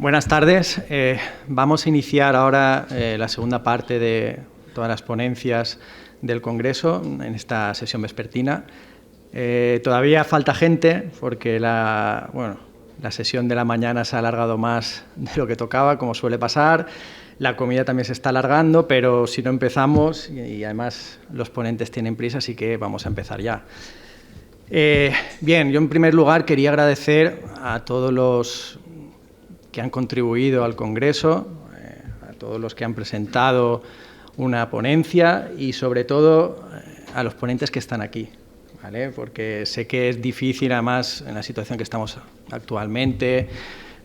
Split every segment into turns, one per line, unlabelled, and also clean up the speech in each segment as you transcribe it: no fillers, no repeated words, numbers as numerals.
Buenas tardes. Vamos a iniciar ahora la segunda parte de todas las ponencias del Congreso en esta sesión vespertina. Todavía falta gente porque la sesión de la mañana se ha alargado más de lo que tocaba, como suele pasar. La comida también se está alargando, pero si no empezamos, y además los ponentes tienen prisa, así que vamos a empezar ya. Bien, yo en primer lugar quería agradecer a todos los que han contribuido al Congreso, a todos los que han presentado una ponencia y sobre todo a los ponentes que están aquí, ¿vale? Porque sé que es difícil, además, en la situación que estamos actualmente,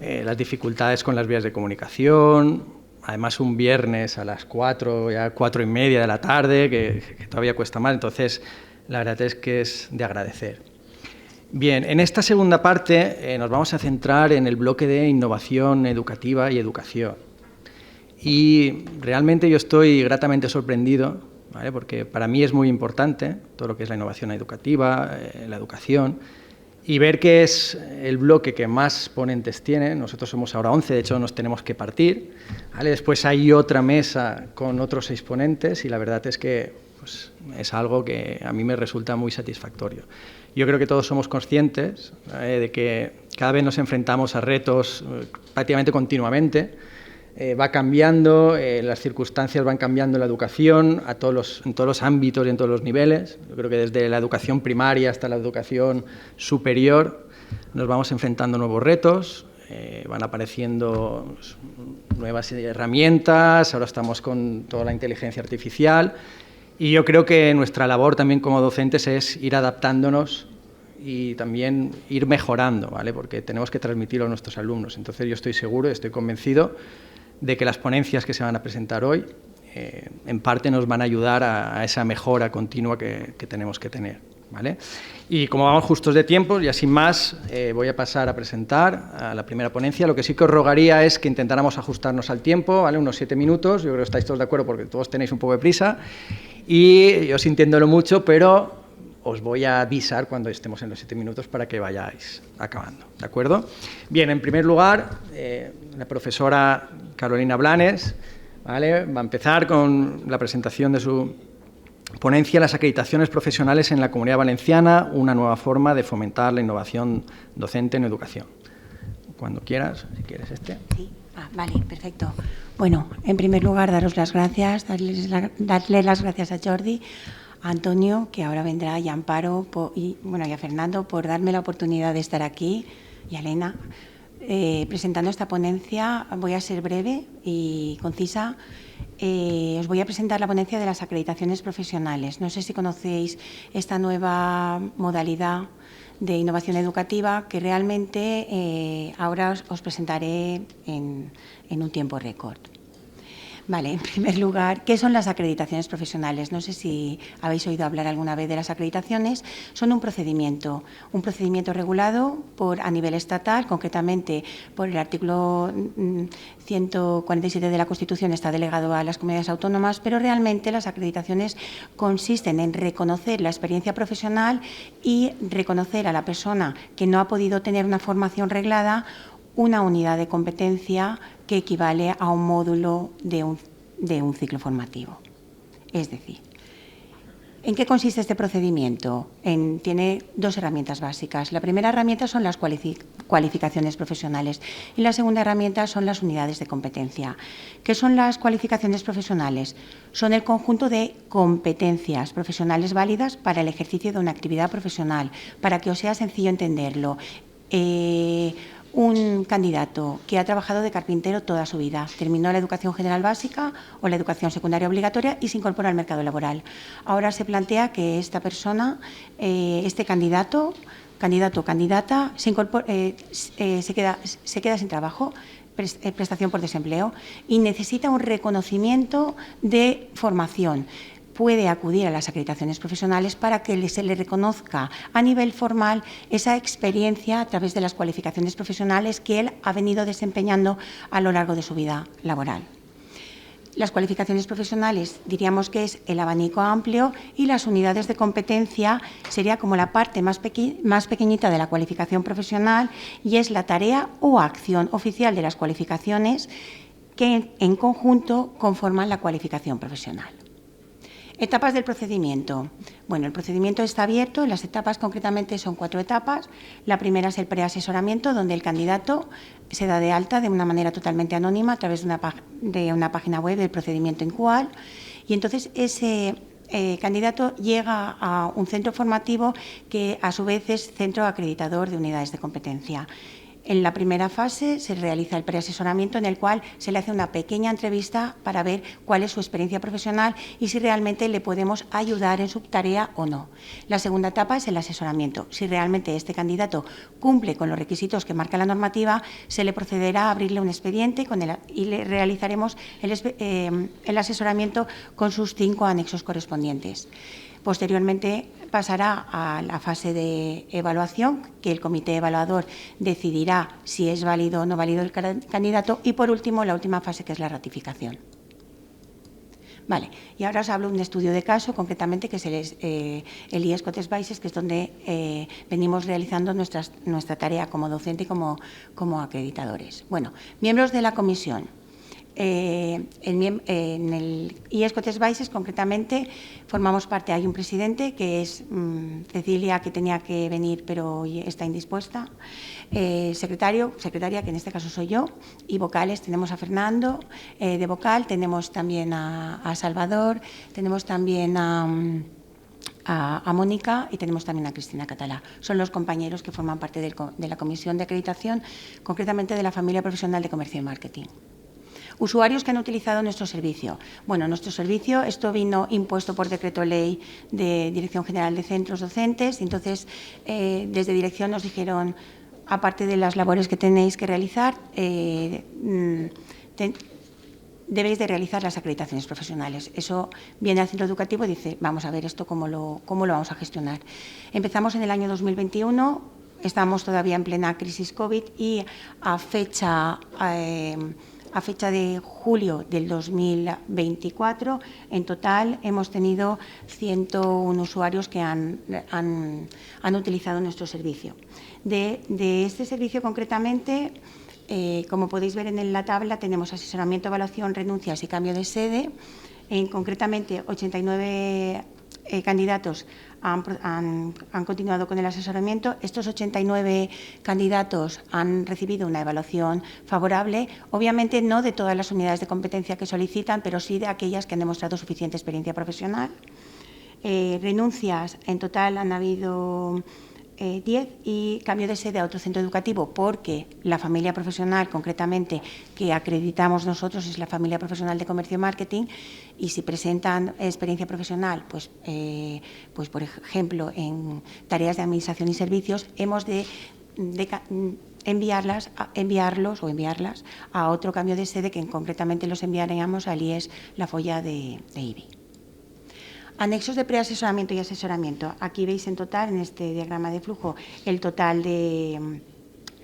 las dificultades con las vías de comunicación, además un viernes a las 4, ya 4:30 de la tarde, que todavía cuesta más, entonces la verdad es que es de agradecer. Bien, en esta segunda parte nos vamos a centrar en el bloque de innovación educativa y educación. Y realmente yo estoy gratamente sorprendido, ¿vale? Porque para mí es muy importante todo lo que es la innovación educativa, la educación, y ver que es el bloque que más ponentes tiene. Nosotros somos ahora 11, de hecho nos tenemos que partir, ¿vale? Después hay otra mesa con otros 6 ponentes y la verdad es que pues, es algo que a mí me resulta muy satisfactorio. Yo creo que todos somos conscientes de que cada vez nos enfrentamos a retos prácticamente continuamente. Va cambiando, las circunstancias van cambiando en la educación en todos los ámbitos y en todos los niveles. Yo creo que desde la educación primaria hasta la educación superior nos vamos enfrentando a nuevos retos, van apareciendo nuevas herramientas, ahora estamos con toda la inteligencia artificial. Y yo creo que nuestra labor también como docentes es ir adaptándonos y también ir mejorando, ¿vale? Porque tenemos que transmitirlo a nuestros alumnos. Entonces yo estoy seguro, estoy convencido de que las ponencias que se van a presentar hoy en parte nos van a ayudar a esa mejora continua que tenemos que tener, ¿vale? Y como vamos justos de tiempo, ya sin más, voy a pasar a presentar a la primera ponencia. Lo que sí que os rogaría es que intentáramos ajustarnos al tiempo, ¿vale? Unos 7 minutos, yo creo que estáis todos de acuerdo porque todos tenéis un poco de prisa. Y yo sintiéndolo mucho, pero os voy a avisar cuando estemos en los 7 minutos para que vayáis acabando, ¿de acuerdo? Bien, en primer lugar, la profesora Carolina Blanes, ¿vale? Va a empezar con la presentación de su ponencia, las acreditaciones profesionales en la Comunidad Valenciana, una nueva forma de fomentar la innovación docente en educación. Cuando quieras, si quieres este.
Sí, vale, perfecto. Bueno, en primer lugar, daros las gracias, darle las gracias a Jordi, a Antonio, que ahora vendrá, y a Amparo, y a Fernando, por darme la oportunidad de estar aquí, y a Elena, presentando esta ponencia. Voy a ser breve y concisa. Os voy a presentar la ponencia de las acreditaciones profesionales. No sé si conocéis esta nueva modalidad de innovación educativa que realmente ahora os presentaré en un tiempo récord. Vale, en primer lugar, ¿qué son las acreditaciones profesionales? No sé si habéis oído hablar alguna vez de las acreditaciones. Son un procedimiento regulado a nivel estatal, concretamente por el artículo 147 de la Constitución, está delegado a las comunidades autónomas, pero realmente las acreditaciones consisten en reconocer la experiencia profesional y reconocer a la persona que no ha podido tener una formación reglada una unidad de competencia que equivale a un módulo de un ciclo formativo. Es decir, ¿en qué consiste este procedimiento? Tiene 2 herramientas básicas. La primera herramienta son las cualificaciones profesionales y la segunda herramienta son las unidades de competencia. ¿Qué son las cualificaciones profesionales? Son el conjunto de competencias profesionales válidas para el ejercicio de una actividad profesional. Para que os sea sencillo entenderlo, un candidato que ha trabajado de carpintero toda su vida, terminó la educación general básica o la educación secundaria obligatoria y se incorpora al mercado laboral. Ahora se plantea que esta persona, este candidato o candidata, se queda sin trabajo, prestación por desempleo, y necesita un reconocimiento de formación. Puede acudir a las acreditaciones profesionales para que se le reconozca a nivel formal esa experiencia a través de las cualificaciones profesionales que él ha venido desempeñando a lo largo de su vida laboral. Las cualificaciones profesionales diríamos que es el abanico amplio y las unidades de competencia sería como la parte más pequeñita de la cualificación profesional y es la tarea o acción oficial de las cualificaciones que en conjunto conforman la cualificación profesional. Etapas del procedimiento. Bueno, el procedimiento está abierto, las etapas concretamente son 4 etapas. La primera es el preasesoramiento, donde el candidato se da de alta de una manera totalmente anónima a través de una página web del procedimiento en cual, y entonces ese candidato llega a un centro formativo que a su vez es centro acreditador de unidades de competencia. En la primera fase se realiza el preasesoramiento en el cual se le hace una pequeña entrevista para ver cuál es su experiencia profesional y si realmente le podemos ayudar en su tarea o no. La segunda etapa es el asesoramiento. Si realmente este candidato cumple con los requisitos que marca la normativa, se le procederá a abrirle un expediente y le realizaremos el asesoramiento con sus 5 anexos correspondientes. Posteriormente pasará a la fase de evaluación, que el comité evaluador decidirá si es válido o no válido el candidato, y por último la última fase, que es la ratificación. Vale, y ahora os hablo de un estudio de caso, concretamente, que es el IES Cotesbaixes, que es donde venimos realizando nuestra tarea como docente y como acreditadores. Bueno, miembros de la comisión. En el IES Cotesbaixes, concretamente, formamos parte, hay un presidente, que es Cecilia, que tenía que venir pero está indispuesta, secretaria, que en este caso soy yo, y vocales tenemos a Fernando, de vocal tenemos también a Salvador, tenemos también a Mónica y tenemos también a Cristina Catalá. Son los compañeros que forman parte de la comisión de acreditación, concretamente de la familia profesional de comercio y marketing. Usuarios que han utilizado nuestro servicio. Bueno, nuestro servicio, esto vino impuesto por decreto ley de Dirección General de Centros Docentes, y entonces desde dirección nos dijeron, aparte de las labores que tenéis que realizar, debéis de realizar las acreditaciones profesionales. Eso viene al centro educativo y dice, vamos a ver esto cómo lo vamos a gestionar. Empezamos en el año 2021, estamos todavía en plena crisis COVID y a fecha de julio del 2024, en total hemos tenido 101 usuarios que han utilizado nuestro servicio. De este servicio concretamente, como podéis ver en la tabla, tenemos asesoramiento, evaluación, renuncias y cambio de sede. Concretamente, 89 candidatos han continuado con el asesoramiento. Estos 89 candidatos han recibido una evaluación favorable, obviamente no de todas las unidades de competencia que solicitan, pero sí de aquellas que han demostrado suficiente experiencia profesional. Renuncias, en total han habido 10, y cambio de sede a otro centro educativo, porque la familia profesional, concretamente, que acreditamos nosotros, es la familia profesional de comercio y marketing, y si presentan experiencia profesional, pues por ejemplo, en tareas de administración y servicios, hemos de enviarlas a otro cambio de sede, que concretamente los enviaríamos al IES La Folla de IBI. Anexos de preasesoramiento y asesoramiento. Aquí veis en total, en este diagrama de flujo, el total de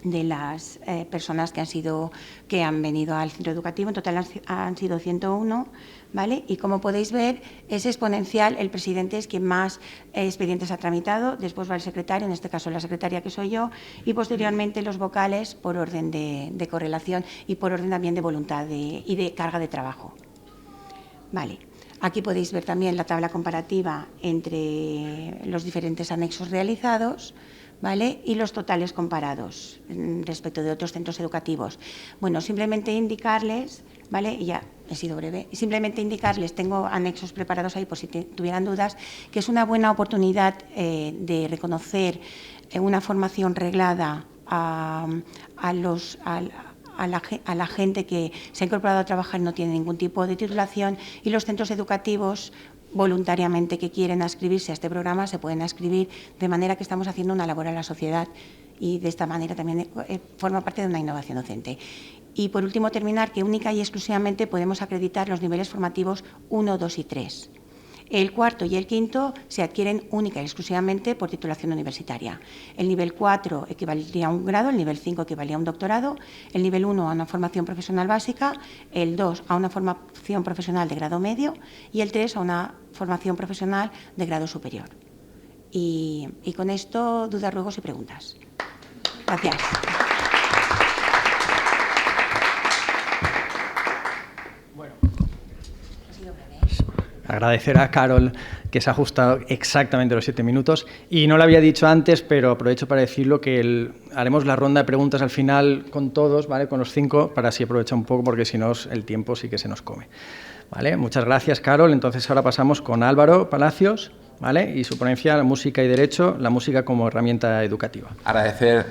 las personas que han venido al centro educativo. En total han sido 101, ¿vale? Y como podéis ver, es exponencial. El presidente es quien más expedientes ha tramitado, después va el secretario, en este caso la secretaria, que soy yo, y posteriormente los vocales por orden de correlación y por orden también de voluntad y de carga de trabajo. Vale. Aquí podéis ver también la tabla comparativa entre los diferentes anexos realizados, ¿vale? Y los totales comparados respecto de otros centros educativos. Bueno, simplemente indicarles, ¿vale? Y ya he sido breve, simplemente indicarles, tengo anexos preparados ahí por si tuvieran dudas, que es una buena oportunidad de reconocer una formación reglada a la gente que se ha incorporado a trabajar y no tiene ningún tipo de titulación, y los centros educativos voluntariamente que quieren adscribirse a este programa se pueden adscribir, de manera que estamos haciendo una labor a la sociedad y de esta manera también forma parte de una innovación docente. Y por último, terminar que única y exclusivamente podemos acreditar los niveles formativos 1, 2 y 3. El cuarto y el quinto se adquieren única y exclusivamente por titulación universitaria. El nivel 4 equivaldría a un grado, el nivel 5 equivalía a un doctorado, el nivel 1 a una formación profesional básica, el 2 a una formación profesional de grado medio y el 3 a una formación profesional de grado superior. Y con esto, dudas, ruegos y preguntas. Gracias.
Agradecer a Carol que se ha ajustado exactamente los 7 minutos y no lo había dicho antes, pero aprovecho para decirlo que haremos la ronda de preguntas al final con todos, ¿vale? Con los 5, para así aprovechar un poco porque si no el tiempo sí que se nos come. ¿Vale? Muchas gracias, Carol. Entonces ahora pasamos con Álvaro Palacios, ¿vale? Y su ponencia, la música y derecho, la música como herramienta educativa.
Agradecer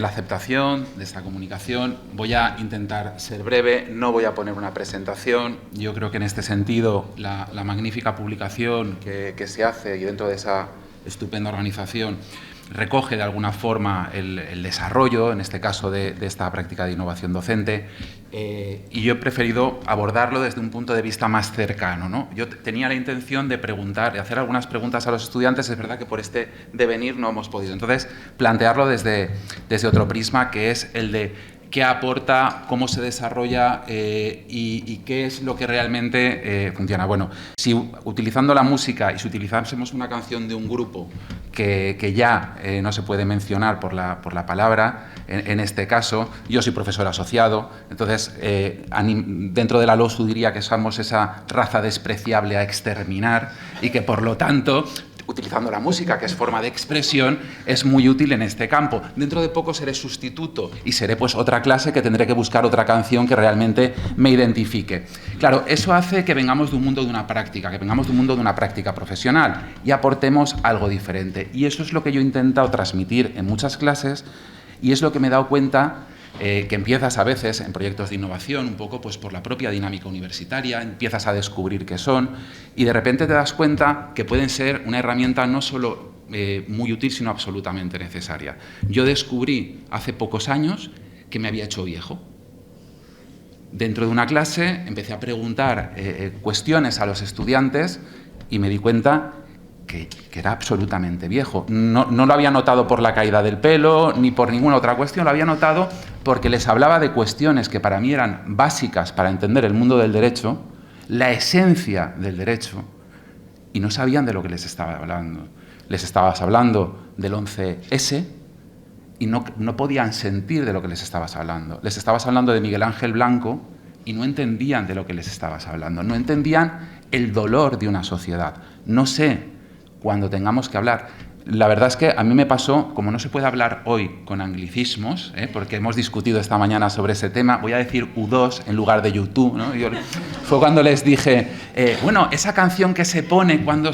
la aceptación de esta comunicación. Voy a intentar ser breve, no voy a poner una presentación. Yo creo que en este sentido la magnífica publicación que se hace y dentro de esa estupenda organización recoge de alguna forma el desarrollo, en este caso de esta práctica de innovación docente, y yo he preferido abordarlo desde un punto de vista más cercano, ¿no? Yo tenía la intención de preguntar, de hacer algunas preguntas a los estudiantes, es verdad que por este devenir no hemos podido. Entonces, plantearlo desde otro prisma, que es el de qué aporta, cómo se desarrolla y qué es lo que realmente funciona. Bueno, si utilizando la música y si utilizásemos una canción de un grupo que ya no se puede mencionar por la palabra, en este caso, yo soy profesor asociado, entonces dentro de la LOSU diría que somos esa raza despreciable a exterminar y que por lo tanto, utilizando la música, que es forma de expresión, es muy útil en este campo. Dentro de poco seré sustituto y seré pues otra clase que tendré que buscar otra canción que realmente me identifique. Claro, eso hace que vengamos de un mundo de una práctica, que vengamos de un mundo de una práctica profesional y aportemos algo diferente. Y eso es lo que yo he intentado transmitir en muchas clases y es lo que me he dado cuenta que empiezas a veces en proyectos de innovación, un poco pues por la propia dinámica universitaria, empiezas a descubrir qué son y de repente te das cuenta que pueden ser una herramienta no solo muy útil, sino absolutamente necesaria. Yo descubrí hace pocos años que me había hecho viejo. Dentro de una clase empecé a preguntar cuestiones a los estudiantes y me di cuenta que era absolutamente viejo. No lo había notado por la caída del pelo ni por ninguna otra cuestión, lo había notado porque les hablaba de cuestiones que para mí eran básicas para entender el mundo del derecho, la esencia del derecho, y no sabían de lo que les estaba hablando. Les estabas hablando del 11S y no podían sentir de lo que les estabas hablando. Les estabas hablando de Miguel Ángel Blanco y no entendían de lo que les estabas hablando. No entendían el dolor de una sociedad. No sé cuando tengamos que hablar. La verdad es que a mí me pasó, como no se puede hablar hoy con anglicismos, porque hemos discutido esta mañana sobre ese tema, voy a decir U2 en lugar de YouTube, ¿no? Fue cuando les dije, bueno, esa canción que se pone cuando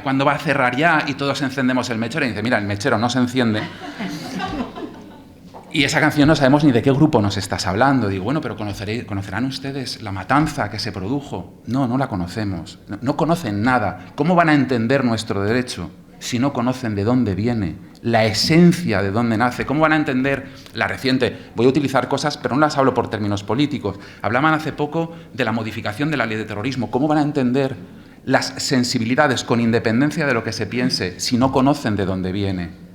cuando va a cerrar ya y todos encendemos el mechero, y dice, mira, el mechero no se enciende. Y esa canción no sabemos ni de qué grupo nos estás hablando. Digo, bueno, pero ¿conocerán ustedes la matanza que se produjo? No la conocemos. No conocen nada. ¿Cómo van a entender nuestro derecho si no conocen de dónde viene, la esencia de dónde nace? ¿Cómo van a entender la reciente? Voy a utilizar cosas, pero no las hablo por términos políticos. Hablaban hace poco de la modificación de la ley de terrorismo. ¿Cómo van a entender las sensibilidades con independencia de lo que se piense si no conocen de dónde viene?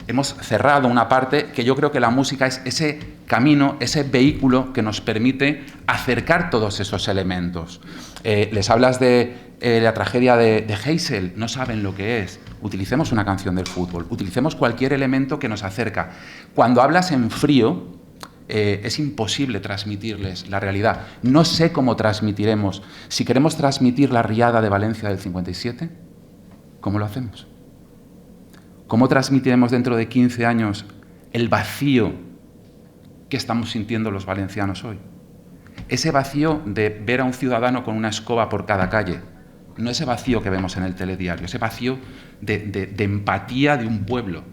Hemos cerrado una parte que yo creo que la música es ese camino, ese vehículo que nos permite acercar todos esos elementos. Les hablas de la tragedia de Heysel, no saben lo que es. Utilicemos una canción del fútbol, utilicemos cualquier elemento que nos acerca. Cuando hablas en frío, es imposible transmitirles la realidad. No sé cómo transmitiremos. Si queremos transmitir la riada de Valencia del 57, ¿cómo lo hacemos? ¿Cómo transmitiremos dentro de 15 años el vacío que estamos sintiendo los valencianos hoy? Ese vacío de ver a un ciudadano con una escoba por cada calle, no ese vacío que vemos en el telediario, ese vacío de empatía de un pueblo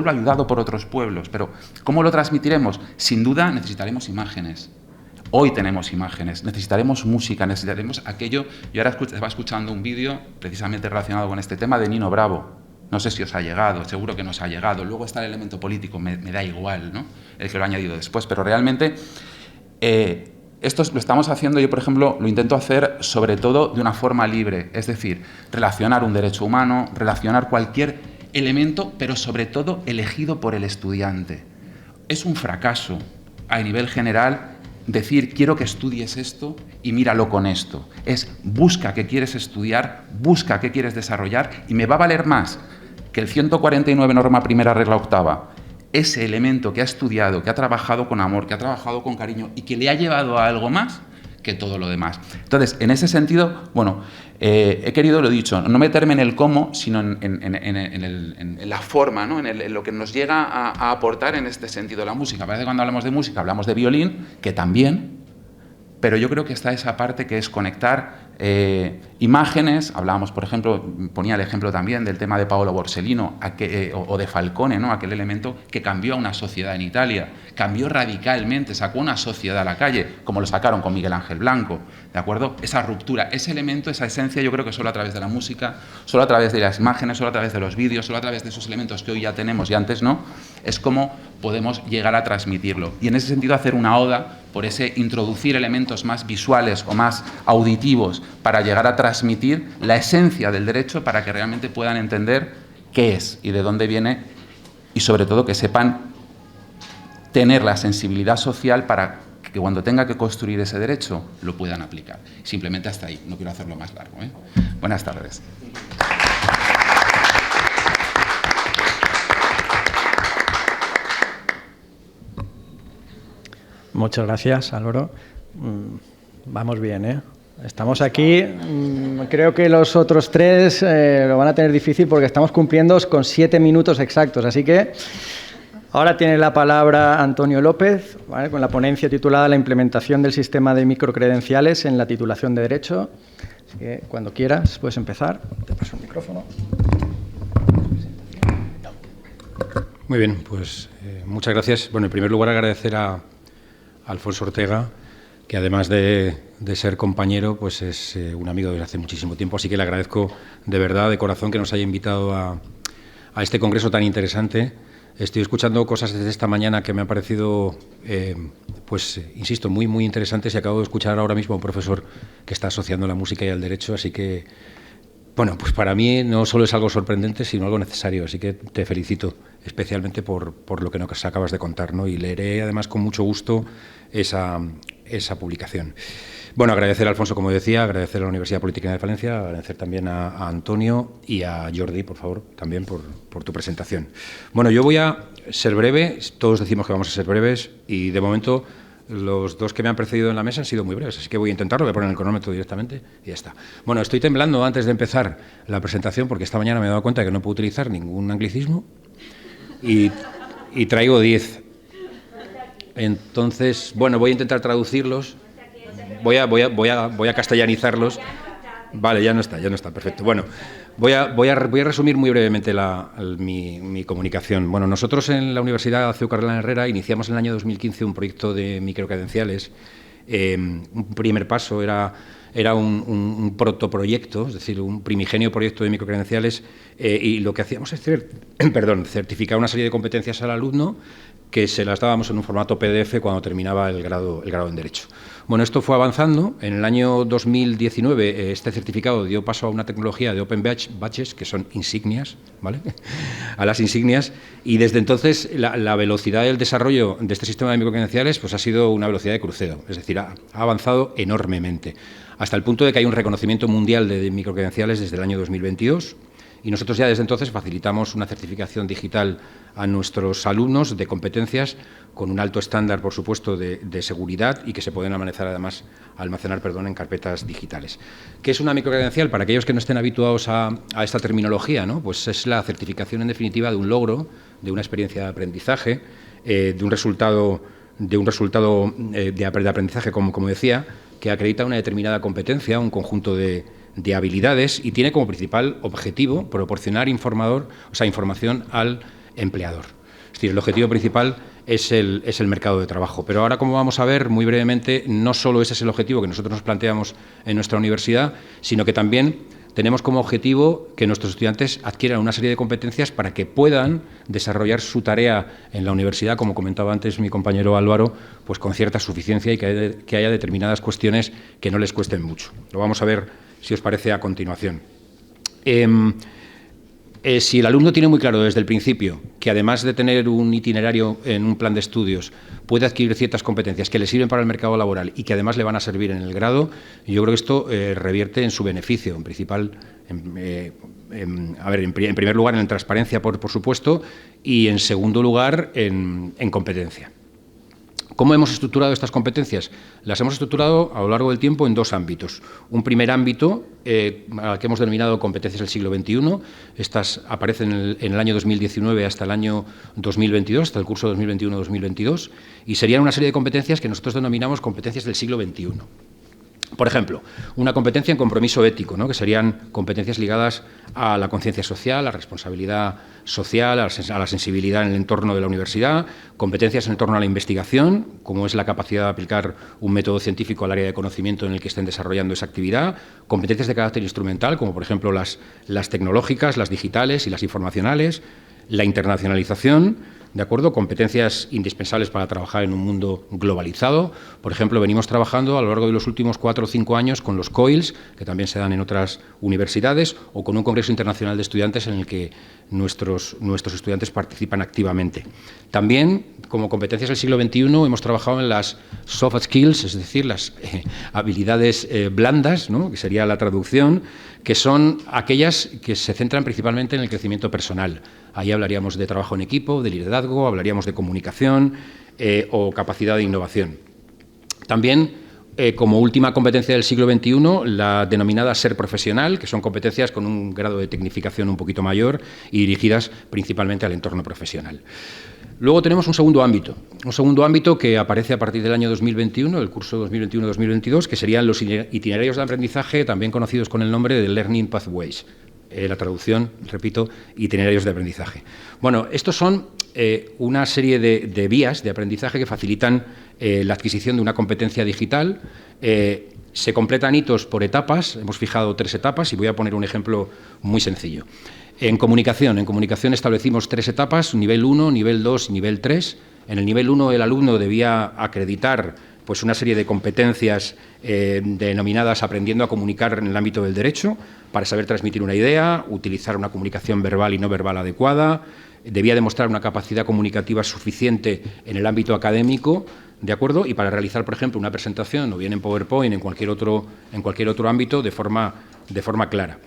ayudado por otros pueblos. Pero ¿cómo lo transmitiremos? Sin duda necesitaremos imágenes. Hoy tenemos imágenes, necesitaremos música, necesitaremos aquello. Yo ahora estaba escuchando un vídeo precisamente relacionado con este tema de Nino Bravo. No sé si os ha llegado, seguro que nos ha llegado. Luego está el elemento político, me da igual, ¿no? El que lo ha añadido después, pero realmente Esto lo estamos haciendo, yo por ejemplo lo intento hacer sobre todo de una forma libre, es decir, relacionar un derecho humano, relacionar cualquier elemento, pero sobre todo elegido por el estudiante. Es un fracaso a nivel general decir quiero que estudies esto y míralo con esto. Es busca qué quieres estudiar, busca qué quieres desarrollar y me va a valer más que el 149 norma primera regla octava, ese elemento que ha estudiado, que ha trabajado con amor, que ha trabajado con cariño y que le ha llevado a algo más que todo lo demás. Entonces, en ese sentido, bueno, he querido, lo he dicho, no meterme en el cómo, sino en la forma, ¿no? en lo que nos llega a aportar en este sentido la música. Parece que cuando hablamos de música hablamos de violín, que también, pero yo creo que está esa parte que es conectar imágenes. Hablábamos, por ejemplo, ponía el ejemplo también del tema de Paolo Borsellino o de Falcone, ¿no? Aquel elemento que cambió a una sociedad en Italia, cambió radicalmente, sacó una sociedad a la calle, como lo sacaron con Miguel Ángel Blanco, ¿de acuerdo? Esa ruptura, ese elemento, esa esencia, yo creo que solo a través de la música, solo a través de las imágenes, solo a través de los vídeos, solo a través de esos elementos que hoy ya tenemos y antes no, es como podemos llegar a transmitirlo. Y en ese sentido hacer una oda por ese introducir elementos más visuales o más auditivos para llegar a transmitir la esencia del derecho para que realmente puedan entender qué es y de dónde viene y sobre todo que sepan tener la sensibilidad social para que cuando tenga que construir ese derecho lo puedan aplicar. Simplemente hasta ahí, no quiero hacerlo más largo, ¿eh? Buenas tardes.
Muchas gracias, Álvaro. Vamos bien, ¿eh? Estamos aquí. Creo que los otros tres lo van a tener difícil porque estamos cumpliendo con 7 minutos exactos. Así que ahora tiene la palabra Antonio López, ¿vale? Con la ponencia titulada La implementación del sistema de microcredenciales en la titulación de Derecho. Así que cuando quieras puedes empezar. Te paso el micrófono.
Muy bien, pues muchas gracias. Bueno, en primer lugar agradecer a Alfonso Ortega, que además de ser compañero, pues es un amigo desde hace muchísimo tiempo, así que le agradezco de verdad, de corazón, que nos haya invitado a este congreso tan interesante. Estoy escuchando cosas desde esta mañana que me han parecido, pues insisto, muy, muy interesantes, y acabo de escuchar ahora mismo a un profesor que está asociando la música y el derecho, así que, bueno, pues para mí no solo es algo sorprendente, sino algo necesario, así que te felicito especialmente por lo que nos acabas de contar, ¿no? Y leeré además con mucho gusto esa publicación. Bueno, agradecer a Alfonso, como decía, agradecer a la Universidad Politécnica de Valencia, agradecer también a Antonio y a Jordi, por favor, también por tu presentación. Bueno, yo voy a ser breve, todos decimos que vamos a ser breves y de momento los dos que me han precedido en la mesa han sido muy breves, así que voy a intentarlo, voy a poner el cronómetro directamente y ya está. Bueno, estoy temblando antes de empezar la presentación porque esta mañana me he dado cuenta de que no puedo utilizar ningún anglicismo y traigo 10. Entonces, bueno, voy a intentar traducirlos, voy a castellanizarlos. Vale, ya no está, perfecto. Bueno, voy a resumir muy brevemente mi comunicación. Bueno, nosotros en la Universidad CEU Carolina Herrera iniciamos en el año 2015 un proyecto de microcredenciales. Un primer paso era un protoproyecto, es decir, un primigenio proyecto de microcredenciales, y lo que hacíamos es certificar una serie de competencias al alumno que se las dábamos en un formato PDF cuando terminaba el grado en Derecho. Bueno, esto fue avanzando. En el año 2019 este certificado dio paso a una tecnología de Open Badges, que son insignias, ¿vale? A las insignias, y desde entonces la velocidad del desarrollo de este sistema de microcredenciales pues ha sido una velocidad de crucero, es decir, ha avanzado enormemente, hasta el punto de que hay un reconocimiento mundial de microcredenciales desde el año 2022, y nosotros ya desde entonces facilitamos una certificación digital a nuestros alumnos de competencias con un alto estándar, por supuesto, de seguridad y que se pueden almacenar en carpetas digitales. ¿Qué es una microcredencial? Para aquellos que no estén habituados a esta terminología, ¿no? Pues es la certificación, en definitiva, de un logro, de una experiencia de aprendizaje, de un resultado de aprendizaje, como decía, que acredita una determinada competencia, un conjunto de habilidades, y tiene como principal objetivo proporcionar información al empleador. Es decir, el objetivo principal es el mercado de trabajo. Pero ahora, como vamos a ver muy brevemente, no solo ese es el objetivo que nosotros nos planteamos en nuestra universidad, sino que también tenemos como objetivo que nuestros estudiantes adquieran una serie de competencias para que puedan desarrollar su tarea en la universidad, como comentaba antes mi compañero Álvaro, pues con cierta suficiencia y que haya determinadas cuestiones que no les cuesten mucho. Lo vamos a ver, si os parece, a continuación. Si el alumno tiene muy claro desde el principio que además de tener un itinerario en un plan de estudios, puede adquirir ciertas competencias que le sirven para el mercado laboral y que además le van a servir en el grado, yo creo que esto revierte en su beneficio, en principal, en primer lugar en transparencia, por supuesto, y en segundo lugar en competencia. ¿Cómo hemos estructurado estas competencias? Las hemos estructurado a lo largo del tiempo en dos ámbitos. Un primer ámbito, al que hemos denominado competencias del siglo XXI. Estas aparecen en el año 2019 hasta el año 2022, hasta el curso 2021-2022, y serían una serie de competencias que nosotros denominamos competencias del siglo XXI. Por ejemplo, una competencia en compromiso ético, ¿no?, que serían competencias ligadas a la conciencia social, a la responsabilidad social, a la sensibilidad en el entorno de la universidad, competencias en torno a la investigación, como es la capacidad de aplicar un método científico al área de conocimiento en el que estén desarrollando esa actividad, competencias de carácter instrumental, como por ejemplo las tecnológicas, las digitales y las informacionales, la internacionalización, ¿de acuerdo?, competencias indispensables para trabajar en un mundo globalizado. Por ejemplo, venimos trabajando a lo largo de los últimos 4 o 5 años con los COILS, que también se dan en otras universidades, o con un Congreso Internacional de Estudiantes en el que nuestros estudiantes participan activamente. También, como competencias del siglo XXI, hemos trabajado en las soft skills, es decir, las habilidades blandas, ¿no?, que sería la traducción, que son aquellas que se centran principalmente en el crecimiento personal. Ahí hablaríamos de trabajo en equipo, de liderazgo, hablaríamos de comunicación o capacidad de innovación. También, como última competencia del siglo XXI, la denominada ser profesional, que son competencias con un grado de tecnificación un poquito mayor y dirigidas principalmente al entorno profesional. Luego tenemos un segundo ámbito que aparece a partir del año 2021, el curso 2021-2022, que serían los itinerarios de aprendizaje, también conocidos con el nombre de Learning Pathways. La traducción, repito, itinerarios de aprendizaje. Bueno, estos son una serie de vías de aprendizaje que facilitan la adquisición de una competencia digital. Se completan hitos por etapas, hemos fijado 3 etapas y voy a poner un ejemplo muy sencillo. En comunicación establecimos 3 etapas, nivel 1, nivel 2 y nivel 3. En el nivel 1 el alumno debía acreditar pues una serie de competencias denominadas aprendiendo a comunicar en el ámbito del derecho, para saber transmitir una idea, utilizar una comunicación verbal y no verbal adecuada, debía demostrar una capacidad comunicativa suficiente en el ámbito académico, ¿de acuerdo? Y para realizar, por ejemplo, una presentación, o bien en PowerPoint, en cualquier otro ámbito, de forma clara.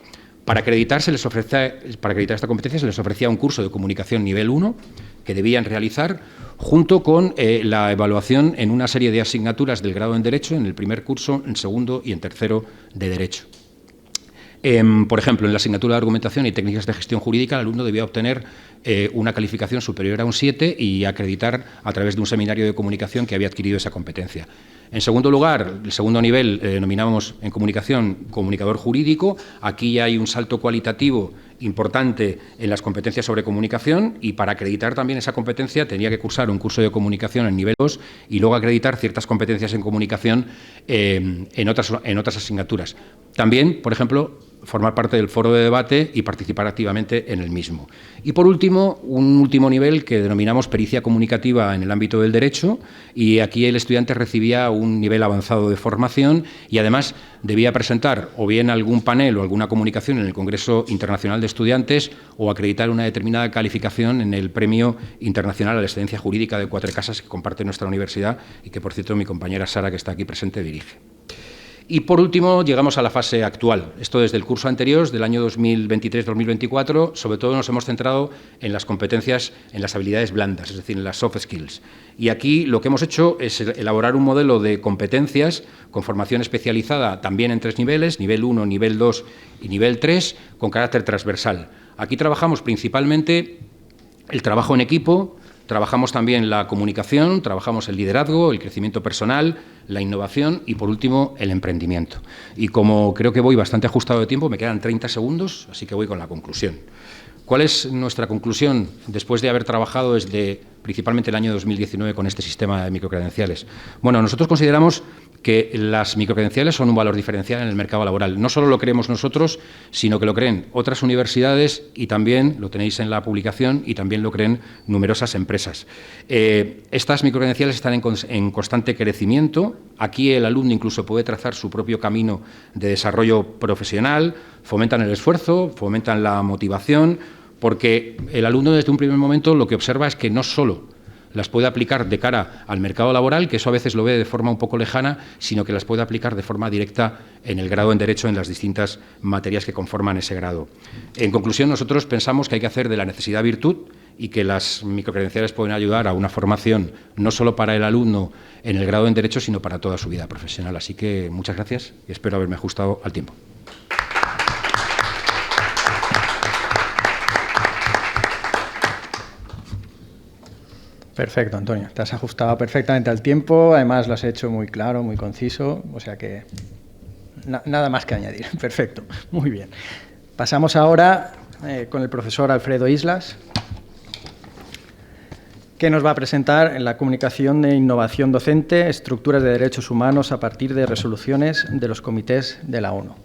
Para acreditar esta competencia se les ofrecía un curso de comunicación nivel 1 que debían realizar junto con la evaluación en una serie de asignaturas del grado en Derecho, en el primer curso, en segundo y en tercero de Derecho. Por ejemplo, en la asignatura de Argumentación y Técnicas de Gestión Jurídica, el alumno debía obtener una calificación superior a un 7 y acreditar a través de un seminario de comunicación que había adquirido esa competencia. En segundo lugar, el segundo nivel denominábamos en comunicación comunicador jurídico. Aquí ya hay un salto cualitativo importante en las competencias sobre comunicación y para acreditar también esa competencia tenía que cursar un curso de comunicación en nivel 2 y luego acreditar ciertas competencias en comunicación en otras asignaturas. También, por ejemplo, formar parte del foro de debate y participar activamente en el mismo. Y por último, un último nivel que denominamos pericia comunicativa en el ámbito del derecho, y aquí el estudiante recibía un nivel avanzado de formación y además debía presentar o bien algún panel o alguna comunicación en el Congreso Internacional de Estudiantes o acreditar una determinada calificación en el Premio Internacional a la Excedencia Jurídica de 4 Casas que comparte nuestra universidad y que, por cierto, mi compañera Sara, que está aquí presente, dirige. Y, por último, llegamos a la fase actual. Esto desde el curso anterior, del año 2023-2024, sobre todo nos hemos centrado en las competencias, en las habilidades blandas, es decir, en las soft skills. Y aquí lo que hemos hecho es elaborar un modelo de competencias con formación especializada también en 3 niveles, nivel 1, nivel 2 y nivel 3, con carácter transversal. Aquí trabajamos principalmente el trabajo en equipo, trabajamos también la comunicación, trabajamos el liderazgo, el crecimiento personal, la innovación y, por último, el emprendimiento. Y como creo que voy bastante ajustado de tiempo, me quedan 30 segundos, así que voy con la conclusión. ¿Cuál es nuestra conclusión después de haber trabajado desde principalmente el año 2019 con este sistema de microcredenciales? Bueno, nosotros consideramos que las microcredenciales son un valor diferencial en el mercado laboral. No solo lo creemos nosotros, sino que lo creen otras universidades y también, lo tenéis en la publicación, y también lo creen numerosas empresas. Estas microcredenciales están en constante crecimiento. Aquí el alumno incluso puede trazar su propio camino de desarrollo profesional, fomentan el esfuerzo, fomentan la motivación, porque el alumno desde un primer momento lo que observa es que no solo las puede aplicar de cara al mercado laboral, que eso a veces lo ve de forma un poco lejana, sino que las puede aplicar de forma directa en el grado en Derecho, en las distintas materias que conforman ese grado. En conclusión, nosotros pensamos que hay que hacer de la necesidad virtud y que las microcredenciales pueden ayudar a una formación no solo para el alumno en el grado en Derecho, sino para toda su vida profesional. Así que muchas gracias y espero haberme ajustado al tiempo.
Perfecto, Antonio. Te has ajustado perfectamente al tiempo, además lo has hecho muy claro, muy conciso, o sea que nada más que añadir. Perfecto, muy bien. Pasamos ahora con el profesor Alfredo Islas, que nos va a presentar la comunicación de innovación docente, estructuras de derechos humanos a partir de resoluciones de los comités de la ONU.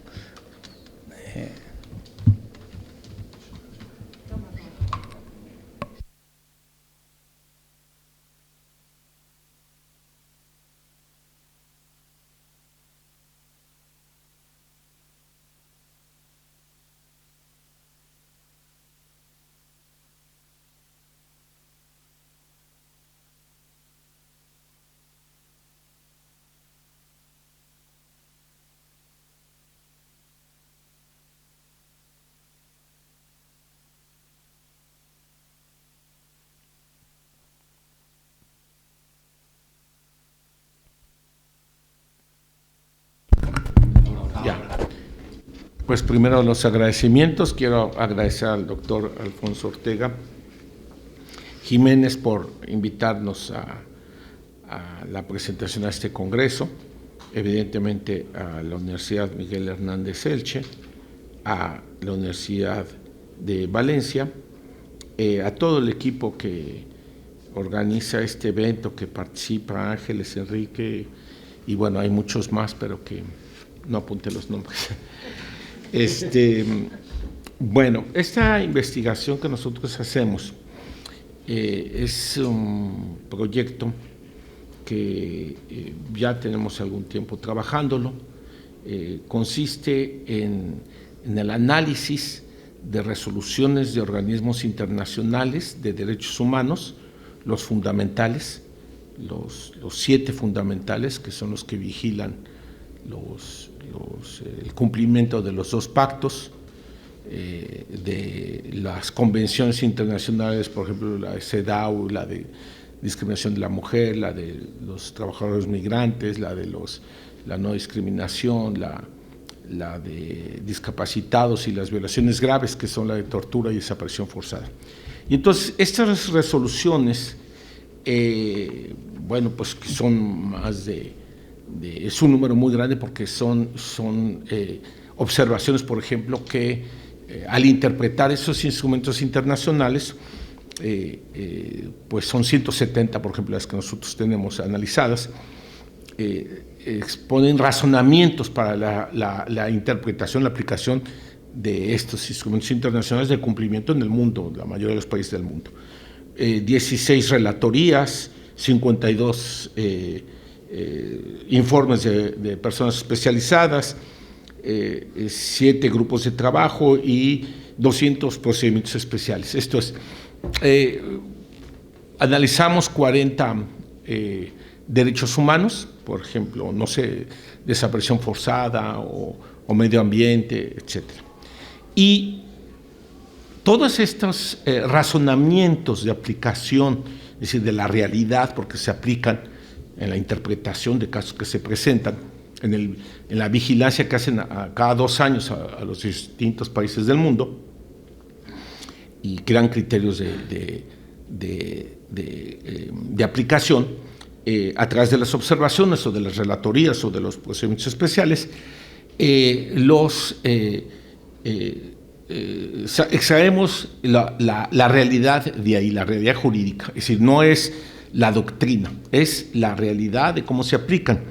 Pues primero los agradecimientos. Quiero agradecer al doctor Alfonso Ortega Jiménez por invitarnos a la presentación a este congreso, evidentemente a la Universidad Miguel Hernández Elche, a la Universidad de Valencia, a todo el equipo que organiza este evento, que participa, Ángeles, Enrique, y bueno, hay muchos más, pero que no apunté los nombres. Bueno, esta investigación que nosotros hacemos es un proyecto que ya tenemos algún tiempo trabajándolo. Consiste en el análisis de resoluciones de organismos internacionales de derechos humanos, los fundamentales, los 7 fundamentales, que son los que vigilan el cumplimiento de los 2 pactos, de las convenciones internacionales, por ejemplo, la de CEDAW, la de discriminación de la mujer, la de los trabajadores migrantes, la de la no discriminación, la de discapacitados y las violaciones graves, que son la de tortura y desaparición forzada. Y entonces, estas resoluciones, bueno, pues que son más es un número muy grande, porque son observaciones, por ejemplo, que al interpretar esos instrumentos internacionales, pues son 170, por ejemplo, las que nosotros tenemos analizadas, exponen razonamientos para la interpretación, la aplicación de estos instrumentos internacionales de cumplimiento en el mundo, la mayoría de los países del mundo. 16 relatorías, 52 informes de personas especializadas, 7 grupos de trabajo y 200 procedimientos especiales. Esto es, analizamos 40 derechos humanos, por ejemplo, no sé, desaparición forzada o medio ambiente, etc. Y todos estos razonamientos de aplicación, es decir, de la realidad, porque se aplican en la interpretación de casos que se presentan, en la vigilancia que hacen cada 2 años a los distintos países del mundo, y crean criterios de aplicación a través de las observaciones o de las relatorías o de los procedimientos especiales. extraemos la realidad de ahí, la realidad jurídica. Es decir, no es la doctrina, es la realidad de cómo se aplican.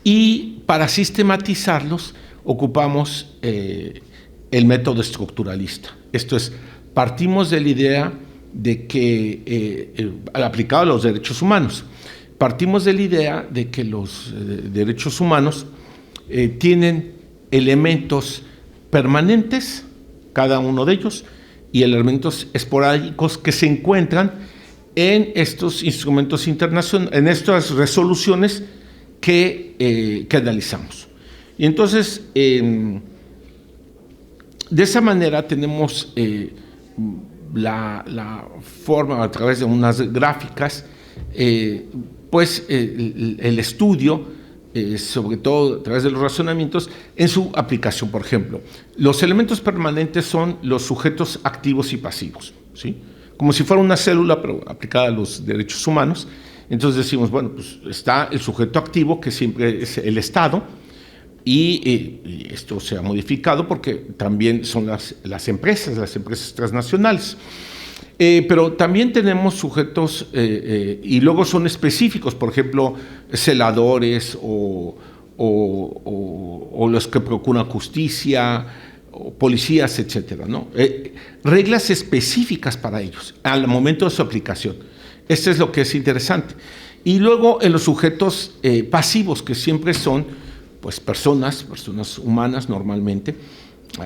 Y para sistematizarlos ocupamos el método estructuralista. Esto es, partimos de la idea de que, aplicado a los derechos humanos, partimos de la idea de que los derechos humanos tienen elementos permanentes, cada uno de ellos, y elementos esporádicos que se encuentran en estos instrumentos internacionales, en estas resoluciones que analizamos. Y entonces, de esa manera tenemos la forma, a través de unas gráficas, pues el estudio, sobre todo a través de los razonamientos, en su aplicación. Por ejemplo, los elementos permanentes son los sujetos activos y pasivos, ¿sí? Como si fuera una célula, pero aplicada a los derechos humanos. Entonces decimos, bueno, pues está el sujeto activo, que siempre es el Estado, y esto se ha modificado porque también son las empresas transnacionales. Pero también tenemos sujetos, y luego son específicos, por ejemplo, celadores o los que procuran justicia, o policías, etcétera, ¿no? Reglas específicas para ellos al momento de su aplicación. Esto es lo que es interesante. Y luego en los sujetos pasivos, que siempre son pues personas humanas normalmente.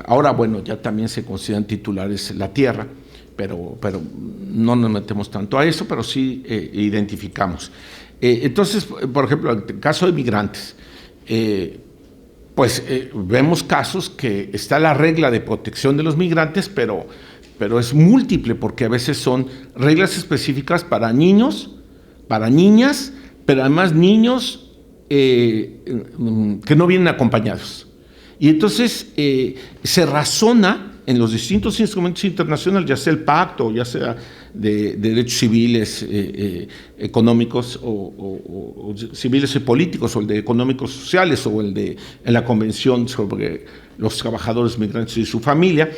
Ahora, bueno, ya también se consideran titulares la tierra, pero no nos metemos tanto a eso, pero sí identificamos. Entonces, por ejemplo, en el caso de migrantes, vemos casos que está la regla de protección de los migrantes, pero es múltiple, porque a veces son reglas específicas para niños, para niñas, pero además niños que no vienen acompañados. Y entonces se razona en los distintos instrumentos internacionales, ya sea el pacto, ya sea de derechos civiles, económicos, o civiles y políticos, o el de económicos sociales, o el de en la Convención sobre los trabajadores migrantes y su familia.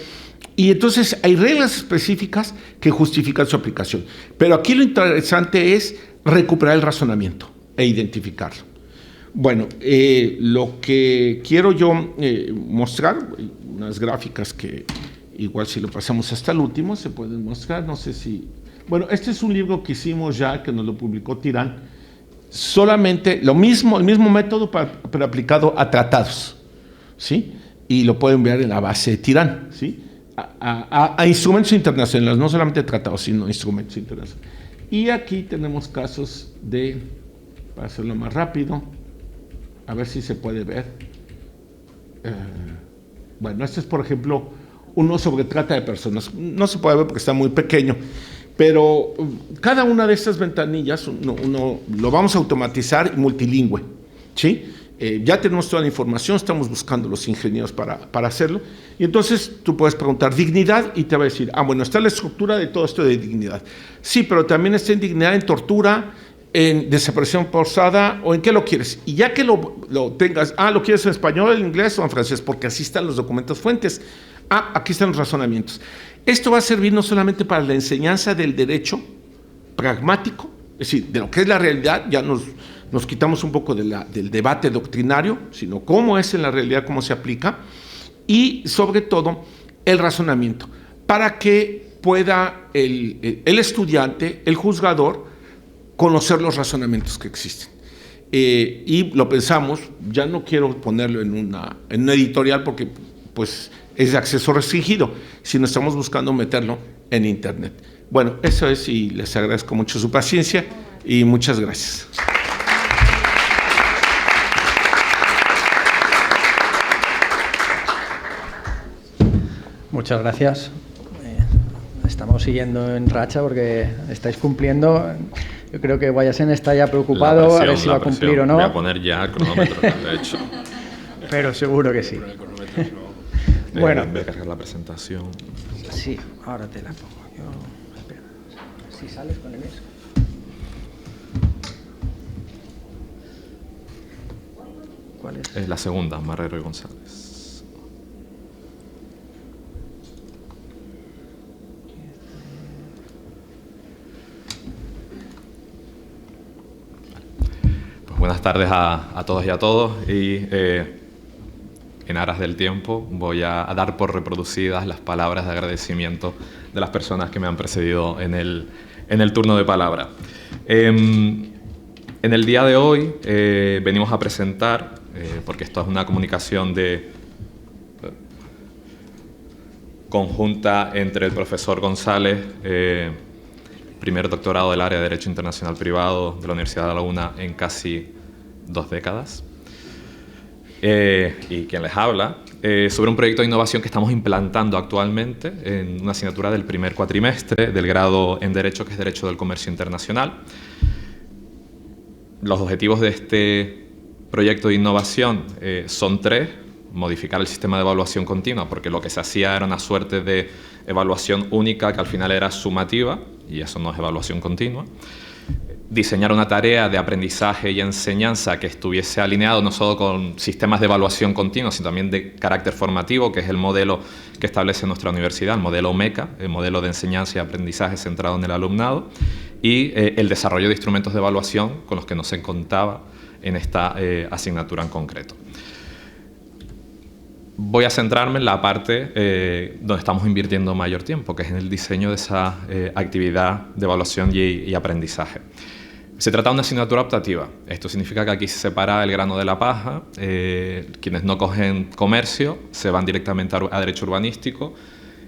Y entonces hay reglas específicas que justifican su aplicación. Pero aquí lo interesante es recuperar el razonamiento e identificarlo. Bueno, lo que quiero yo mostrar, unas gráficas que igual si lo pasamos hasta el último se pueden mostrar, no sé si... Bueno, este es un libro que hicimos ya, que nos lo publicó Tirán, solamente el mismo método pero aplicado a tratados, ¿sí? Y lo pueden ver en la base de Tirán, ¿sí? A instrumentos internacionales, no solamente tratados, sino instrumentos internacionales. Y aquí tenemos casos de, para hacerlo más rápido, a ver si se puede ver. Bueno, este es, por ejemplo, uno sobre trata de personas. No se puede ver porque está muy pequeño, pero cada una de estas ventanillas uno lo vamos a automatizar y multilingüe, ¿sí? Ya tenemos toda la información, estamos buscando los ingenieros para hacerlo, y entonces tú puedes preguntar dignidad y te va a decir, bueno, está la estructura de todo esto de dignidad. Sí, pero también está en dignidad, en tortura, en desaparición forzada, o en qué lo quieres. Y ya que lo tengas, lo quieres en español, en inglés o en francés, porque así están los documentos fuentes. Aquí están los razonamientos. Esto va a servir no solamente para la enseñanza del derecho pragmático, es decir, de lo que es la realidad, ya nos quitamos un poco del debate doctrinario, sino cómo es en la realidad, cómo se aplica, y sobre todo el razonamiento, para que pueda el estudiante, el juzgador, conocer los razonamientos que existen. Y lo pensamos, ya no quiero ponerlo en una editorial porque pues es de acceso restringido, sino estamos buscando meterlo en internet. Bueno, eso es, y les agradezco mucho su paciencia y muchas gracias.
Muchas gracias. Estamos siguiendo en racha porque estáis cumpliendo. Yo creo que Guayasen está ya preocupado a ver si va a cumplir o no.
Voy a poner ya el cronómetro, de hecho.
Pero seguro que sí. Bueno.
Voy a cargar la presentación.
Sí, ahora te la pongo yo. Espera. Si sales con el eso. ¿Cuál es?
Es la segunda, Marrero y González. Buenas tardes a todos y a todos. Y en aras del tiempo voy a dar por reproducidas las palabras de agradecimiento de las personas que me han precedido en el turno de palabra. En el día de hoy venimos a presentar, porque esto es una comunicación conjunta entre el profesor González, primer doctorado del área de Derecho Internacional Privado de la Universidad de La Laguna en casi 2 décadas, y quien les habla, sobre un proyecto de innovación que estamos implantando actualmente en una asignatura del primer cuatrimestre del grado en Derecho, que es Derecho del Comercio Internacional. Los objetivos de este proyecto de innovación son 3. Modificar el sistema de evaluación continua, porque lo que se hacía era una suerte de evaluación única que al final era sumativa, y eso no es evaluación continua. Diseñar una tarea de aprendizaje y enseñanza que estuviese alineado no solo con sistemas de evaluación continua, sino también de carácter formativo, que es el modelo que establece nuestra universidad, el modelo MECA, el modelo de enseñanza y aprendizaje centrado en el alumnado, y el desarrollo de instrumentos de evaluación con los que no se contaba en esta asignatura en concreto. Voy a centrarme en la parte donde estamos invirtiendo mayor tiempo, que es en el diseño de esa actividad de evaluación y aprendizaje. Se trata de una asignatura optativa. Esto significa que aquí se separa el grano de la paja. Quienes no cogen comercio se van directamente a derecho urbanístico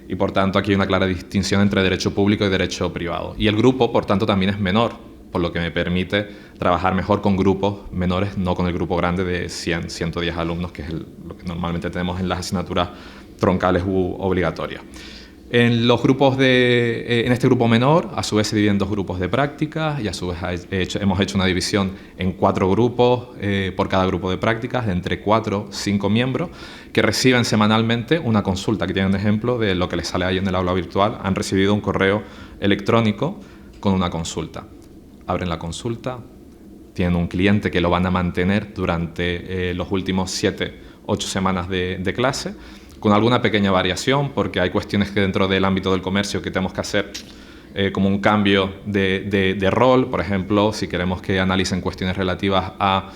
y, por tanto, aquí hay una clara distinción entre derecho público y derecho privado. Y el grupo, por tanto, también es menor, por lo que me permite trabajar mejor con grupos menores, no con el grupo grande de 100, 110 alumnos, que es lo que normalmente tenemos en las asignaturas troncales u obligatorias. En este grupo menor, a su vez se dividen en 2 grupos de prácticas y a su vez hemos hecho una división en 4 grupos por cada grupo de prácticas, de entre 4 o 5 miembros, que reciben semanalmente una consulta. Aquí tienen un ejemplo de lo que les sale ahí en el aula virtual. Han recibido un correo electrónico con una consulta. Abren la consulta, tienen un cliente que lo van a mantener durante los últimos 7, 8 semanas de clase, con alguna pequeña variación, porque hay cuestiones que dentro del ámbito del comercio que tenemos que hacer como un cambio de rol. Por ejemplo, si queremos que analicen cuestiones relativas a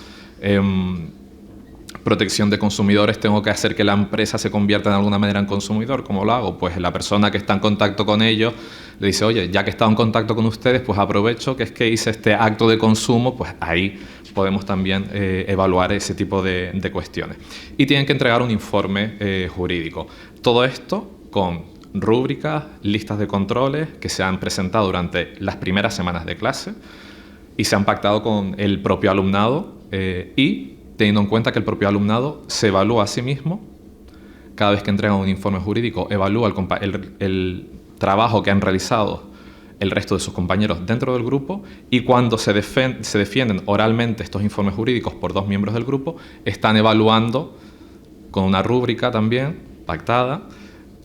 protección de consumidores, tengo que hacer que la empresa se convierta de alguna manera en consumidor. ¿Cómo lo hago? Pues la persona que está en contacto con ellos le dice: oye, ya que he estado en contacto con ustedes, pues aprovecho que es que hice este acto de consumo, pues ahí podemos también evaluar ese tipo de cuestiones. Y tienen que entregar un informe jurídico. Todo esto con rúbricas, listas de controles que se han presentado durante las primeras semanas de clase y se han pactado con el propio alumnado y teniendo en cuenta que el propio alumnado se evalúa a sí mismo. Cada vez que entrega un informe jurídico, evalúa el trabajo que han realizado el resto de sus compañeros dentro del grupo, y cuando se defienden oralmente estos informes jurídicos por 2 miembros del grupo, están evaluando con una rúbrica también pactada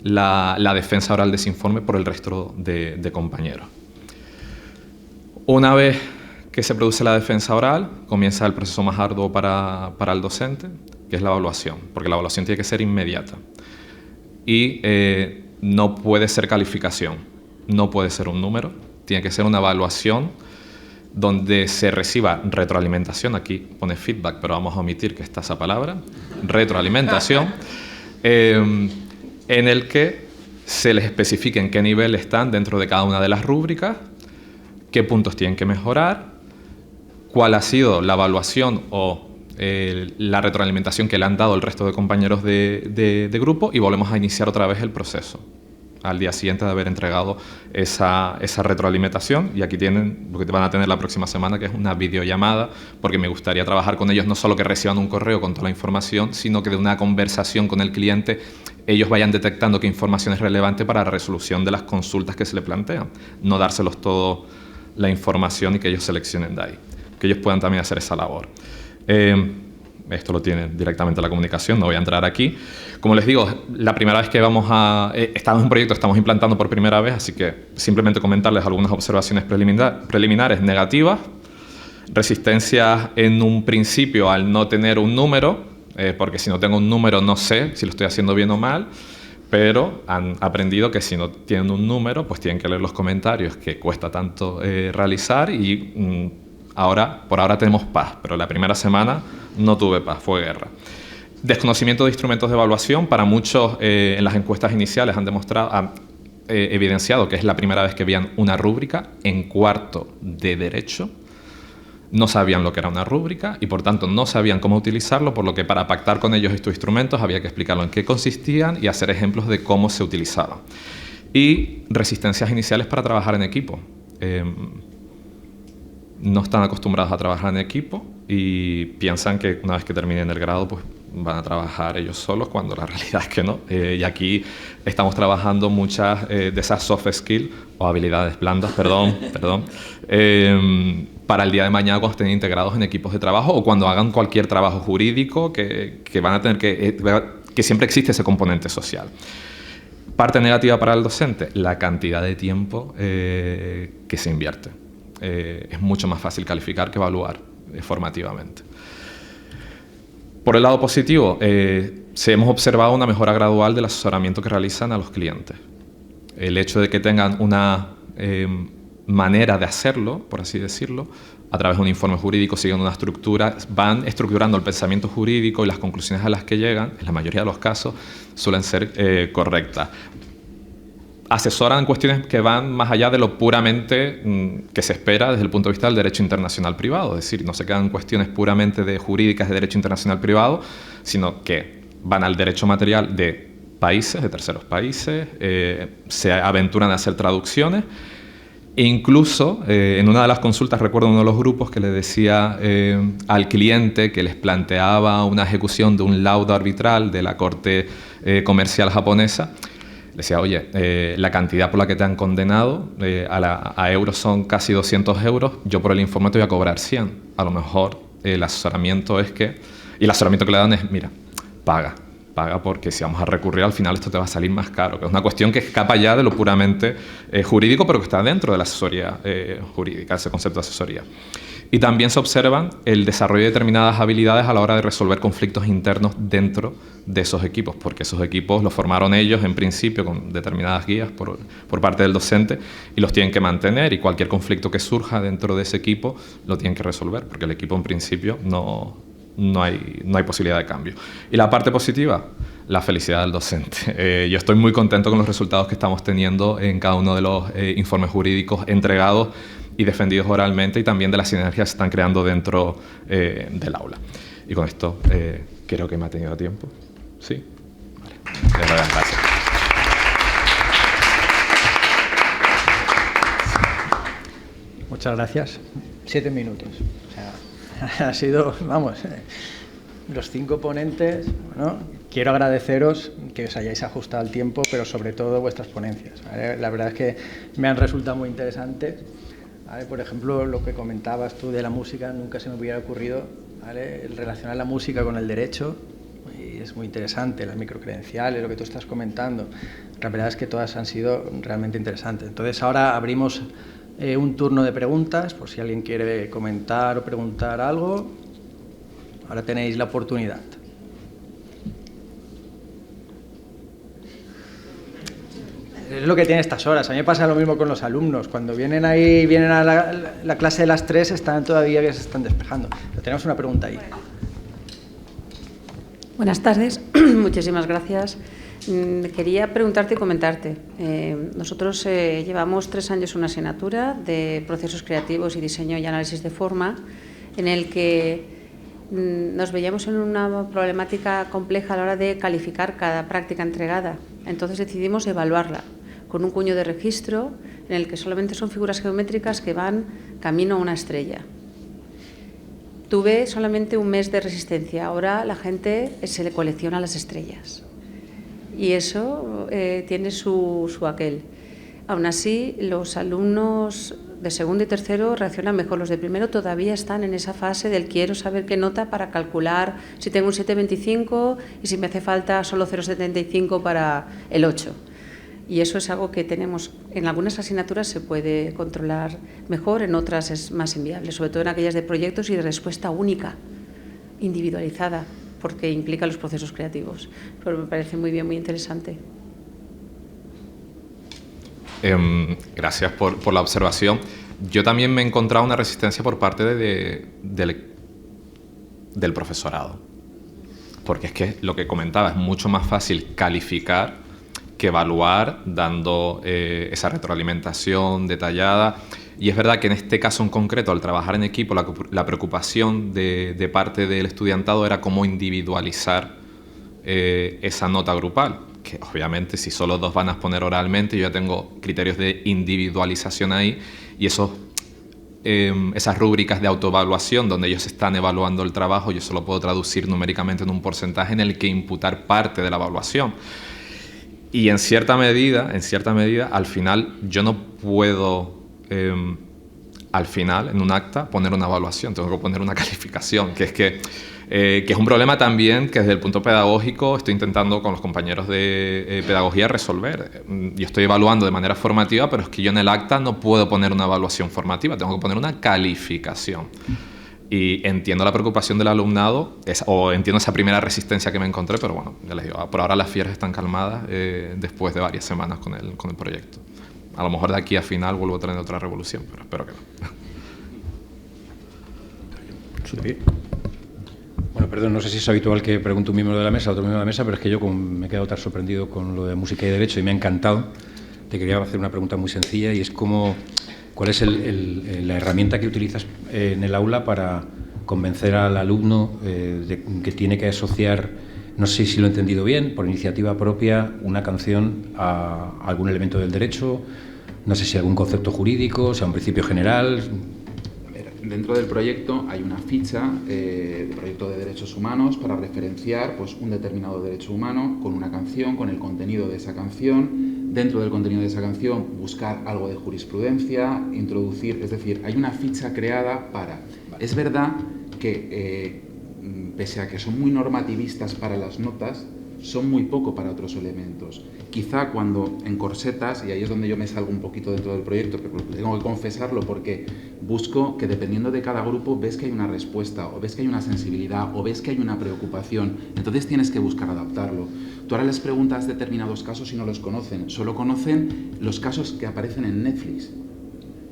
la defensa oral de ese informe por el resto de compañeros. Una vez que se produce la defensa oral, comienza el proceso más arduo para el docente, que es la evaluación, porque la evaluación tiene que ser inmediata y no puede ser calificación. No puede ser un número, tiene que ser una evaluación donde se reciba retroalimentación. Aquí pone feedback, pero vamos a omitir que está esa palabra, retroalimentación, en el que se les especifique en qué nivel están dentro de cada una de las rúbricas, qué puntos tienen que mejorar, cuál ha sido la evaluación o la retroalimentación que le han dado el resto de compañeros de grupo, y volvemos a iniciar otra vez el proceso al día siguiente de haber entregado esa retroalimentación. Y aquí tienen lo que van a tener la próxima semana, que es una videollamada, porque me gustaría trabajar con ellos, no solo que reciban un correo con toda la información, sino que de una conversación con el cliente ellos vayan detectando qué información es relevante para la resolución de las consultas que se le plantean. No dárselos todo la información y que ellos seleccionen de ahí, que ellos puedan también hacer esa labor. Esto lo tiene directamente la comunicación, no voy a entrar aquí. Como les digo, la primera vez que estamos en un proyecto, estamos implantando por primera vez, así que simplemente comentarles algunas observaciones preliminares negativas. Resistencia en un principio al no tener un número, porque si no tengo un número no sé si lo estoy haciendo bien o mal, pero han aprendido que si no tienen un número, pues tienen que leer los comentarios que cuesta tanto realizar y Por ahora tenemos paz, pero la primera semana no tuve paz, fue guerra. Desconocimiento de instrumentos de evaluación. Para muchos, en las encuestas iniciales han evidenciado que es la primera vez que veían una rúbrica en cuarto de Derecho. No sabían lo que era una rúbrica y, por tanto, no sabían cómo utilizarlo, por lo que para pactar con ellos estos instrumentos había que explicarlo en qué consistían y hacer ejemplos de cómo se utilizaban. Y resistencias iniciales para trabajar en equipo. No están acostumbrados a trabajar en equipo y piensan que una vez que terminen el grado pues van a trabajar ellos solos, cuando la realidad es que no. Y aquí estamos trabajando muchas de esas soft skills o habilidades blandas, para el día de mañana cuando estén integrados en equipos de trabajo o cuando hagan cualquier trabajo jurídico que van a tener que siempre existe ese componente social. Parte negativa para el docente, la cantidad de tiempo que se invierte. Es mucho más fácil calificar que evaluar formativamente. Por el lado positivo, hemos observado una mejora gradual del asesoramiento que realizan a los clientes. El hecho de que tengan una manera de hacerlo, por así decirlo, a través de un informe jurídico, siguen una estructura, van estructurando el pensamiento jurídico y las conclusiones a las que llegan, en la mayoría de los casos, suelen ser correctas. Asesoran cuestiones que van más allá de lo puramente que se espera desde el punto de vista del derecho internacional privado. Es decir, no se quedan cuestiones puramente jurídicas de derecho internacional privado, sino que van al derecho material de países, de terceros países, se aventuran a hacer traducciones. E incluso, en una de las consultas, recuerdo uno de los grupos que le decía al cliente que les planteaba una ejecución de un laudo arbitral de la Corte Comercial japonesa, le decía, oye, la cantidad por la que te han condenado a euros son casi 200 euros, yo por el informe te voy a cobrar 100. A lo mejor el asesoramiento es que... Y el asesoramiento que le dan es, mira, paga porque si vamos a recurrir al final esto te va a salir más caro, que es una cuestión que escapa ya de lo puramente jurídico, pero que está dentro de la asesoría jurídica, ese concepto de asesoría. Y también se observan el desarrollo de determinadas habilidades a la hora de resolver conflictos internos dentro de esos equipos, porque esos equipos los formaron ellos en principio con determinadas guías por parte del docente y los tienen que mantener, y cualquier conflicto que surja dentro de ese equipo lo tienen que resolver, porque el equipo en principio no hay posibilidad de cambio. Y la parte positiva, la felicidad del docente. Yo estoy muy contento con los resultados que estamos teniendo en cada uno de los informes jurídicos entregados y defendidos oralmente, y también de las sinergias que se están creando dentro del aula. Y con esto creo que me ha tenido tiempo. ¿Sí? Vale. Les doy las gracias.
Muchas gracias. 7 minutos. O sea, ha sido, vamos, los 5 ponentes. Bueno, quiero agradeceros que os hayáis ajustado al tiempo, pero sobre todo vuestras ponencias, ¿vale? La verdad es que me han resultado muy interesantes. ¿Vale? Por ejemplo, lo que comentabas tú de la música, nunca se me hubiera ocurrido, ¿vale? El relacionar la música con el derecho, y es muy interesante, las microcredenciales, lo que tú estás comentando. La verdad es que todas han sido realmente interesantes. Entonces, ahora abrimos un turno de preguntas, por si alguien quiere comentar o preguntar algo. Ahora tenéis la oportunidad. Es lo que tiene estas horas. A mí me pasa lo mismo con los alumnos. Cuando vienen a la clase de las 3, están todavía que se están despejando. Pero tenemos una pregunta ahí.
Buenas tardes. Muchísimas gracias. Quería preguntarte y comentarte. Nosotros llevamos 3 años una asignatura de procesos creativos y diseño y análisis de forma, en el que nos veíamos en una problemática compleja a la hora de calificar cada práctica entregada. Entonces decidimos evaluarla con un cuño de registro en el que solamente son figuras geométricas que van camino a una estrella. Tuve solamente un mes de resistencia, ahora la gente se le colecciona las estrellas y eso tiene su aquel. Aún así, los alumnos de segundo y tercero reaccionan mejor. Los de primero todavía están en esa fase del quiero saber qué nota para calcular si tengo un 7,25 y si me hace falta solo 0,75 para el 8. Y eso es algo que tenemos, en algunas asignaturas se puede controlar mejor, en otras es más inviable, sobre todo en aquellas de proyectos y de respuesta única, individualizada, porque implica los procesos creativos. Pero me parece muy bien, muy interesante.
Gracias por la observación. Yo también me he encontrado una resistencia por parte del profesorado. Porque es que lo que comentaba, es mucho más fácil calificar que evaluar, dando esa retroalimentación detallada. Y es verdad que en este caso en concreto, al trabajar en equipo, la preocupación de parte del estudiantado era cómo individualizar esa nota grupal. Que obviamente si solo 2 van a exponer oralmente, yo ya tengo criterios de individualización ahí, y esas rúbricas de autoevaluación donde ellos están evaluando el trabajo, yo solo puedo traducir numéricamente en un porcentaje en el que imputar parte de la evaluación. Y en cierta medida, al final, yo no puedo, al final, en un acta, poner una evaluación, tengo que poner una calificación, que es un problema también que desde el punto pedagógico estoy intentando con los compañeros de pedagogía resolver. Yo estoy evaluando de manera formativa, pero es que yo en el acta no puedo poner una evaluación formativa, tengo que poner una calificación. Y entiendo la preocupación del alumnado, o entiendo esa primera resistencia que me encontré, pero bueno, ya les digo, por ahora las fieras están calmadas después de varias semanas con el proyecto. A lo mejor de aquí a final vuelvo a tener otra revolución, pero espero que no.
Sí. Bueno, perdón, no sé si es habitual que pregunte un miembro de la mesa a otro miembro de la mesa, pero es que yo me he quedado tan sorprendido con lo de música y derecho y me ha encantado. Te quería hacer una pregunta muy sencilla y es ¿cuál es la herramienta que utilizas en el aula para convencer al alumno de que tiene que asociar, no sé si lo he entendido bien, por iniciativa propia, una canción a algún elemento del derecho? No sé si algún concepto jurídico, sea un principio general.
Dentro del proyecto hay una ficha de proyecto de derechos humanos para referenciar pues, un determinado derecho humano con una canción, con el contenido de esa canción. Dentro del contenido de esa canción buscar algo de jurisprudencia, introducir, es decir, hay una ficha creada para... Es verdad que pese a que son muy normativistas para las notas, son muy poco para otros elementos. Quizá cuando encorsetas, y ahí es donde yo me salgo un poquito dentro del proyecto, pero tengo que confesarlo porque busco que dependiendo de cada grupo ves que hay una respuesta, o ves que hay una sensibilidad, o ves que hay una preocupación, entonces tienes que buscar adaptarlo. Tú ahora les preguntas determinados casos y no los conocen, solo conocen los casos que aparecen en Netflix.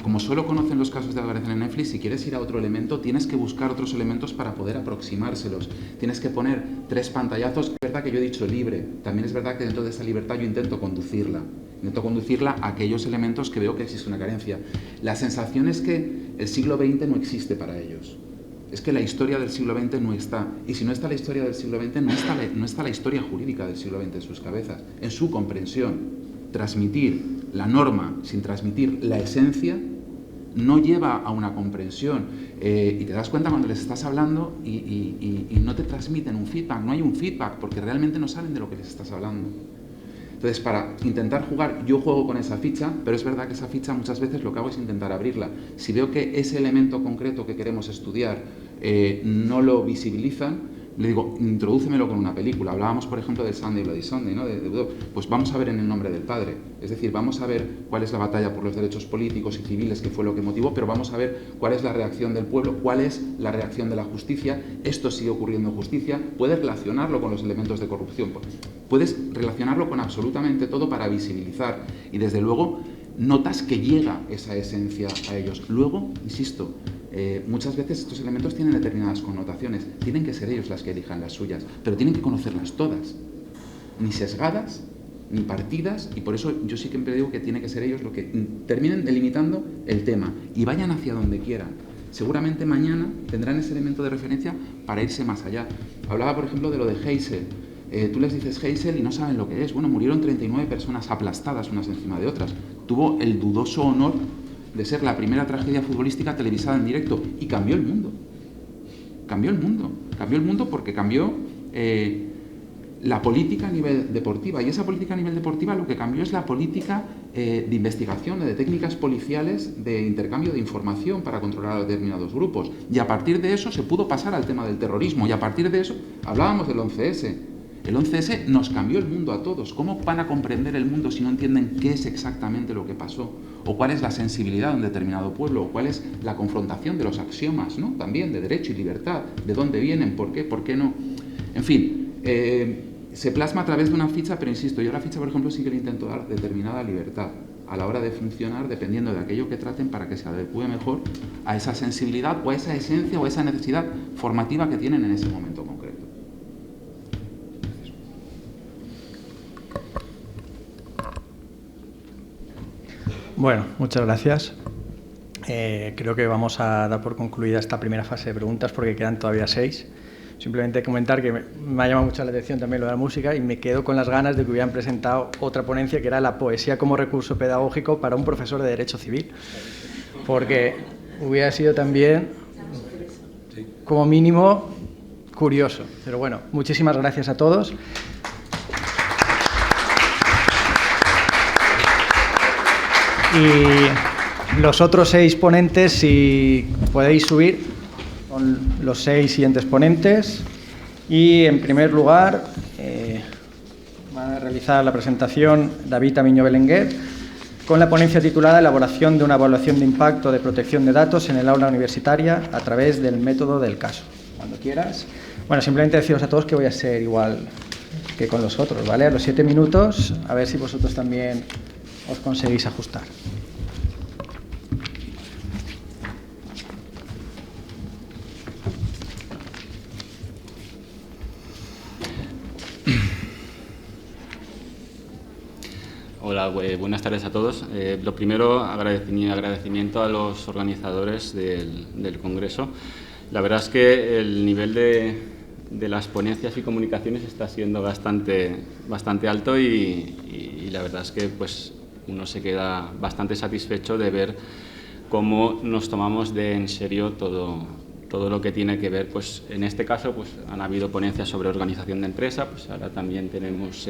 Como solo conocen los casos que aparecen en Netflix, si quieres ir a otro elemento, tienes que buscar otros elementos para poder aproximárselos. Tienes que poner 3 pantallazos. Es verdad que yo he dicho libre. También es verdad que dentro de esa libertad yo intento conducirla. Intento conducirla a aquellos elementos que veo que existe una carencia. La sensación es que el siglo XX no existe para ellos. Es que la historia del siglo XX no está. Y si no está la historia del siglo XX, no está la historia jurídica del siglo XX en sus cabezas, en su comprensión. Transmitir la norma sin transmitir la esencia no lleva a una comprensión y te das cuenta cuando les estás hablando y no te transmiten un feedback, no hay un feedback porque realmente no saben de lo que les estás hablando. Entonces, para intentar jugar, yo juego con esa ficha, pero es verdad que esa ficha muchas veces lo que hago es intentar abrirla. Si veo que ese elemento concreto que queremos estudiar no lo visibilizan, le digo, introdúcemelo con una película. Hablábamos, por ejemplo, del Sunday Bloody Sunday, ¿no? Pues vamos a ver En el nombre del Padre. Es decir, vamos a ver cuál es la batalla por los derechos políticos y civiles, que fue lo que motivó, pero vamos a ver cuál es la reacción del pueblo, cuál es la reacción de la justicia. Esto sigue ocurriendo en justicia. Puedes relacionarlo con los elementos de corrupción. Puedes relacionarlo con absolutamente todo para visibilizar. Y, desde luego, notas que llega esa esencia a ellos. Luego, insisto, muchas veces estos elementos tienen determinadas connotaciones, tienen que ser ellos las que elijan las suyas, pero tienen que conocerlas todas, ni sesgadas, ni partidas, y por eso yo sí que siempre digo que tiene que ser ellos los que terminen delimitando el tema y vayan hacia donde quieran. Seguramente mañana tendrán ese elemento de referencia para irse más allá. Hablaba, por ejemplo, de lo de Heysel. Tú les dices Heysel y no saben lo que es. Bueno, murieron 39 personas aplastadas unas encima de otras. Tuvo el dudoso honor de ser la primera tragedia futbolística televisada en directo y cambió el mundo. Cambió el mundo. Cambió el mundo porque cambió la política a nivel deportiva. Y esa política a nivel deportiva lo que cambió es la política de investigación, de técnicas policiales, de intercambio de información para controlar a determinados grupos. Y a partir de eso se pudo pasar al tema del terrorismo. Y a partir de eso hablábamos del 11S. El 11S nos cambió el mundo a todos. ¿Cómo van a comprender el mundo si no entienden qué es exactamente lo que pasó? O cuál es la sensibilidad de un determinado pueblo, o cuál es la confrontación de los axiomas, ¿no? También de derecho y libertad, de dónde vienen, por qué no. En fin, se plasma a través de una ficha, pero insisto, yo a la ficha, por ejemplo, sí que le intento dar determinada libertad. a la hora de funcionar, dependiendo de aquello que traten, para que se adecue mejor a esa sensibilidad o a esa esencia o a esa necesidad formativa que tienen en ese momento concreto.
Bueno, muchas gracias. Creo que vamos a dar por concluida esta primera fase de preguntas porque quedan todavía 6. Simplemente comentar que me ha llamado mucho la atención también lo de la música y me quedo con las ganas de que hubieran presentado otra ponencia que era la poesía como recurso pedagógico para un profesor de Derecho Civil, porque hubiera sido también, como mínimo, curioso. Pero bueno, muchísimas gracias a todos. Y los otros 6 ponentes, si podéis subir, son los 6 siguientes ponentes. Y en primer lugar, van a realizar la presentación David Amiño Belenguer con la ponencia titulada Elaboración de una evaluación de impacto de protección de datos en el aula universitaria a través del método del caso. Cuando quieras. Bueno, simplemente deciros a todos que voy a ser igual que con los otros, ¿vale? A los 7 minutos, a ver si vosotros también os conseguís ajustar.
Hola, buenas tardes a todos. Lo primero, agradecimiento a los organizadores del Congreso. La verdad es que el nivel de las ponencias y comunicaciones está siendo bastante alto y la verdad es que pues, uno se queda bastante satisfecho de ver cómo nos tomamos en serio todo lo que tiene que ver. Pues, en este caso pues, han habido ponencias sobre organización de empresa, pues ahora también tenemos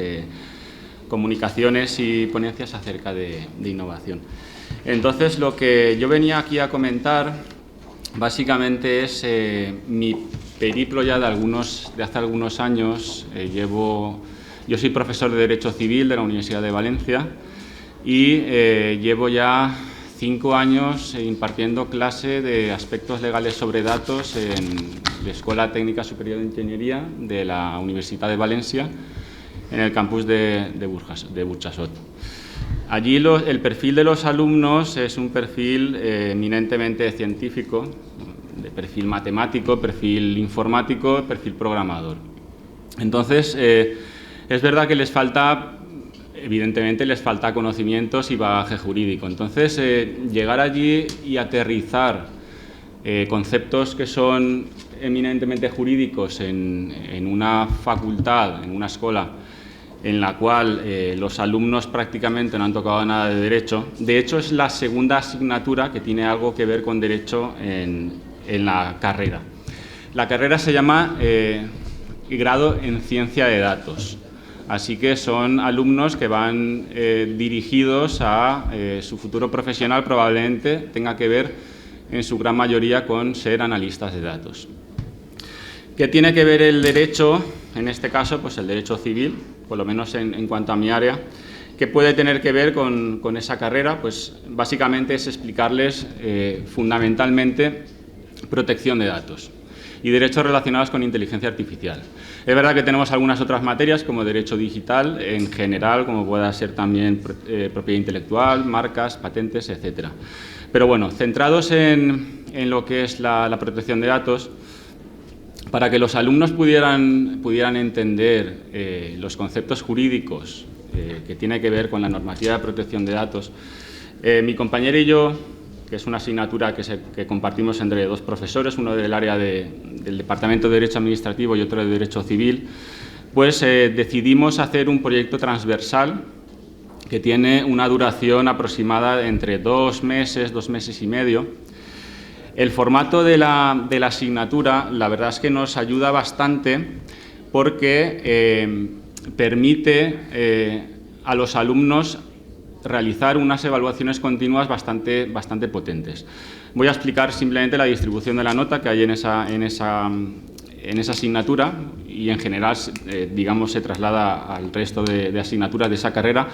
comunicaciones y ponencias acerca de innovación. Entonces, lo que yo venía aquí a comentar básicamente es mi periplo ya de hace algunos años. Yo soy profesor de Derecho Civil de la Universidad de Valencia y llevo ya 5 años impartiendo clase de aspectos legales sobre datos en la Escuela Técnica Superior de Ingeniería de la Universidad de Valencia, en el campus de Burjasot. Allí el perfil de los alumnos es un perfil eminentemente científico, de perfil matemático, perfil informático, perfil programador. Entonces, es verdad que evidentemente les falta conocimientos y bagaje jurídico. Entonces, llegar allí y aterrizar conceptos que son eminentemente jurídicos en una facultad, en una escuela, en la cual los alumnos prácticamente no han tocado nada de derecho. De hecho, es la segunda asignatura que tiene algo que ver con derecho en la carrera. La carrera se llama Grado en Ciencia de Datos. Así que son alumnos que van dirigidos a su futuro profesional, probablemente tenga que ver en su gran mayoría con ser analistas de datos. ¿Qué tiene que ver el derecho? En este caso, pues el derecho civil, por lo menos en cuanto a mi área. ¿Qué puede tener que ver con esa carrera? Pues básicamente es explicarles fundamentalmente protección de datos y derechos relacionados con inteligencia artificial. Es verdad que tenemos algunas otras materias como derecho digital en general, como pueda ser también propiedad intelectual, marcas, patentes, etc. Pero bueno, centrados en lo que es la protección de datos, para que los alumnos pudieran entender los conceptos jurídicos que tiene que ver con la normativa de protección de datos, mi compañero y yo, que es una asignatura que compartimos entre 2 profesores, uno del área del Departamento de Derecho Administrativo y otro de Derecho Civil, pues decidimos hacer un proyecto transversal que tiene una duración aproximada entre 2 meses, 2 meses y medio. El formato de la asignatura, la verdad es que nos ayuda bastante porque permite a los alumnos realizar unas evaluaciones continuas bastante potentes. Voy a explicar simplemente la distribución de la nota que hay en esa asignatura y en general, digamos, se traslada al resto de asignaturas de esa carrera.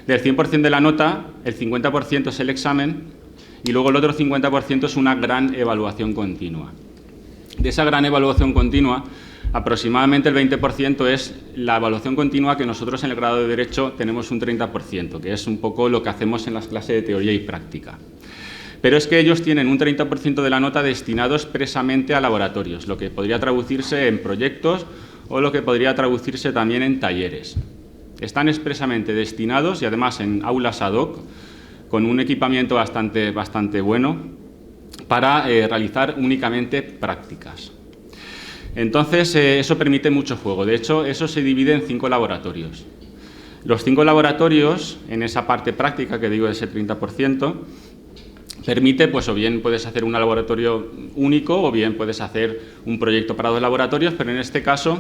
Del 100% de la nota, el 50% es el examen y luego el otro 50% es una gran evaluación continua. De esa gran evaluación continua, aproximadamente el 20% es la evaluación continua, que nosotros en el grado de Derecho tenemos un 30%, que es un poco lo que hacemos en las clases de teoría y práctica. Pero es que ellos tienen un 30% de la nota destinado expresamente a laboratorios, lo que podría traducirse en proyectos o lo que podría traducirse también en talleres. Están expresamente destinados y además en aulas ad hoc, con un equipamiento bastante bueno, para realizar únicamente prácticas. Entonces, eso permite mucho juego. De hecho, eso se divide en 5 laboratorios. Los 5 laboratorios, en esa parte práctica que digo de ese 30%, permite, pues o bien puedes hacer un laboratorio único o bien puedes hacer un proyecto para 2 laboratorios, pero en este caso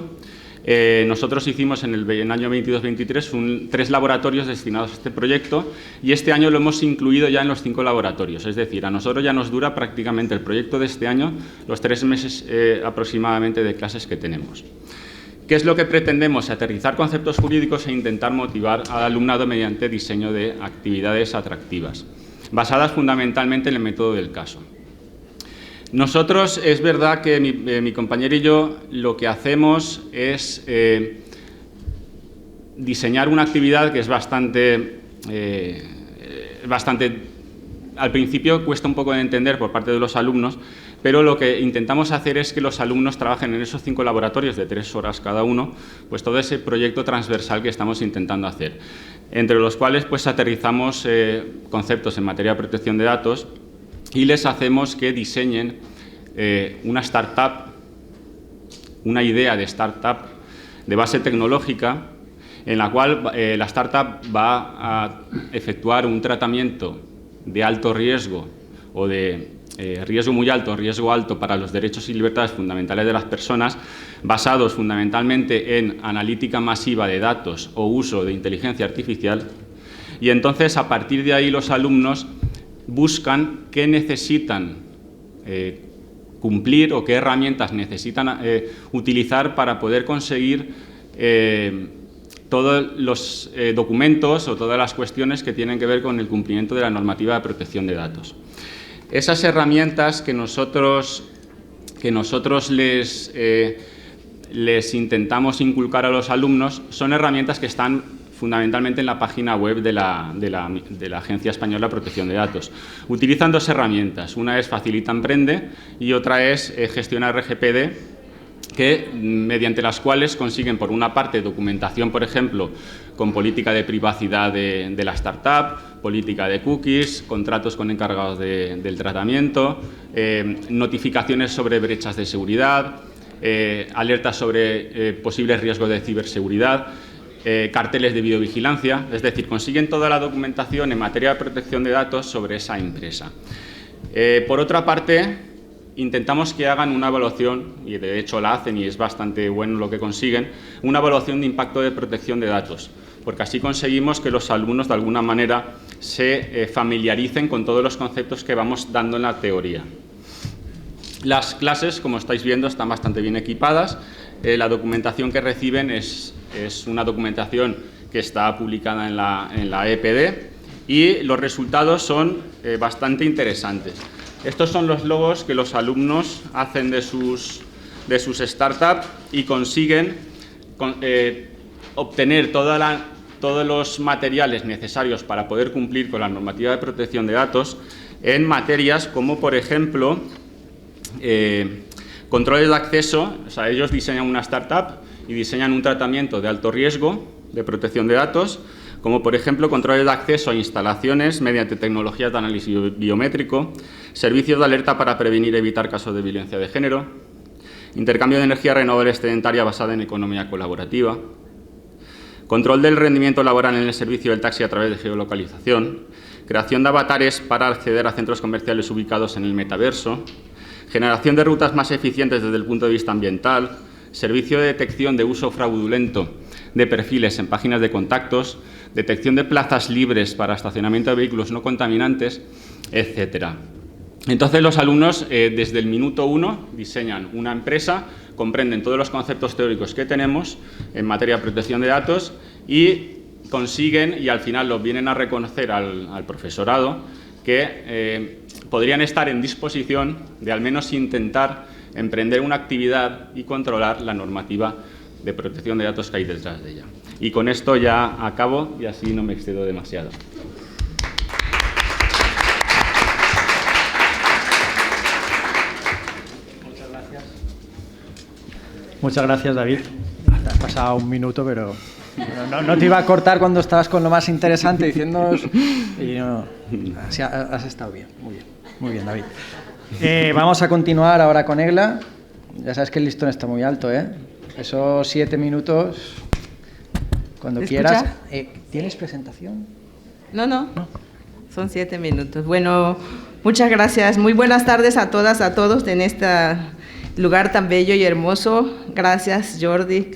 nosotros hicimos en el año 22-23 3 laboratorios destinados a este proyecto y este año lo hemos incluido ya en los 5 laboratorios. Es decir, a nosotros ya nos dura prácticamente el proyecto de este año los 3 meses aproximadamente de clases que tenemos. ¿Qué es lo que pretendemos? Aterrizar conceptos jurídicos e intentar motivar al alumnado mediante diseño de actividades atractivas, basadas fundamentalmente en el método del caso. Nosotros, es verdad que mi compañero y yo lo que hacemos es diseñar una actividad que es bastante, al principio cuesta un poco de entender por parte de los alumnos, pero lo que intentamos hacer es que los alumnos trabajen en esos 5 laboratorios de 3 horas cada uno, pues todo ese proyecto transversal que estamos intentando hacer, entre los cuales pues aterrizamos conceptos en materia de protección de datos y les hacemos que diseñen una startup, una idea de startup de base tecnológica en la cual la startup va a efectuar un tratamiento de alto riesgo o de riesgo muy alto, riesgo alto para los derechos y libertades fundamentales de las personas, basados fundamentalmente en analítica masiva de datos o uso de inteligencia artificial. Y entonces, a partir de ahí, los alumnos buscan qué necesitan cumplir o qué herramientas necesitan utilizar para poder conseguir todos los documentos o todas las cuestiones que tienen que ver con el cumplimiento de la normativa de protección de datos. Esas herramientas que nosotros les intentamos inculcar a los alumnos son herramientas que están fundamentalmente en la página web de la Agencia Española de Protección de Datos. Utilizan 2 herramientas, una es Facilita Emprende y otra es Gestiona RGPD, que mediante las cuales consiguen, por una parte, documentación, por ejemplo, con política de privacidad de la startup, política de cookies, contratos con encargados del tratamiento, notificaciones sobre brechas de seguridad, alertas sobre posibles riesgos de ciberseguridad, carteles de videovigilancia, es decir, consiguen toda la documentación en materia de protección de datos sobre esa empresa. Por otra parte, intentamos que hagan una evaluación, y de hecho la hacen y es bastante bueno lo que consiguen, una evaluación de impacto de protección de datos, porque así conseguimos que los alumnos de alguna manera se familiaricen con todos los conceptos que vamos dando en la teoría. Las clases, como estáis viendo, están bastante bien equipadas. La documentación que reciben es una documentación que está publicada en la EPD y los resultados son bastante interesantes. Estos son los logos que los alumnos hacen de sus startups y consiguen obtener todos los materiales necesarios para poder cumplir con la normativa de protección de datos en materias como, por ejemplo, controles de acceso. O sea, ellos diseñan una startup y diseñan un tratamiento de alto riesgo de protección de datos, como por ejemplo controles de acceso a instalaciones mediante tecnologías de análisis biométrico, servicios de alerta para prevenir y evitar casos de violencia de género, intercambio de energía renovable excedentaria basada en economía colaborativa, control del rendimiento laboral en el servicio del taxi a través de geolocalización, creación de avatares para acceder a centros comerciales ubicados en el metaverso, generación de rutas más eficientes desde el punto de vista ambiental, servicio de detección de uso fraudulento de perfiles en páginas de contactos, detección de plazas libres para estacionamiento de vehículos no contaminantes, etcétera. Entonces, los alumnos, desde el minuto 1, diseñan una empresa, comprenden todos los conceptos teóricos que tenemos en materia de protección de datos y consiguen, y al final los vienen a reconocer al profesorado, que podrían estar en disposición de al menos intentar emprender una actividad y controlar la normativa de protección de datos que hay detrás de ella. Y con esto ya acabo y así no me excedo demasiado.
Muchas gracias, David. Te has pasado un minuto, pero no te iba a cortar cuando estabas con lo más interesante diciéndonos... Y no, así has estado bien, muy bien, David. Vamos a continuar ahora con Egla. Ya sabes que el listón está muy alto, ¿eh? Esos 7 minutos, cuando quieras. ¿Tienes presentación?
No. Son 7 minutos. Bueno, muchas gracias. Muy buenas tardes a todas, a todos en este lugar tan bello y hermoso. Gracias, Jordi,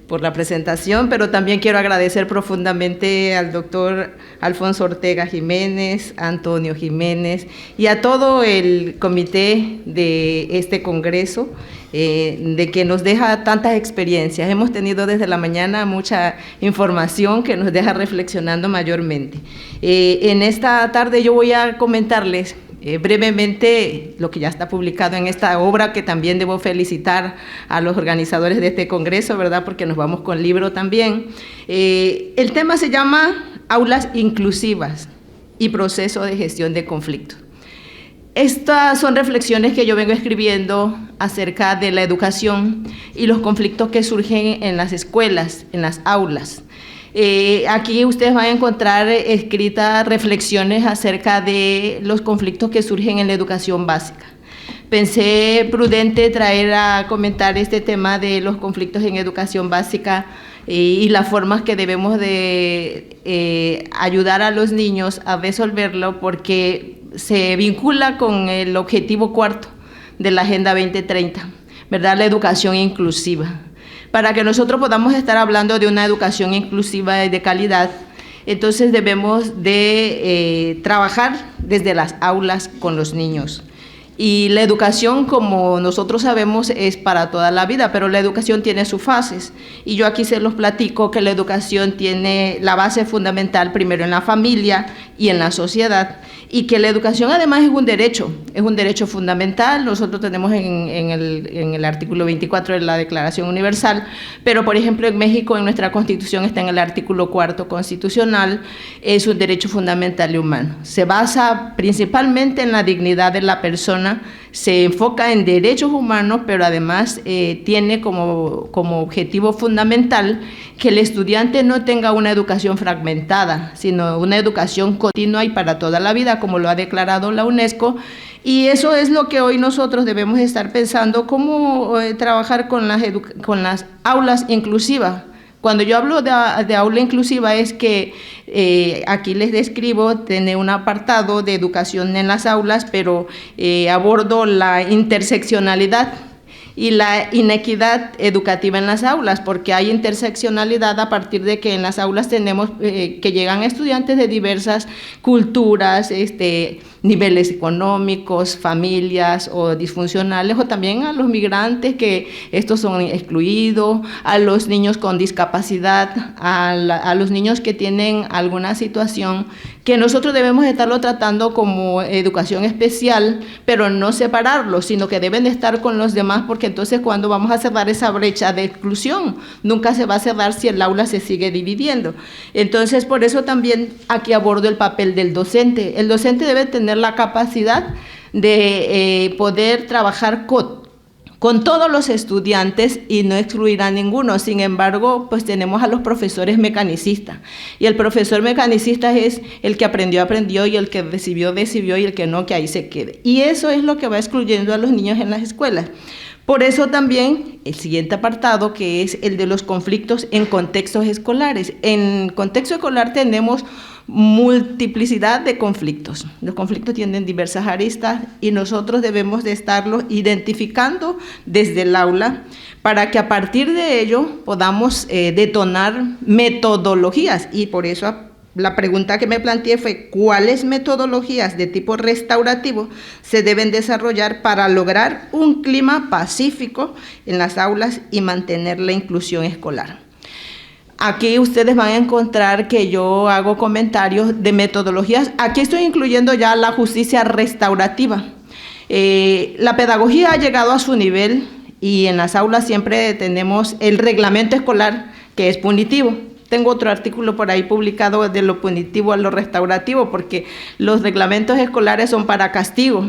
por la presentación, pero también quiero agradecer profundamente al doctor Alfonso Ortega Jiménez, a Antonio Jiménez y a todo el comité de este congreso, de que nos deja tantas experiencias. Hemos tenido desde la mañana mucha información que nos deja reflexionando mayormente. En esta tarde yo voy a comentarles brevemente lo que ya está publicado en esta obra, que también debo felicitar a los organizadores de este congreso, ¿verdad? Porque nos vamos con libro también. El tema se llama Aulas Inclusivas y Proceso de Gestión de Conflictos. Estas son reflexiones que yo vengo escribiendo acerca de la educación y los conflictos que surgen en las escuelas, en las aulas. Aquí ustedes van a encontrar escritas reflexiones acerca de los conflictos que surgen en la educación básica. Pensé prudente traer a comentar este tema de los conflictos en educación básica y las formas que debemos de ayudar a los niños a resolverlo, porque se vincula con el objetivo 4 de la Agenda 2030, ¿verdad? La educación inclusiva. Para que nosotros podamos estar hablando de una educación inclusiva y de calidad, entonces debemos de trabajar desde las aulas con los niños. Y la educación, como nosotros sabemos, es para toda la vida, pero la educación tiene sus fases. Y yo aquí se los platico que la educación tiene la base fundamental primero en la familia y en la sociedad, y que la educación además es un derecho fundamental. Nosotros tenemos en el artículo 24 de la Declaración Universal, pero por ejemplo en México, en nuestra Constitución, está en el artículo 4 constitucional, es un derecho fundamental y humano. Se basa principalmente en la dignidad de la persona, se enfoca en derechos humanos, pero además tiene como objetivo fundamental que el estudiante no tenga una educación fragmentada, sino una educación continua y para toda la vida, como lo ha declarado la UNESCO. Y eso es lo que hoy nosotros debemos estar pensando, cómo trabajar con las aulas inclusivas. Cuando yo hablo de aula inclusiva es que aquí les describo, tiene un apartado de educación en las aulas, pero abordo la interseccionalidad y la inequidad educativa en las aulas, porque hay interseccionalidad a partir de que en las aulas tenemos que llegan estudiantes de diversas culturas, niveles económicos, familias o disfuncionales, o también a los migrantes, que estos son excluidos, a los niños con discapacidad, a los niños que tienen alguna situación que nosotros debemos estarlo tratando como educación especial, pero no separarlos, sino que deben de estar con los demás, porque entonces cuando vamos a cerrar esa brecha de exclusión, nunca se va a cerrar si el aula se sigue dividiendo. Entonces, por eso también aquí abordo el papel del docente. El docente debe tener la capacidad de poder trabajar con todos los estudiantes y no excluir a ninguno. Sin embargo, pues tenemos a los profesores mecanicistas, y el profesor mecanicista es el que aprendió y el que recibió y el que no, que ahí se quede. Y eso es lo que va excluyendo a los niños en las escuelas. Por eso también el siguiente apartado, que es el de los conflictos en contextos escolares. En contexto escolar tenemos multiplicidad de conflictos. Los conflictos tienen diversas aristas y nosotros debemos de estarlos identificando desde el aula para que a partir de ello podamos detonar metodologías. Y por eso la pregunta que me planteé fue: ¿cuáles metodologías de tipo restaurativo se deben desarrollar para lograr un clima pacífico en las aulas y mantener la inclusión escolar? Aquí ustedes van a encontrar que yo hago comentarios de metodologías. Aquí estoy incluyendo ya la justicia restaurativa. La pedagogía ha llegado a su nivel y en las aulas siempre tenemos el reglamento escolar que es punitivo. Tengo otro artículo por ahí publicado de lo punitivo a lo restaurativo, porque los reglamentos escolares son para castigo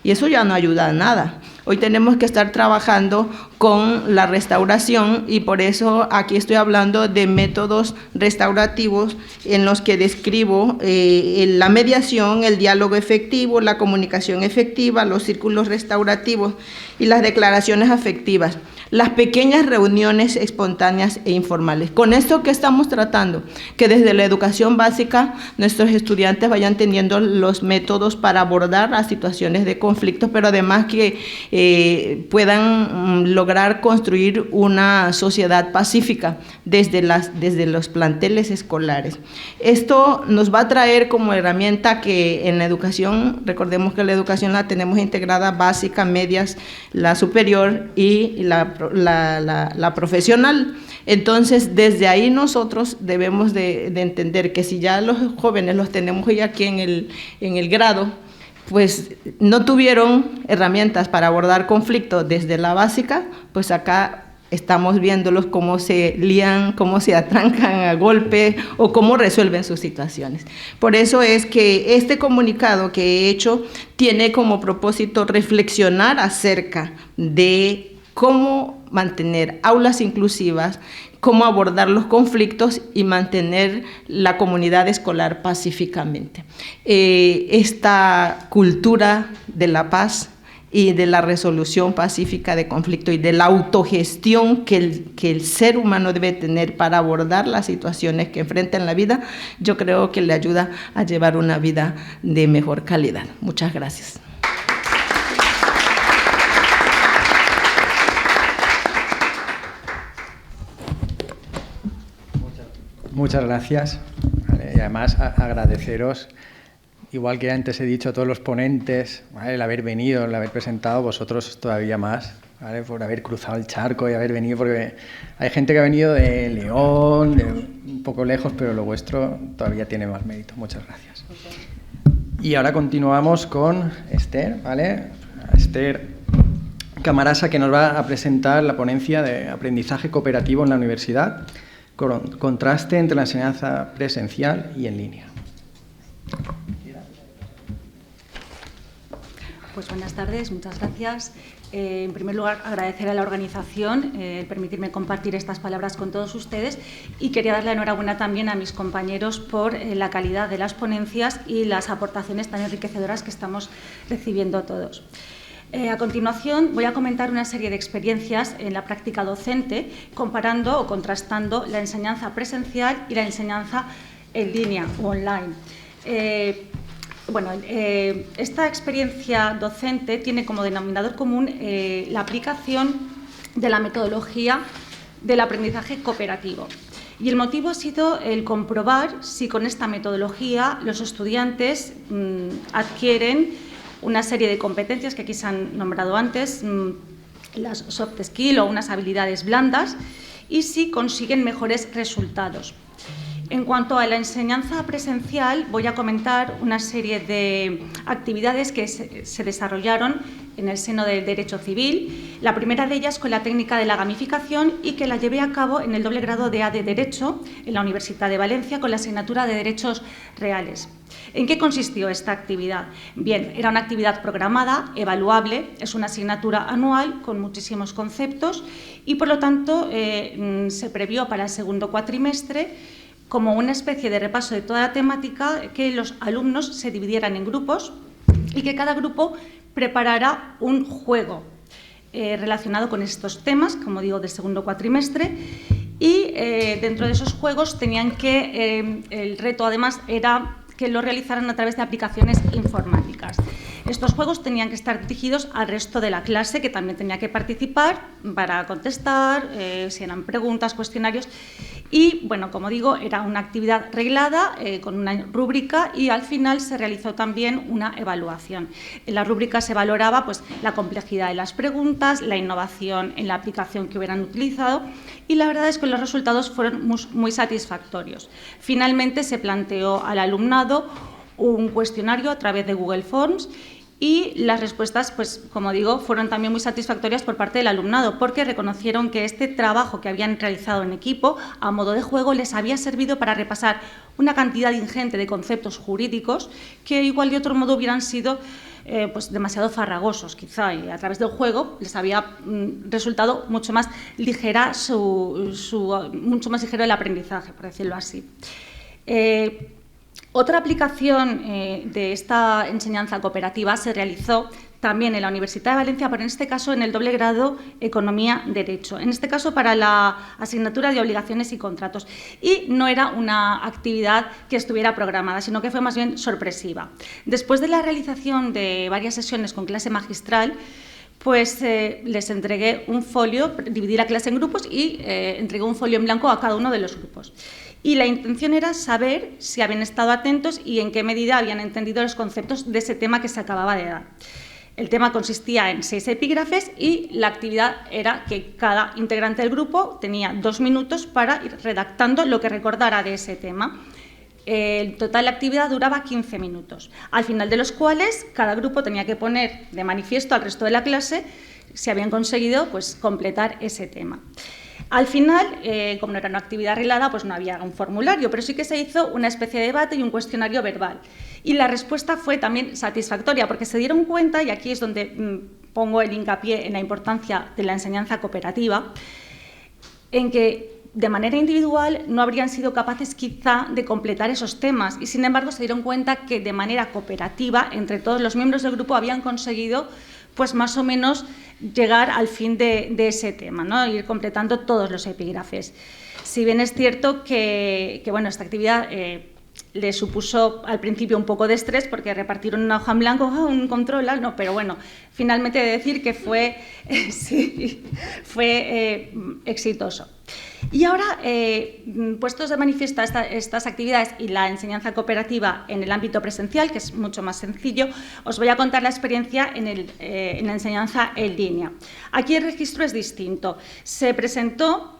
y eso ya no ayuda a nada. Hoy tenemos que estar trabajando con la restauración y por eso aquí estoy hablando de métodos restaurativos en los que describo la mediación, el diálogo efectivo, la comunicación efectiva, los círculos restaurativos y las declaraciones afectivas. Las pequeñas reuniones espontáneas e informales. Con esto que estamos tratando, que desde la educación básica nuestros estudiantes vayan teniendo los métodos para abordar las situaciones de conflicto, pero además que puedan lograr construir una sociedad pacífica desde los planteles escolares. Esto nos va a traer como herramienta que en la educación, recordemos que la educación la tenemos integrada básica, medias, la superior y la profesional. Entonces, desde ahí nosotros debemos de entender que si ya los jóvenes los tenemos hoy aquí en el grado, pues no tuvieron herramientas para abordar conflictos desde la básica, pues acá estamos viéndolos cómo se lían, cómo se atrancan a golpe o cómo resuelven sus situaciones. Por eso es que este comunicado que he hecho tiene como propósito reflexionar acerca de cómo mantener aulas inclusivas, cómo abordar los conflictos y mantener la comunidad escolar pacíficamente. Esta cultura de la paz y de la resolución pacífica de conflicto y de la autogestión que el ser humano debe tener para abordar las situaciones que enfrenta en la vida, yo creo que le ayuda a llevar una vida de mejor calidad. Muchas gracias.
Muchas gracias. Vale, y además agradeceros, igual que antes he dicho, a todos los ponentes, ¿vale? El haber venido, el haber presentado, vosotros todavía más, ¿vale? Por haber cruzado el charco y haber venido, porque hay gente que ha venido de León, de un poco lejos, pero lo vuestro todavía tiene más mérito. Muchas gracias. Y ahora continuamos con Esther, ¿vale? Esther Camarasa, que nos va a presentar la ponencia de aprendizaje cooperativo en la universidad, contraste entre la enseñanza presencial y en línea.
Pues buenas tardes, muchas gracias. En primer lugar, agradecer a la organización permitirme compartir estas palabras con todos ustedes y quería dar la enhorabuena también a mis compañeros por la calidad de las ponencias y las aportaciones tan enriquecedoras que estamos recibiendo todos. A continuación voy a comentar una serie de experiencias en la práctica docente comparando o contrastando la enseñanza presencial y la enseñanza en línea o online. Esta experiencia docente tiene como denominador común la aplicación de la metodología del aprendizaje cooperativo. Y el motivo ha sido el comprobar si con esta metodología los estudiantes adquieren una serie de competencias que aquí se han nombrado antes, las soft skills o unas habilidades blandas, y si consiguen mejores resultados. En cuanto a la enseñanza presencial, voy a comentar una serie de actividades que se desarrollaron en el seno del derecho civil. La primera de ellas con la técnica de la gamificación y que la llevé a cabo en el doble grado de A de Derecho en la Universidad de Valencia con la asignatura de Derechos Reales. ¿En qué consistió esta actividad? Bien, era una actividad programada, evaluable, es una asignatura anual con muchísimos conceptos y, por lo tanto, se previó para el segundo cuatrimestre como una especie de repaso de toda la temática, que los alumnos se dividieran en grupos y que cada grupo preparara un juego relacionado con estos temas, como digo, del segundo cuatrimestre, y dentro de esos juegos tenían que, el reto además era que lo realizaran a través de aplicaciones informáticas. Estos juegos tenían que estar dirigidos al resto de la clase, que también tenía que participar para contestar, si eran preguntas, cuestionarios. Y, bueno, como digo, era una actividad reglada con una rúbrica y al final se realizó también una evaluación. En la rúbrica se valoraba pues, la complejidad de las preguntas, la innovación en la aplicación que hubieran utilizado y la verdad es que los resultados fueron muy satisfactorios. Finalmente se planteó al alumnado un cuestionario a través de Google Forms Y las respuestas, pues como digo, fueron también muy satisfactorias por parte del alumnado, porque reconocieron que este trabajo que habían realizado en equipo, a modo de juego, les había servido para repasar una cantidad ingente de conceptos jurídicos que igual de otro modo hubieran sido pues demasiado farragosos, quizá, y a través del juego les había resultado mucho más ligera mucho más ligero el aprendizaje, por decirlo así. Otra aplicación de esta enseñanza cooperativa se realizó también en la Universidad de Valencia, pero en este caso en el doble grado Economía-Derecho, en este caso para la asignatura de Obligaciones y Contratos. Y no era una actividad que estuviera programada, sino que fue más bien sorpresiva. Después de la realización de varias sesiones con clase magistral, pues les entregué un folio, dividí la clase en grupos y entregué un folio en blanco a cada uno de los grupos. Y la intención era saber si habían estado atentos y en qué medida habían entendido los conceptos de ese tema que se acababa de dar. El tema consistía en 6 epígrafes y la actividad era que cada integrante del grupo tenía 2 minutos para ir redactando lo que recordara de ese tema. En total, la actividad duraba 15 minutos, al final de los cuales cada grupo tenía que poner de manifiesto al resto de la clase si habían conseguido pues, completar ese tema. Al final, como no era una actividad arreglada, pues no había un formulario, pero sí que se hizo una especie de debate y un cuestionario verbal. Y la respuesta fue también satisfactoria, porque se dieron cuenta, y aquí es donde pongo el hincapié en la importancia de la enseñanza cooperativa, en que de manera individual no habrían sido capaces quizá de completar esos temas y sin embargo se dieron cuenta que de manera cooperativa entre todos los miembros del grupo habían conseguido pues más o menos llegar al fin de ese tema, ¿no? Ir completando todos los epígrafes. Si bien es cierto que bueno, esta actividad le supuso al principio un poco de estrés porque repartieron una hoja en blanco, un control, no, pero bueno, finalmente he de decir que fue, sí, fue exitoso. Y ahora, puestos de manifiesto estas actividades y la enseñanza cooperativa en el ámbito presencial, que es mucho más sencillo, os voy a contar la experiencia en la enseñanza en línea. Aquí el registro es distinto. Se presentó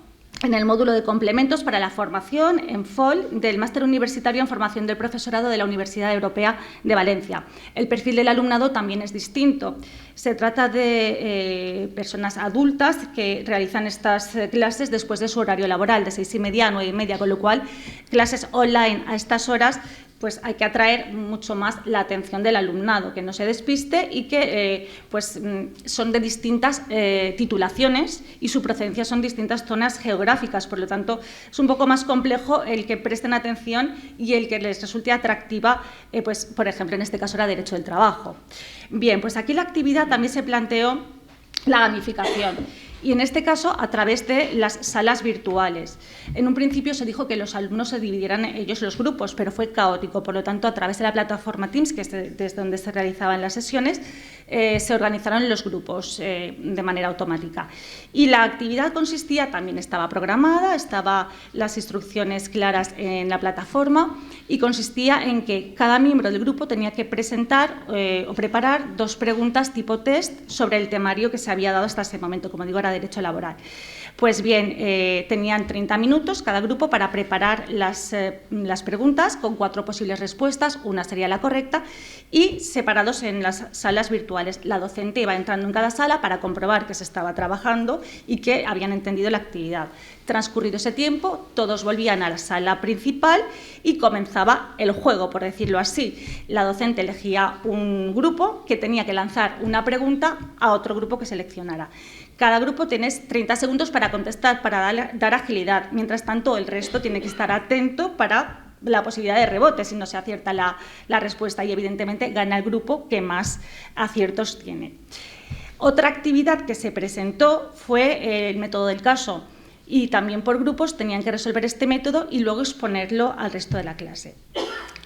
en el módulo de complementos para la formación en FOL del Máster Universitario en Formación del Profesorado de la Universidad Europea de Valencia. El perfil del alumnado también es distinto. Se trata de personas adultas que realizan estas clases después de su horario laboral, de 6:30 a 9:30, con lo cual clases online a estas horas pues hay que atraer mucho más la atención del alumnado, que no se despiste y que pues, son de distintas titulaciones y su procedencia son distintas zonas geográficas, por lo tanto es un poco más complejo el que presten atención y el que les resulte atractiva, pues, por ejemplo, en este caso era Derecho del Trabajo. Bien, pues aquí la actividad también se planteó la gamificación. Y en este caso a través de las salas virtuales. En un principio se dijo que los alumnos se dividieran ellos los grupos, pero fue caótico, por lo tanto a través de la plataforma Teams, que es desde donde se realizaban las sesiones, se organizaron los grupos de manera automática. Y la actividad consistía, también estaba programada, estaban las instrucciones claras en la plataforma y consistía en que cada miembro del grupo tenía que presentar o preparar 2 preguntas tipo test sobre el temario que se había dado hasta ese momento, como digo, era Derecho Laboral. Pues bien, tenían 30 minutos cada grupo para preparar las preguntas con 4 posibles respuestas, una sería la correcta, y separados en las salas virtuales. La docente iba entrando en cada sala para comprobar que se estaba trabajando y que habían entendido la actividad. Transcurrido ese tiempo, todos volvían a la sala principal y comenzaba el juego, por decirlo así. La docente elegía un grupo que tenía que lanzar una pregunta a otro grupo que seleccionara. Cada grupo tienes 30 segundos para contestar, para dar agilidad. Mientras tanto, el resto tiene que estar atento para la posibilidad de rebote si no se acierta la respuesta y, evidentemente, gana el grupo que más aciertos tiene. Otra actividad que se presentó fue el método del caso y también por grupos tenían que resolver este método y luego exponerlo al resto de la clase.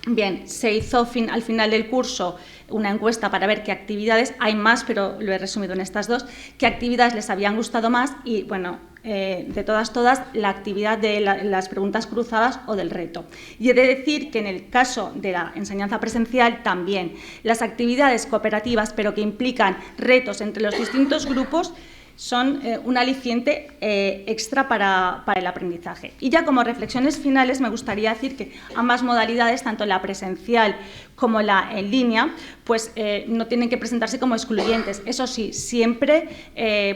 Bien, se hizo al final del curso una encuesta para ver qué actividades, hay más, pero lo he resumido en estas 2, qué actividades les habían gustado más y, bueno, de todas, la actividad de las preguntas cruzadas o del reto. Y he de decir que en el caso de la enseñanza presencial también las actividades cooperativas, pero que implican retos entre los distintos grupos, son un aliciente extra para el aprendizaje. Y ya como reflexiones finales me gustaría decir que ambas modalidades, tanto la presencial como la en línea, pues no tienen que presentarse como excluyentes. Eso sí, siempre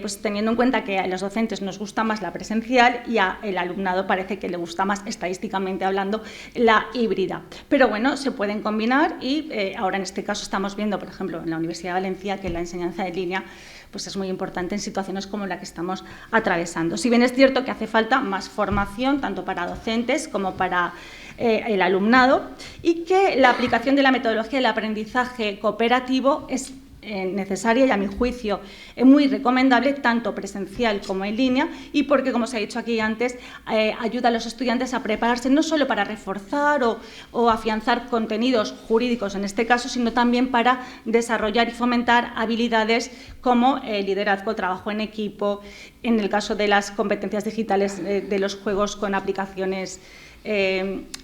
pues teniendo en cuenta que a los docentes nos gusta más la presencial y al alumnado parece que le gusta más, estadísticamente hablando, la híbrida. Pero bueno, se pueden combinar y ahora en este caso estamos viendo, por ejemplo, en la Universidad de Valencia, que la enseñanza en línea pues es muy importante en situaciones como la que estamos atravesando. Si bien es cierto que hace falta más formación, tanto para docentes como para el alumnado, y que la aplicación de la metodología del aprendizaje cooperativo es necesaria y, a mi juicio, muy recomendable, tanto presencial como en línea, y porque, como se ha dicho aquí antes, ayuda a los estudiantes a prepararse no solo para reforzar o afianzar contenidos jurídicos en este caso, sino también para desarrollar y fomentar habilidades como liderazgo, trabajo en equipo, en el caso de las competencias digitales de los juegos con aplicaciones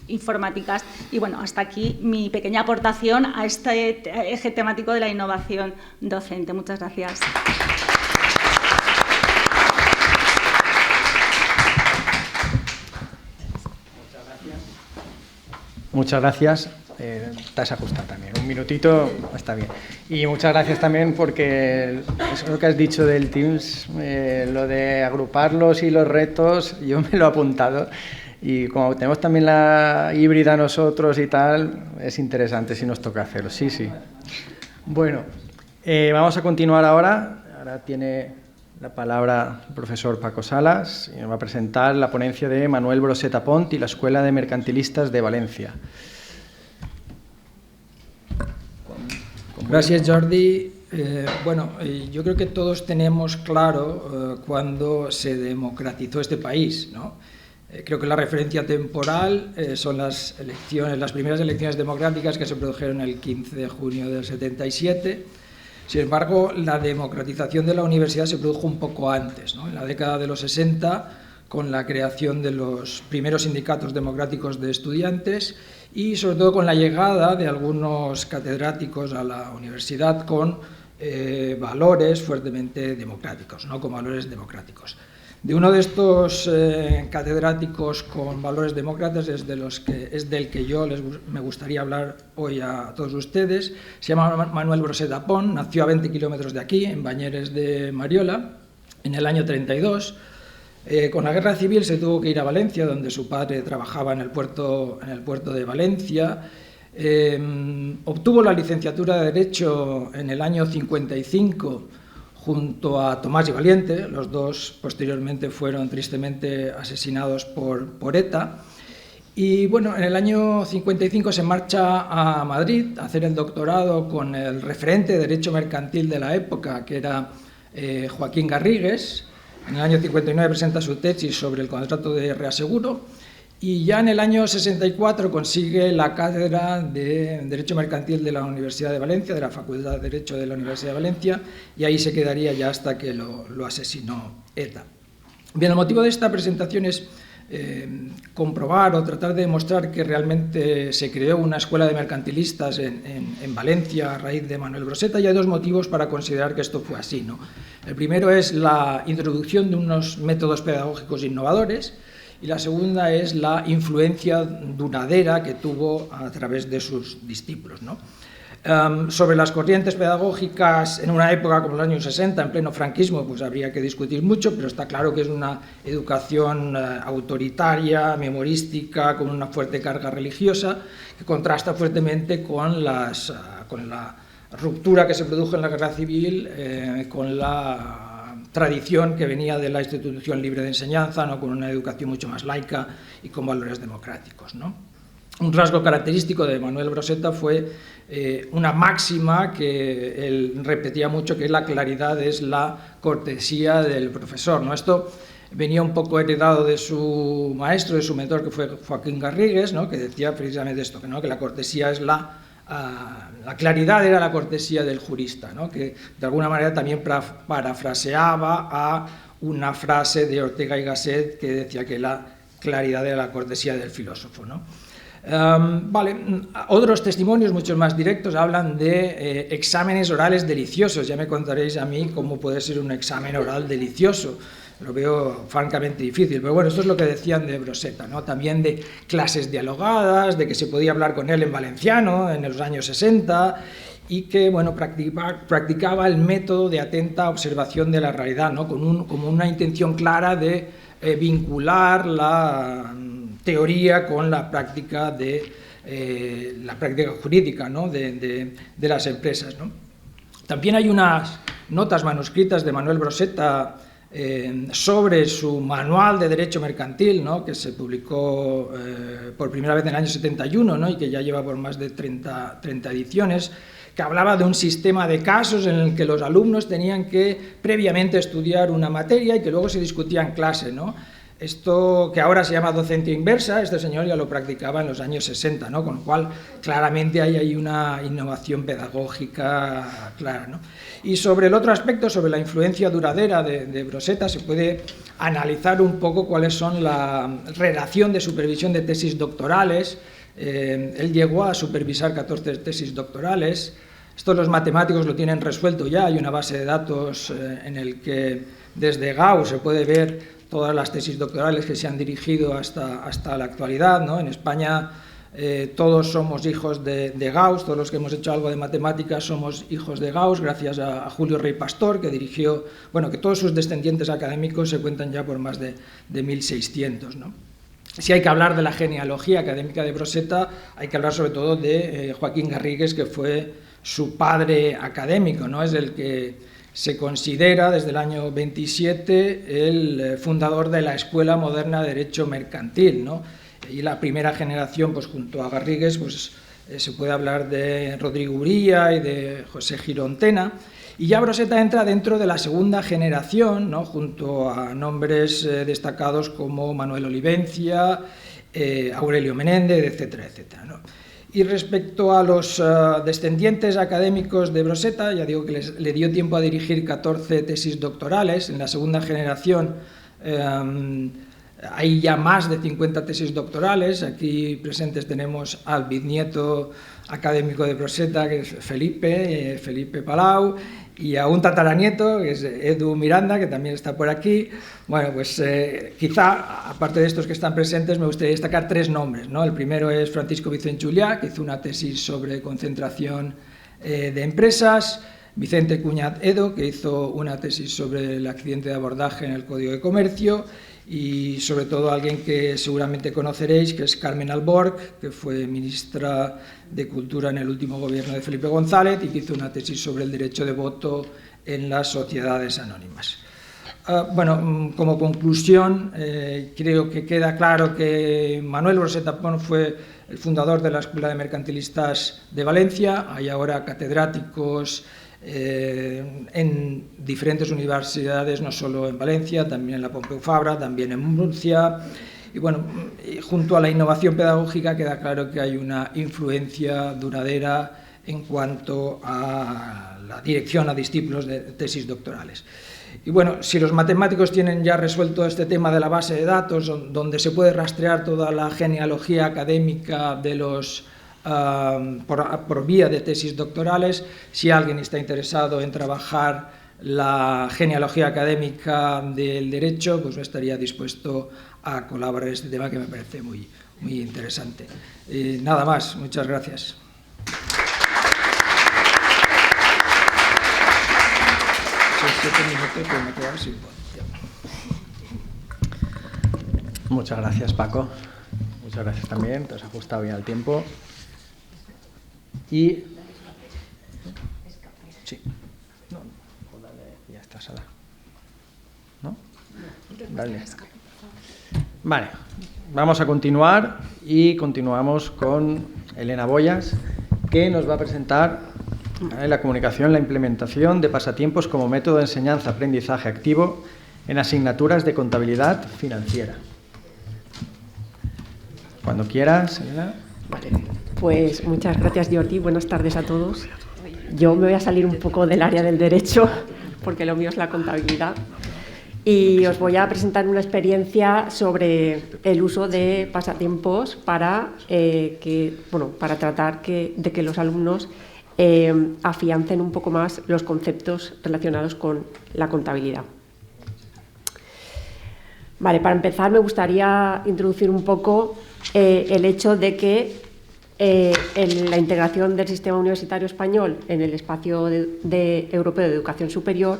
informáticas. Y bueno, hasta aquí mi pequeña aportación a este eje temático de la innovación docente. Muchas gracias.
Muchas gracias. Estás ajustado también. Un minutito está bien. Y muchas gracias también porque eso lo que has dicho del Teams, lo de agruparlos y los retos, yo me lo he apuntado. Y como tenemos también la híbrida nosotros y tal, es interesante si nos toca hacerlo. Sí, sí. Bueno, vamos a continuar ahora. Ahora tiene la palabra el profesor Paco Salas y nos va a presentar la ponencia de Manuel Broseta Pont y la Escuela de Mercantilistas de Valencia.
Gracias, Jordi. Yo creo que todos tenemos claro cuándo se democratizó este país, ¿no? Creo que la referencia temporal son las primeras elecciones democráticas que se produjeron el 15 de junio del 77. Sin embargo, la democratización de la universidad se produjo un poco antes, ¿no? En la década de los 60, con la creación de los primeros sindicatos democráticos de estudiantes y sobre todo con la llegada de algunos catedráticos a la universidad con valores fuertemente democráticos, ¿no? Con valores democráticos. De uno de estos catedráticos con valores demócratas es del que yo me gustaría hablar hoy a todos ustedes. Se llama Manuel Broseta Pont, nació a 20 kilómetros de aquí, en Bañeres de Mariola, en el año 32. Con la guerra civil se tuvo que ir a Valencia, donde su padre trabajaba en el puerto de Valencia. Obtuvo la licenciatura de Derecho en el año 55 junto a Tomás y Valiente. Los dos posteriormente fueron tristemente asesinados por ETA. Y bueno, en el año 55 se marcha a Madrid a hacer el doctorado con el referente de Derecho Mercantil de la época, que era Joaquín Garrigues. En el año 59 presenta su tesis sobre el contrato de reaseguro y ya en el año 64 consigue la cátedra de Derecho Mercantil de la Universidad de Valencia, de la Facultad de Derecho de la Universidad de Valencia, y ahí se quedaría ya hasta que lo asesinó ETA. Bien, el motivo de esta presentación es comprobar o tratar de demostrar que realmente se creó una escuela de mercantilistas en Valencia a raíz de Manuel Broseta, y hay dos motivos para considerar que esto fue así, ¿no? El primero es la introducción de unos métodos pedagógicos innovadores, y la segunda es la influencia duradera que tuvo a través de sus discípulos, ¿no? Sobre las corrientes pedagógicas en una época como los años 60, en pleno franquismo, pues habría que discutir mucho, pero está claro que es una educación autoritaria, memorística, con una fuerte carga religiosa, que contrasta fuertemente con la ruptura que se produjo en la guerra civil, con la tradición que venía de la institución libre de enseñanza, ¿no? Con una educación mucho más laica y con valores democráticos, ¿no? Un rasgo característico de Manuel Broseta fue una máxima que él repetía mucho, que la claridad es la cortesía del profesor, ¿no? Esto venía un poco heredado de su maestro, de su mentor, que fue Joaquín Garrigues, ¿no? Que decía precisamente esto, ¿no? Que la cortesía es la claridad era la cortesía del jurista, ¿no? Que de alguna manera también parafraseaba a una frase de Ortega y Gasset que decía que la claridad era la cortesía del filósofo, ¿no? Vale, otros testimonios, muchos más directos, hablan de exámenes orales deliciosos. Ya me contaréis a mí cómo puede ser un examen oral delicioso. Lo veo francamente difícil, pero bueno, esto es lo que decían de Brosseta, ¿no? También de clases dialogadas, de que se podía hablar con él en valenciano en los años 60 y que, bueno, practicaba el método de atenta observación de la realidad, ¿no? Como una intención clara de vincular la teoría con la práctica jurídica, ¿no? de las empresas, ¿no? También hay unas notas manuscritas de Manuel Brosseta sobre su manual de derecho mercantil, ¿no? Que se publicó por primera vez en el año 71, ¿no? Y que ya lleva por más de 30 ediciones, que hablaba de un sistema de casos en el que los alumnos tenían que previamente estudiar una materia y que luego se discutía en clase, ¿no? Esto que ahora se llama docencia inversa, este señor ya lo practicaba en los años 60, ¿no? Con lo cual claramente hay una innovación pedagógica clara, ¿no? Y sobre el otro aspecto, sobre la influencia duradera de Brosseta, se puede analizar un poco cuáles son la relación de supervisión de tesis doctorales. Él llegó a supervisar 14 tesis doctorales. Esto los matemáticos lo tienen resuelto ya, hay una base de datos en el que desde Gauss se puede ver todas las tesis doctorales que se han dirigido hasta la actualidad, ¿no? En España todos somos hijos de Gauss, todos los que hemos hecho algo de matemáticas somos hijos de Gauss, gracias a Julio Rey Pastor, que dirigió, bueno, que todos sus descendientes académicos se cuentan ya por más de 1600, ¿no? Si hay que hablar de la genealogía académica de Brosseta, hay que hablar sobre todo de Joaquín Garrigues, que fue su padre académico, ¿no? Es el que se considera desde el año 27 el fundador de la Escuela Moderna de Derecho Mercantil, ¿no? Y la primera generación, pues junto a Garrigues, pues se puede hablar de Rodrigo Uría y de José Girontena. Y ya Brosseta entra dentro de la segunda generación, ¿no? Junto a nombres destacados como Manuel Olivencia, Aurelio Menéndez, etcétera, etcétera, ¿no? Y respecto a los descendientes académicos de Brosseta, ya digo que le dio tiempo a dirigir 14 tesis doctorales. En la segunda generación hay ya más de 50 tesis doctorales. Aquí presentes tenemos al bisnieto académico de Brosseta, que es Felipe Palau, y a un tataranieto, que es Edu Miranda, que también está por aquí. Bueno, pues quizá, aparte de estos que están presentes, me gustaría destacar 3 nombres, ¿no? El primero es Francisco Vicent Julià, que hizo una tesis sobre concentración de empresas, Vicente Cuñat Edo, que hizo una tesis sobre el accidente de abordaje en el Código de Comercio, y sobre todo alguien que seguramente conoceréis, que es Carmen Alborg, que fue ministra de Cultura en el último gobierno de Felipe González y que hizo una tesis sobre el derecho de voto en las sociedades anónimas. Bueno, como conclusión, creo que queda claro que Manuel Brosseta fue el fundador de la Escuela de Mercantilistas de Valencia. Hay ahora catedráticos en diferentes universidades, no solo en Valencia, también en la Pompeu Fabra, también en Murcia. Y bueno, junto a la innovación pedagógica queda claro que hay una influencia duradera en cuanto a la dirección a discípulos de tesis doctorales. Y bueno, si los matemáticos tienen ya resuelto este tema de la base de datos, donde se puede rastrear toda la genealogía académica de los por vía de tesis doctorales, si alguien está interesado en trabajar la genealogía académica del derecho, pues estaría dispuesto a colaborar en este tema, que me parece muy interesante. Nada más, muchas gracias.
Muchas gracias, Paco. Muchas gracias también, te has ajustado bien al tiempo. Y... sí. No, ya está, Sara. ¿No? Dale. Vale, vamos a continuar y continuamos con Elena Boyas, que nos va a presentar la comunicación, la implementación de pasatiempos como método de enseñanza-aprendizaje activo en asignaturas de contabilidad financiera. Cuando quieras, Elena.
Vale, pues muchas gracias, Jordi. Buenas tardes a todos. Yo me voy a salir un poco del área del derecho, porque lo mío es la contabilidad. y os voy a presentar una experiencia sobre el uso de pasatiempos para, para tratar de que los alumnos afiancen un poco más los conceptos relacionados con la contabilidad. Vale, para empezar me gustaría introducir un poco el hecho de que la integración del sistema universitario español en el espacio europeo de educación superior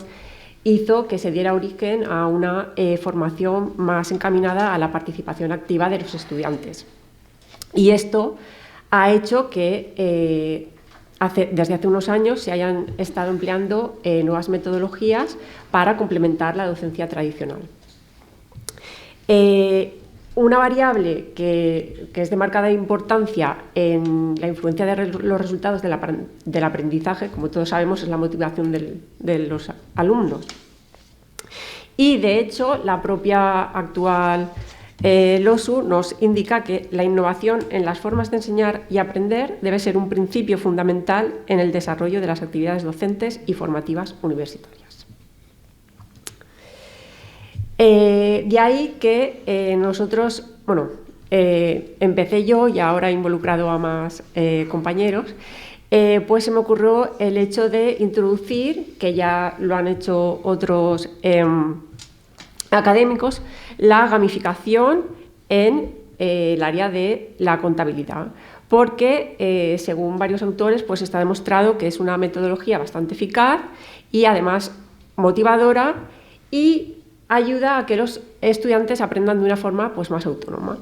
hizo que se diera origen a una formación más encaminada a la participación activa de los estudiantes. Y esto ha hecho que desde hace unos años se hayan estado empleando nuevas metodologías para complementar la docencia tradicional. Una variable que es de marcada importancia en la influencia de los resultados del aprendizaje, como todos sabemos, es la motivación de los alumnos. Y, de hecho, la propia actual LOSU nos indica que la innovación en las formas de enseñar y aprender debe ser un principio fundamental en el desarrollo de las actividades docentes y formativas universitarias. De ahí que nosotros, empecé yo y ahora he involucrado a más compañeros, pues se me ocurrió el hecho de introducir, que ya lo han hecho otros académicos, la gamificación en el área de la contabilidad, porque según varios autores pues está demostrado que es una metodología bastante eficaz y además motivadora y ayuda a que los estudiantes aprendan de una forma pues, más autónoma.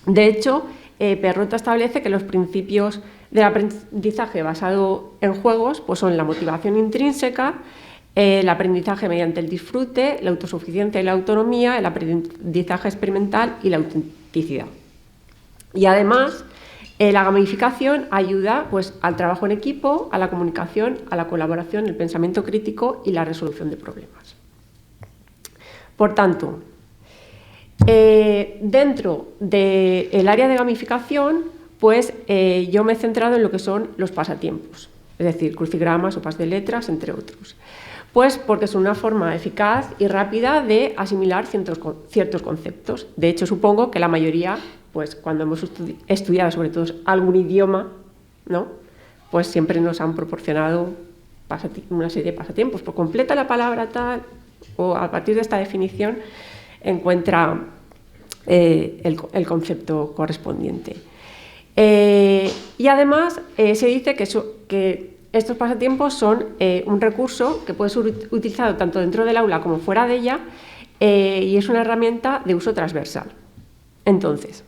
De hecho, Perrota establece que los principios del aprendizaje basado en juegos pues, son la motivación intrínseca, el aprendizaje mediante el disfrute, la autosuficiencia y la autonomía, el aprendizaje experimental y la autenticidad. Y además, la gamificación ayuda pues, al trabajo en equipo, a la comunicación, a la colaboración, el pensamiento crítico y la resolución de problemas. Por tanto, dentro del área de gamificación, pues yo me he centrado en lo que son los pasatiempos, es decir, crucigramas, sopas de letras, entre otros. Pues porque es una forma eficaz y rápida de asimilar ciertos conceptos. De hecho, supongo que la mayoría, pues cuando hemos estudiado sobre todo algún idioma, ¿no? Pues siempre nos han proporcionado una serie de pasatiempos. Pues completa la palabra tal, o a partir de esta definición encuentra el concepto correspondiente. Y además se dice que estos pasatiempos son un recurso que puede ser utilizado tanto dentro del aula como fuera de ella y es una herramienta de uso transversal. Entonces,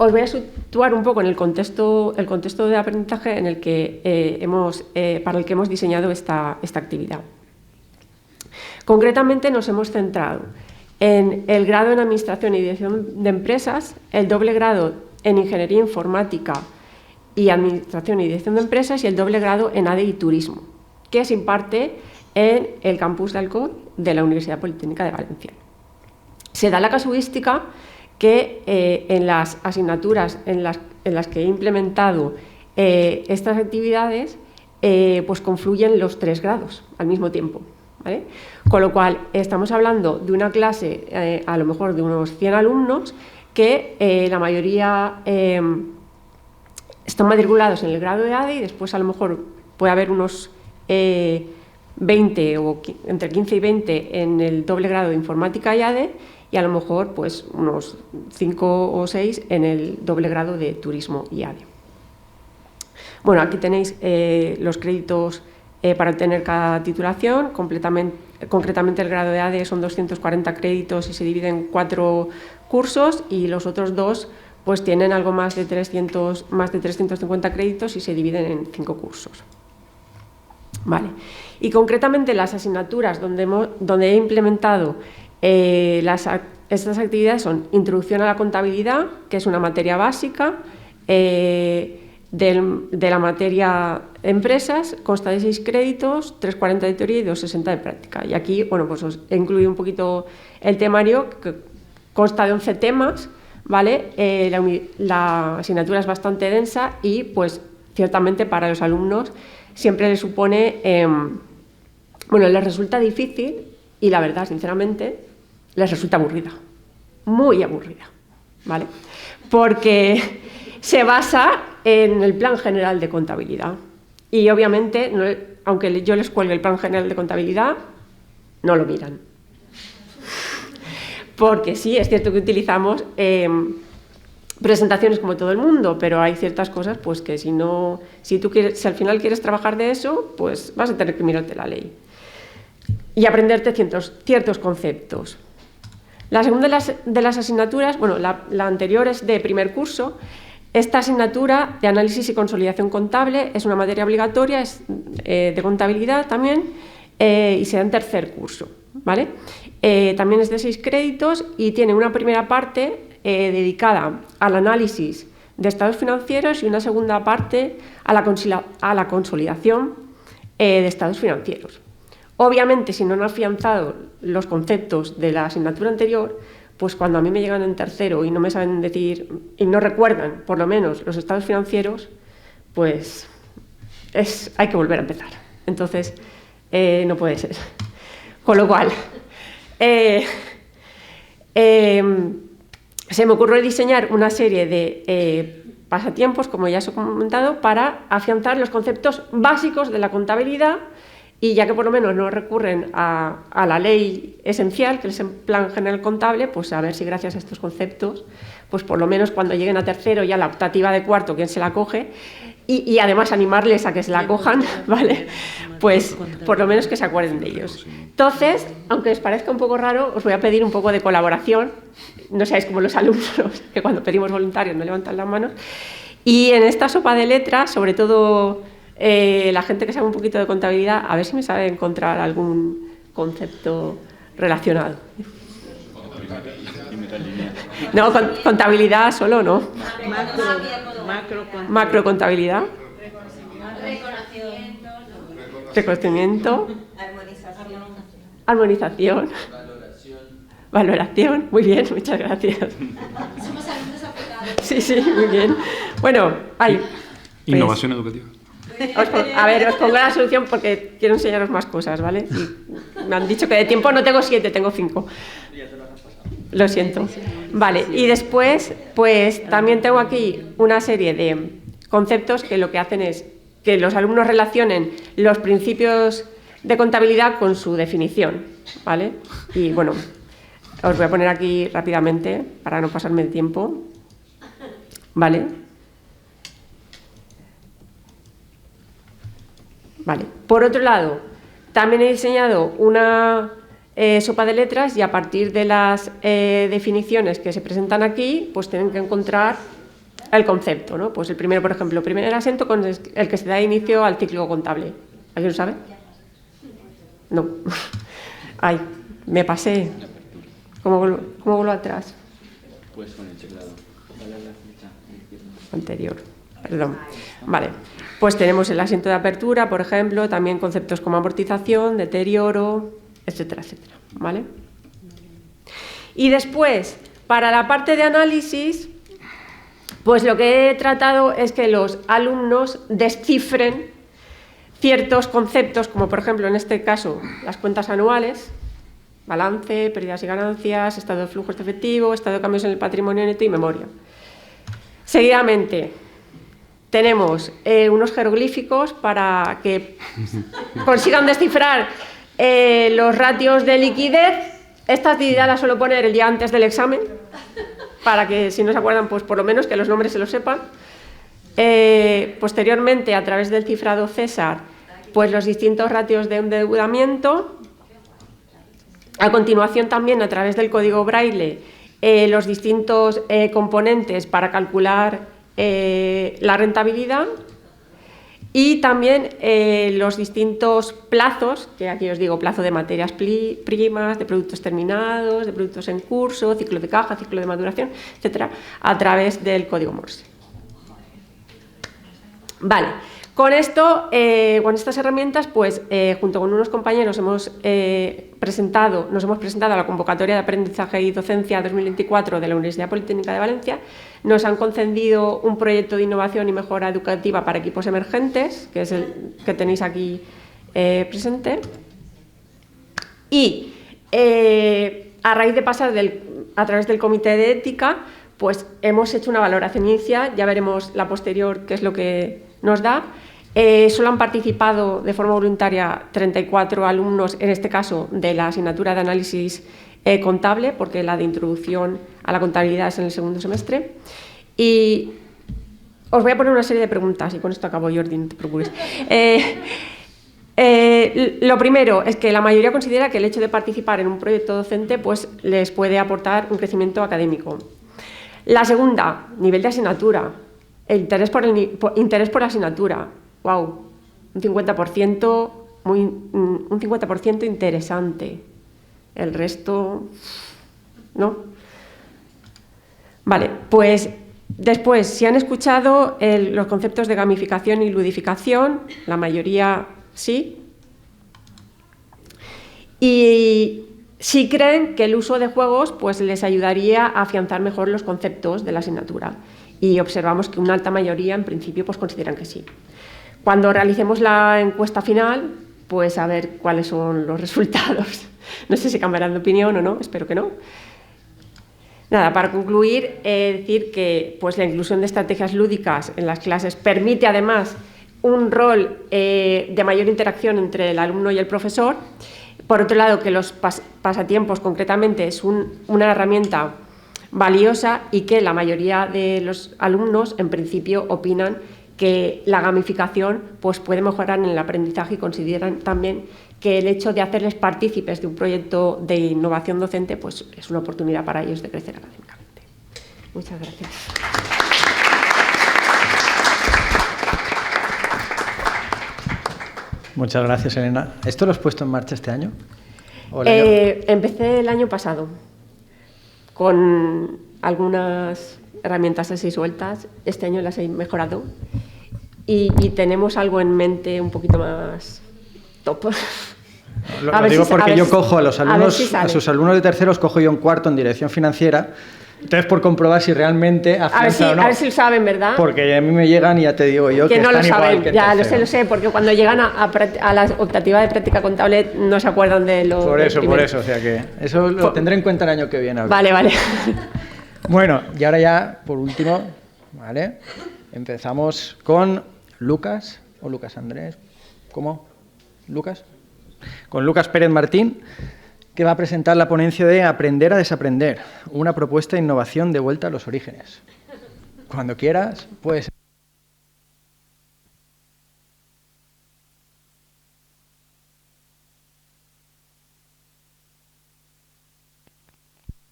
os voy a situar un poco en el contexto de aprendizaje en el que para el que hemos diseñado esta actividad. Concretamente nos hemos centrado en el grado en Administración y Dirección de Empresas, el doble grado en Ingeniería Informática y Administración y Dirección de Empresas y el doble grado en ADE y Turismo, que se imparte en el campus de Alcoy de la Universidad Politécnica de Valencia. Se da la casuística que en las asignaturas en las que he implementado estas actividades pues confluyen los 3 grados al mismo tiempo, ¿vale? Con lo cual estamos hablando de una clase a lo mejor de unos 100 alumnos que la mayoría están matriculados en el grado de ADE y después a lo mejor puede haber unos 20 o entre 15 y 20 en el doble grado de Informática y ADE y a lo mejor pues unos 5 o 6 en el doble grado de Turismo y ADE. Bueno, aquí tenéis los créditos para obtener cada titulación. Concretamente el grado de ADE son 240 créditos y se divide en 4 cursos y los otros 2 pues tienen algo más de 350 créditos y se dividen en 5 cursos. Vale. Y concretamente las asignaturas donde he implementado estas actividades son Introducción a la Contabilidad, que es una materia básica de la materia Empresas, consta de 6 créditos, 340 de teoría y 260 de práctica. Y aquí, bueno, pues os he incluido un poquito el temario, que consta de 11 temas, ¿vale? La asignatura es bastante densa y, pues, ciertamente para los alumnos siempre les supone bueno, les resulta difícil y la verdad, sinceramente, les resulta aburrida, muy aburrida, ¿vale? Porque se basa en el Plan General de Contabilidad y obviamente, aunque yo les cuelgue el Plan General de Contabilidad, no lo miran. Porque sí, es cierto que utilizamos presentaciones como todo el mundo, pero hay ciertas cosas pues que si al final quieres trabajar de eso, pues vas a tener que mirarte la ley y aprenderte ciertos conceptos. La segunda de las asignaturas, bueno, la anterior es de primer curso. Esta asignatura de análisis y consolidación contable es una materia obligatoria, es de contabilidad también, y se da en tercer curso, ¿vale? También es de 6 créditos y tiene una primera parte dedicada al análisis de estados financieros y una segunda parte a la consolidación de estados financieros. Obviamente, si no han afianzado los conceptos de la asignatura anterior, pues cuando a mí me llegan en tercero y no me saben decir y no recuerdan, por lo menos, los estados financieros, pues hay que volver a empezar. Entonces, no puede ser. Con lo cual, se me ocurrió diseñar una serie de pasatiempos, como ya os he comentado, para afianzar los conceptos básicos de la contabilidad y ya que por lo menos no recurren a la ley esencial, que es el Plan General Contable, pues a ver si gracias a estos conceptos, pues por lo menos cuando lleguen a tercero ya la optativa de cuarto, quien se la coge, y además animarles a que se la cojan, ¿vale? Pues por lo menos que se acuerden de ellos. Entonces, aunque os parezca un poco raro, os voy a pedir un poco de colaboración. No seáis como los alumnos, que cuando pedimos voluntarios no levantan las manos. Y en esta sopa de letras, sobre todo la gente que sabe un poquito de contabilidad, a ver si me sabe encontrar algún concepto relacionado. No, contabilidad solo no. Macrocontabilidad. Reconocimiento. Armonización. Valoración. Muy bien, muchas gracias.
Somos alumnos aplicados.
Sí, muy bien. Bueno, hay.
Innovación educativa.
Os pongo la solución porque quiero enseñaros más cosas, ¿vale? Y me han dicho que de tiempo no tengo 7, tengo 5. Lo siento. Vale, y después, pues también tengo aquí una serie de conceptos que lo que hacen es que los alumnos relacionen los principios de contabilidad con su definición, ¿vale? Y bueno, os voy a poner aquí rápidamente para no pasarme el tiempo, ¿vale? Vale. Por otro lado, también he diseñado una sopa de letras y a partir de las definiciones que se presentan aquí, pues tienen que encontrar el concepto, ¿no? Pues el primero, por ejemplo, primer asiento con el que se da inicio al ciclo contable. ¿Alguien lo sabe? No. Ay, me pasé. ¿Cómo vuelvo atrás?
Pues con el teclado. Dale a la flecha
anterior. Perdón. Vale. Pues tenemos el asiento de apertura, por ejemplo, también conceptos como amortización, deterioro, etcétera, etcétera, ¿vale? Y después, para la parte de análisis, pues lo que he tratado es que los alumnos descifren ciertos conceptos, como por ejemplo en este caso las cuentas anuales, balance, pérdidas y ganancias, estado de flujos de efectivo, estado de cambios en el patrimonio neto y memoria. Seguidamente, tenemos unos jeroglíficos para que consigan descifrar los ratios de liquidez. Esta actividad la suelo poner el día antes del examen, para que si no se acuerdan, pues por lo menos que los nombres se los sepan. Posteriormente, a través del cifrado César, pues los distintos ratios de endeudamiento. A continuación también, a través del código Braille, los distintos componentes para calcular la rentabilidad y también los distintos plazos, que aquí os digo, plazo de materias primas, de productos terminados, de productos en curso, ciclo de caja, ciclo de maduración, etcétera, a través del código Morse. Vale, con esto, con estas herramientas, pues junto con unos compañeros nos hemos presentado a la convocatoria de aprendizaje y docencia 2024 de la Universidad Politécnica de Valencia. Nos han concedido un proyecto de innovación y mejora educativa para equipos emergentes, que es el que tenéis aquí presente. Y a raíz de pasar a través del comité de ética, pues hemos hecho una valoración inicial, ya veremos la posterior qué es lo que nos da. Solo han participado de forma voluntaria 34 alumnos, en este caso de la asignatura de análisis contable, porque la de introducción a la contabilidad es en el segundo semestre. Y os voy a poner una serie de preguntas, y con esto acabo, Jordi, no te preocupes. Lo primero es que la mayoría considera que el hecho de participar en un proyecto docente pues, les puede aportar un crecimiento académico. La segunda, nivel de asignatura, el interés por la asignatura. ¡Wow! Un 50%, un 50% interesante. El resto, ¿no? Vale, pues después, si han escuchado los conceptos de gamificación y ludificación, la mayoría sí. Y si creen que el uso de juegos pues, les ayudaría a afianzar mejor los conceptos de la asignatura. Y observamos que una alta mayoría, en principio, pues consideran que sí. Cuando realicemos la encuesta final, pues a ver cuáles son los resultados. No sé si cambiarán de opinión o no, espero que no. Nada, para concluir, decir que pues, la inclusión de estrategias lúdicas en las clases permite además un rol de mayor interacción entre el alumno y el profesor. Por otro lado, que los pasatiempos concretamente es una herramienta valiosa y que la mayoría de los alumnos en principio opinan que la gamificación pues, puede mejorar en el aprendizaje y consideran también que el hecho de hacerles partícipes de un proyecto de innovación docente pues, es una oportunidad para ellos de crecer académicamente. Muchas gracias.
Muchas gracias, Elena. ¿Esto lo has puesto en marcha este año?
Empecé el año pasado con algunas herramientas así sueltas. Este año las he mejorado y tenemos algo en mente un poquito más top.
Lo digo porque yo cojo a los alumnos, a sus alumnos de terceros, cojo yo un cuarto en dirección financiera. Entonces, por comprobar si realmente afianza o no.
A ver si lo saben, ¿verdad?
Porque a mí me llegan y ya te digo yo que
no
están
lo saben.
igual que
Ya
lo
sé, porque cuando llegan a la optativa de práctica contable no se acuerdan de lo
Por eso, o sea que eso lo tendré en cuenta el año que viene.
Vale.
Bueno, y ahora ya, por último, ¿vale? Empezamos con Lucas, o Lucas Andrés, ¿cómo? ¿Lucas? Con Lucas Pérez Martín, que va a presentar la ponencia de Aprender a desaprender, una propuesta de innovación de vuelta a los orígenes. Cuando quieras, pues...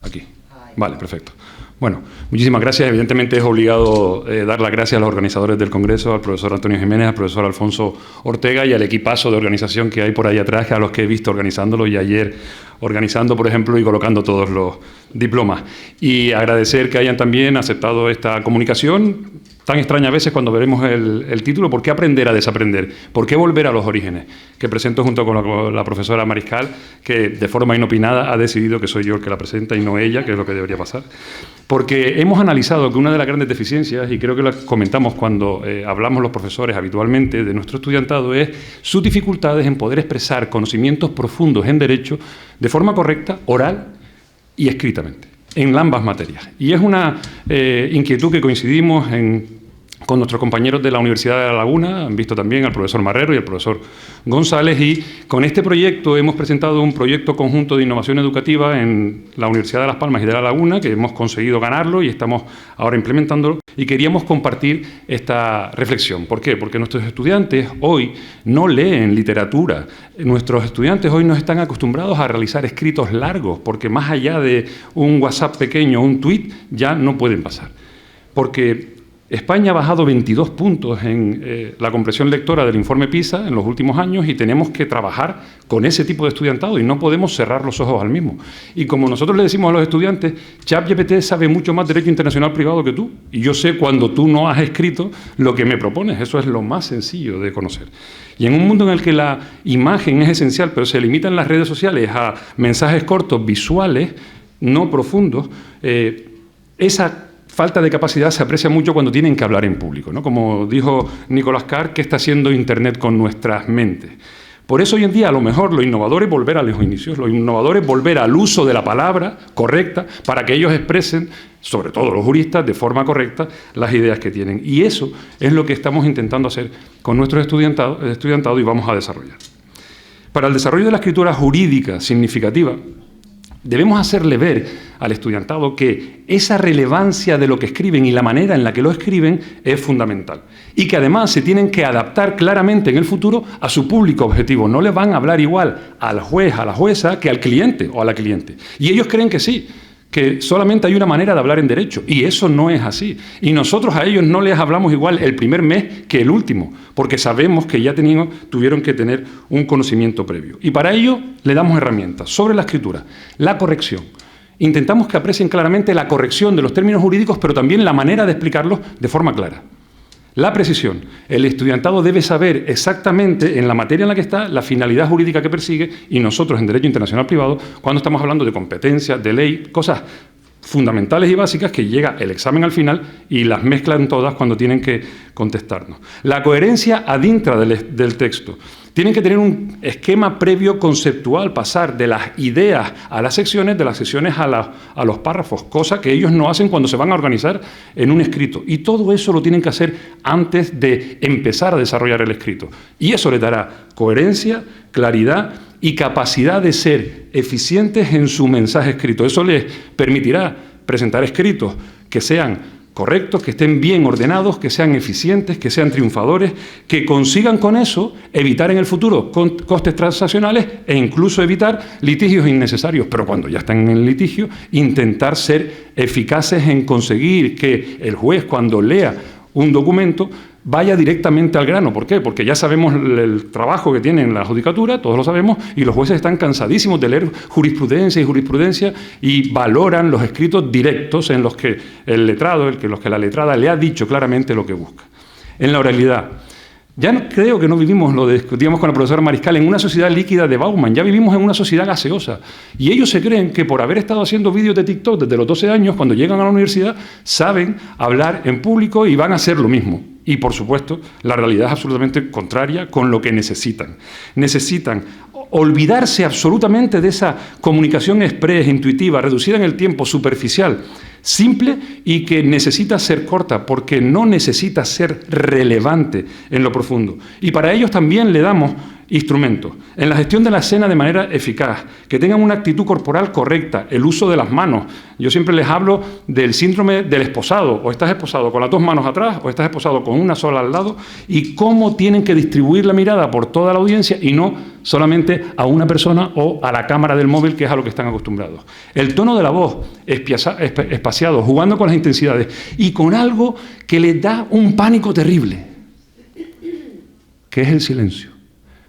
Aquí. Vale, perfecto. Bueno, muchísimas gracias. Evidentemente es obligado dar las gracias a los organizadores del Congreso, al profesor Antonio Jiménez, al profesor Alfonso Ortega y al equipazo de organización que hay por ahí atrás, a los que he visto organizándolo y ayer organizando, por ejemplo, y colocando todos los diplomas. Y agradecer que hayan también aceptado esta comunicación tan extraña a veces cuando veremos el título. ¿Por qué aprender a desaprender? ¿Por qué volver a los orígenes? Que presento junto con la profesora Mariscal, que de forma inopinada ha decidido que soy yo el que la presenta y no ella, que es lo que debería pasar. Porque hemos analizado que una de las grandes deficiencias, y creo que lo comentamos cuando hablamos los profesores habitualmente de nuestro estudiantado, es sus dificultades en poder expresar conocimientos profundos en derecho de forma correcta, oral y escritamente, en ambas materias. Y es una inquietud que coincidimos con nuestros compañeros de la Universidad de La Laguna, han visto también al profesor Marrero y al profesor González, y con este proyecto hemos presentado un proyecto conjunto de innovación educativa en la Universidad de Las Palmas y de La Laguna, que hemos conseguido ganarlo y estamos ahora implementándolo, y queríamos compartir esta reflexión. ¿Por qué? Porque nuestros estudiantes hoy no leen literatura, nuestros estudiantes hoy no están acostumbrados a realizar escritos largos, porque más allá de un WhatsApp pequeño o un tweet ya no pueden pasar. Porque España ha bajado 22 puntos en la comprensión lectora del informe PISA en los últimos años y tenemos que trabajar con ese tipo de estudiantado y no podemos cerrar los ojos al mismo. Y como nosotros le decimos a los estudiantes, ChatGPT sabe mucho más derecho internacional privado que tú y yo sé cuando tú no has escrito lo que me propones. Eso es lo más sencillo de conocer. Y en un mundo en el que la imagen es esencial, pero se limitan las redes sociales a mensajes cortos, visuales, no profundos, esa falta de capacidad se aprecia mucho cuando tienen que hablar en público, ¿no? Como dijo Nicolás Carr, ¿qué está haciendo Internet con nuestras mentes? Por eso hoy en día a lo mejor lo innovador es volver a los inicios, lo innovador es volver al uso de la palabra correcta para que ellos expresen, sobre todo los juristas, de forma correcta las ideas que tienen. Y eso es lo que estamos intentando hacer con nuestros estudiantado y vamos a desarrollar. Para el desarrollo de la escritura jurídica significativa, debemos hacerle ver al estudiantado que esa relevancia de lo que escriben y la manera en la que lo escriben es fundamental. Y que además se tienen que adaptar claramente en el futuro a su público objetivo. No le van a hablar igual al juez, a la jueza, que al cliente o a la cliente. Y ellos creen que sí, que solamente hay una manera de hablar en derecho, y eso no es así. Y nosotros a ellos no les hablamos igual el primer mes que el último, porque sabemos que ya tuvieron que tener un conocimiento previo. Y para ello le damos herramientas sobre la escritura, la corrección. Intentamos que aprecien claramente la corrección de los términos jurídicos, pero también la manera de explicarlos de forma clara. La precisión. El estudiantado debe saber exactamente en la materia en la que está la finalidad jurídica que persigue, y nosotros en Derecho Internacional Privado, cuando estamos hablando de competencia, de ley, cosas fundamentales y básicas que llega el examen al final y las mezclan todas cuando tienen que contestarnos. La coherencia adintra del texto. Tienen que tener un esquema previo conceptual, pasar de las ideas a las secciones, de las secciones a los párrafos, cosa que ellos no hacen cuando se van a organizar en un escrito. Y todo eso lo tienen que hacer antes de empezar a desarrollar el escrito. Y eso les dará coherencia, claridad y capacidad de ser eficientes en su mensaje escrito. Eso les permitirá presentar escritos que sean correctos, que estén bien ordenados, que sean eficientes, que sean triunfadores, que consigan con eso evitar en el futuro costes transaccionales e incluso evitar litigios innecesarios. Pero cuando ya están en el litigio, intentar ser eficaces en conseguir que el juez, cuando lea un documento, vaya directamente al grano. ¿Por qué? Porque ya sabemos el trabajo que tiene en la judicatura, todos lo sabemos, y los jueces están cansadísimos de leer jurisprudencia y valoran los escritos directos en los que el letrado, los que la letrada le ha dicho claramente lo que busca. En la oralidad, ya creo que no vivimos, lo discutíamos con la profesora Mariscal, en una sociedad líquida de Bauman, ya vivimos en una sociedad gaseosa. Y ellos se creen que por haber estado haciendo vídeos de TikTok desde los 12 años, cuando llegan a la universidad, saben hablar en público y van a hacer lo mismo. Y, por supuesto, la realidad es absolutamente contraria con lo que necesitan. Necesitan olvidarse absolutamente de esa comunicación express, intuitiva, reducida en el tiempo, superficial, simple y que necesita ser corta, porque no necesita ser relevante en lo profundo. Y para ellos también le damos instrumentos. En la gestión de la escena de manera eficaz, que tengan una actitud corporal correcta, el uso de las manos. Yo siempre les hablo del síndrome del esposado. O estás esposado con las dos manos atrás, o estás esposado con una sola al lado, y cómo tienen que distribuir la mirada por toda la audiencia y no solamente a una persona o a la cámara del móvil, que es a lo que están acostumbrados. El tono de la voz, espaciado, jugando con las intensidades y con algo que les da un pánico terrible, que es el silencio.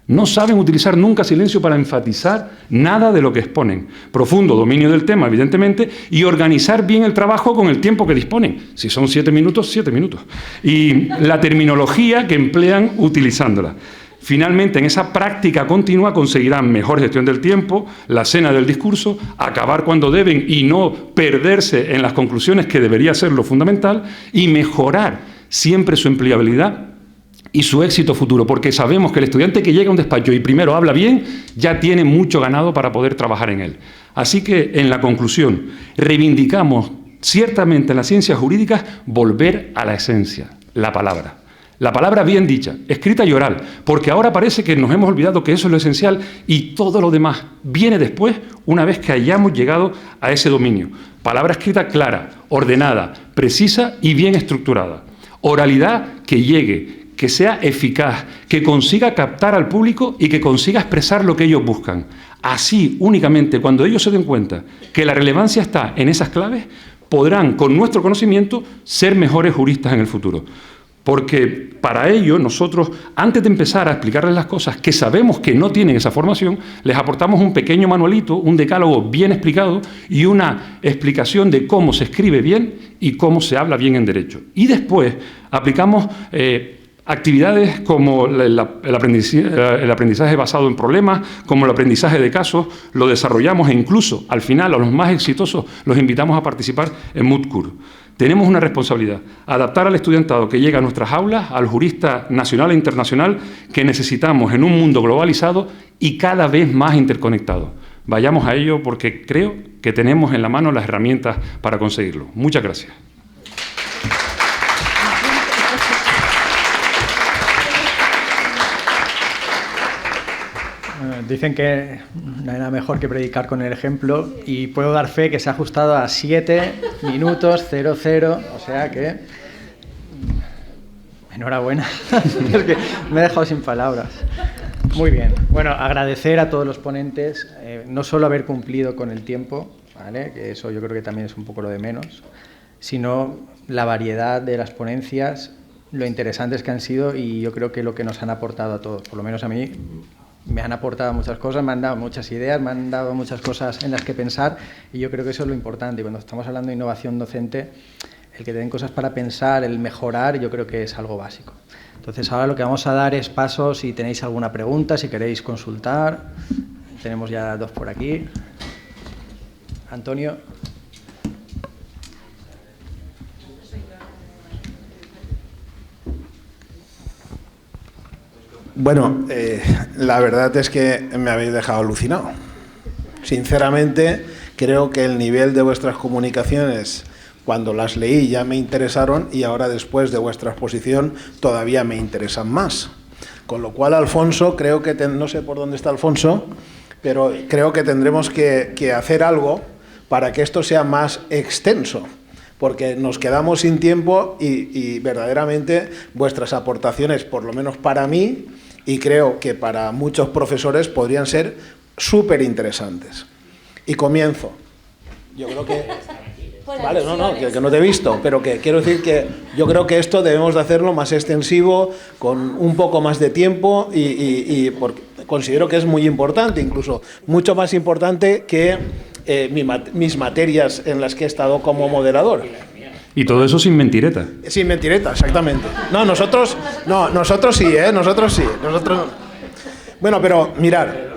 No saben utilizar nunca silencio para enfatizar nada de lo que exponen. Profundo dominio del tema, evidentemente, y organizar bien el trabajo con el tiempo que disponen. Si son 7 minutos, 7 minutos. Y la terminología que emplean utilizándola. Finalmente, en esa práctica continua conseguirán mejor gestión del tiempo, la escena del discurso, acabar cuando deben y no perderse en las conclusiones, que debería ser lo fundamental, y mejorar siempre su empleabilidad y su éxito futuro, porque sabemos que el estudiante que llega a un despacho y primero habla bien, ya tiene mucho ganado para poder trabajar en él. Así que, en la conclusión, reivindicamos ciertamente en las ciencias jurídicas volver a la esencia, la palabra. La palabra bien dicha, escrita y oral, porque ahora parece que nos hemos olvidado que eso es lo esencial y todo lo demás viene después, una vez que hayamos llegado a ese dominio. Palabra escrita clara, ordenada, precisa y bien estructurada. Oralidad que llegue, que sea eficaz, que consiga captar al público y que consiga expresar lo que ellos buscan. Así, únicamente, cuando ellos se den cuenta que la relevancia está en esas claves, podrán, con nuestro conocimiento, ser mejores juristas en el futuro. Porque para ello nosotros, antes de empezar a explicarles las cosas que sabemos que no tienen esa formación, les aportamos un pequeño manualito, un decálogo bien explicado y una explicación de cómo se escribe bien y cómo se habla bien en derecho. Y después aplicamos actividades como el aprendizaje basado en problemas, como el aprendizaje de casos, lo desarrollamos e incluso al final a los más exitosos los invitamos a participar en MOOC. Tenemos una responsabilidad, adaptar al estudiantado que llega a nuestras aulas, al jurista nacional e internacional que necesitamos en un mundo globalizado y cada vez más interconectado. Vayamos a ello porque creo que tenemos en la mano las herramientas para conseguirlo. Muchas gracias.
Dicen que no hay nada mejor que predicar con el ejemplo y puedo dar fe que se ha ajustado a 7 minutos 00, o sea que enhorabuena, es que me he dejado sin palabras. Muy bien, bueno, agradecer a todos los ponentes, no solo haber cumplido con el tiempo, ¿vale? Que eso yo creo que también es un poco lo de menos, sino la variedad de las ponencias, lo interesantes que han sido y yo creo que lo que nos han aportado a todos, por lo menos a mí. Me han aportado muchas cosas, me han dado muchas ideas, me han dado muchas cosas en las que pensar y yo creo que eso es lo importante. Cuando estamos hablando de innovación docente, el que te den cosas para pensar, el mejorar, yo creo que es algo básico. Entonces ahora lo que vamos a dar es paso, si tenéis alguna pregunta, si queréis consultar. Tenemos ya 2 por aquí. Antonio.
Bueno, la verdad es que me habéis dejado alucinado. Sinceramente, creo que el nivel de vuestras comunicaciones, cuando las leí ya me interesaron y ahora después de vuestra exposición todavía me interesan más. Con lo cual, Alfonso, creo que, no sé por dónde está Alfonso, pero creo que tendremos que hacer algo para que esto sea más extenso, porque nos quedamos sin tiempo y verdaderamente vuestras aportaciones, por lo menos para mí, y creo que para muchos profesores podrían ser súper interesantes. Y comienzo. Yo creo que... Vale, que no te he visto, pero que quiero decir que yo creo que esto debemos de hacerlo más extensivo, con un poco más de tiempo y porque considero que es muy importante, incluso mucho más importante que mis materias en las que he estado como moderador.
Y todo eso sin mentireta.
Sin mentireta, exactamente. No, nosotros sí, nosotros sí. Bueno, pero mirar.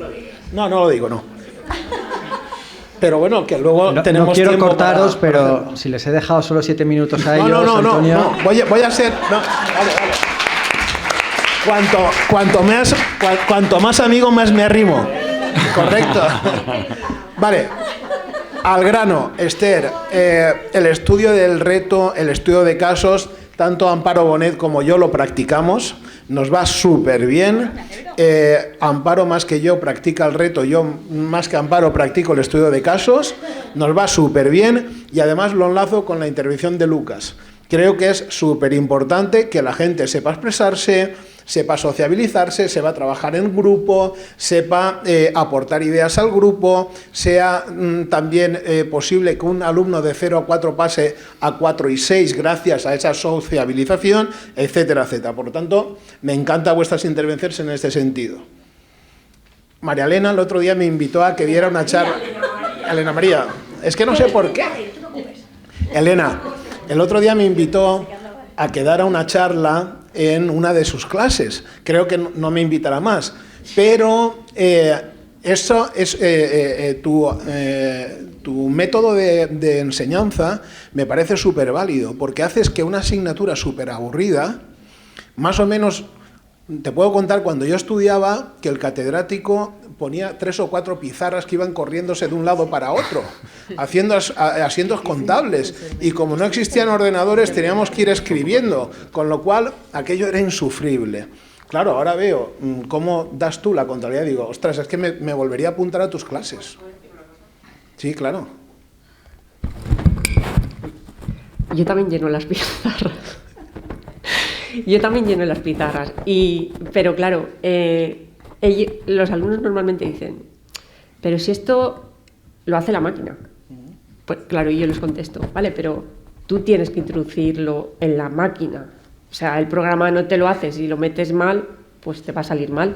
No lo digo, no. Pero bueno, que luego tenemos
no quiero
tiempo
cortaros,
para
pero
hacerlo.
si les he dejado solo 7 minutos a ellos,
Antonio... No. Voy a ser... No, vale. Cuanto más amigo, más me arrimo. Correcto. Vale. Al grano, Esther, el estudio del reto, el estudio de casos, tanto Amparo Bonet como yo lo practicamos, nos va súper bien. Amparo más que yo practica el reto, yo más que Amparo practico el estudio de casos, nos va súper bien y además lo enlazo con la intervención de Lucas. Creo que es súper importante que la gente sepa expresarse, sepa sociabilizarse, sepa trabajar en grupo, sepa aportar ideas al grupo, sea también posible que un alumno de 0 a 4 pase a 4 y 6 gracias a esa sociabilización, etcétera, etcétera. Por lo tanto, me encantan vuestras intervenciones en este sentido. María Elena el otro día me invitó a que diera una charla... Elena María, es que no sé por qué. Elena, el otro día me invitó a que diera una charla en una de sus clases. Creo que no me invitará más, pero eso es tu método de enseñanza me parece súper válido, porque haces que una asignatura súper aburrida, más o menos, te puedo contar cuando yo estudiaba que el catedrático ponía 3 o 4 pizarras que iban corriéndose de un lado para otro, haciendo asientos contables, y como no existían ordenadores teníamos que ir escribiendo, con lo cual aquello era insufrible. Claro, ahora veo cómo das tú la contabilidad y digo, ostras, es que me volvería a apuntar a tus clases. Sí, claro.
Yo también lleno las pizarras. Pero claro, los alumnos normalmente dicen, pero si esto lo hace la máquina. Pues claro, y yo les contesto, vale, pero tú tienes que introducirlo en la máquina. O sea, el programa no te lo hace, si lo metes mal, pues te va a salir mal.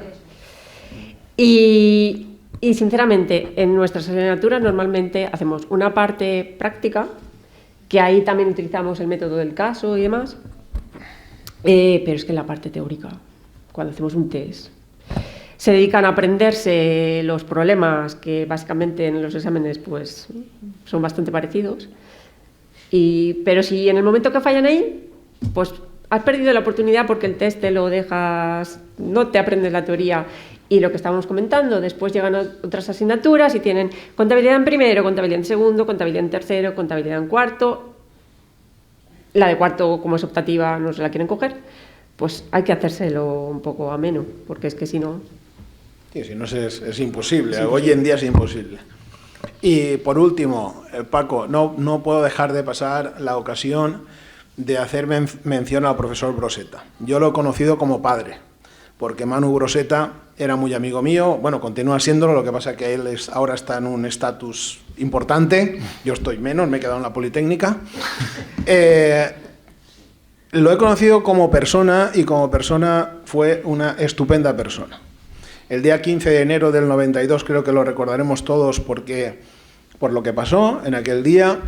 Y sinceramente, en nuestras asignaturas normalmente hacemos una parte práctica, que ahí también utilizamos el método del caso y demás, pero es que en la parte teórica, cuando hacemos un test, se dedican a aprenderse los problemas que básicamente en los exámenes pues son bastante parecidos, Pero si en el momento que fallan ahí, pues has perdido la oportunidad porque el test te lo dejas, no te aprendes la teoría. Y lo que estábamos comentando, después llegan otras asignaturas y tienen contabilidad en primero, contabilidad en segundo, contabilidad en tercero, contabilidad en cuarto. La de cuarto, como es optativa, no se la quieren coger. Pues hay que hacérselo un poco ameno, porque es que si no...
Sí, si no es imposible, hoy en día es imposible. Y por último, Paco, no puedo dejar de pasar la ocasión de hacer mención al profesor Broseta. Yo lo he conocido como padre, porque Manu Broseta era muy amigo mío, bueno, continúa siéndolo, lo que pasa es que él ahora está en un estatus importante, yo estoy menos, me he quedado en la Politécnica. Lo he conocido como persona y como persona fue una estupenda persona. El día 15 de enero del 92 creo que lo recordaremos todos por lo que pasó en aquel día,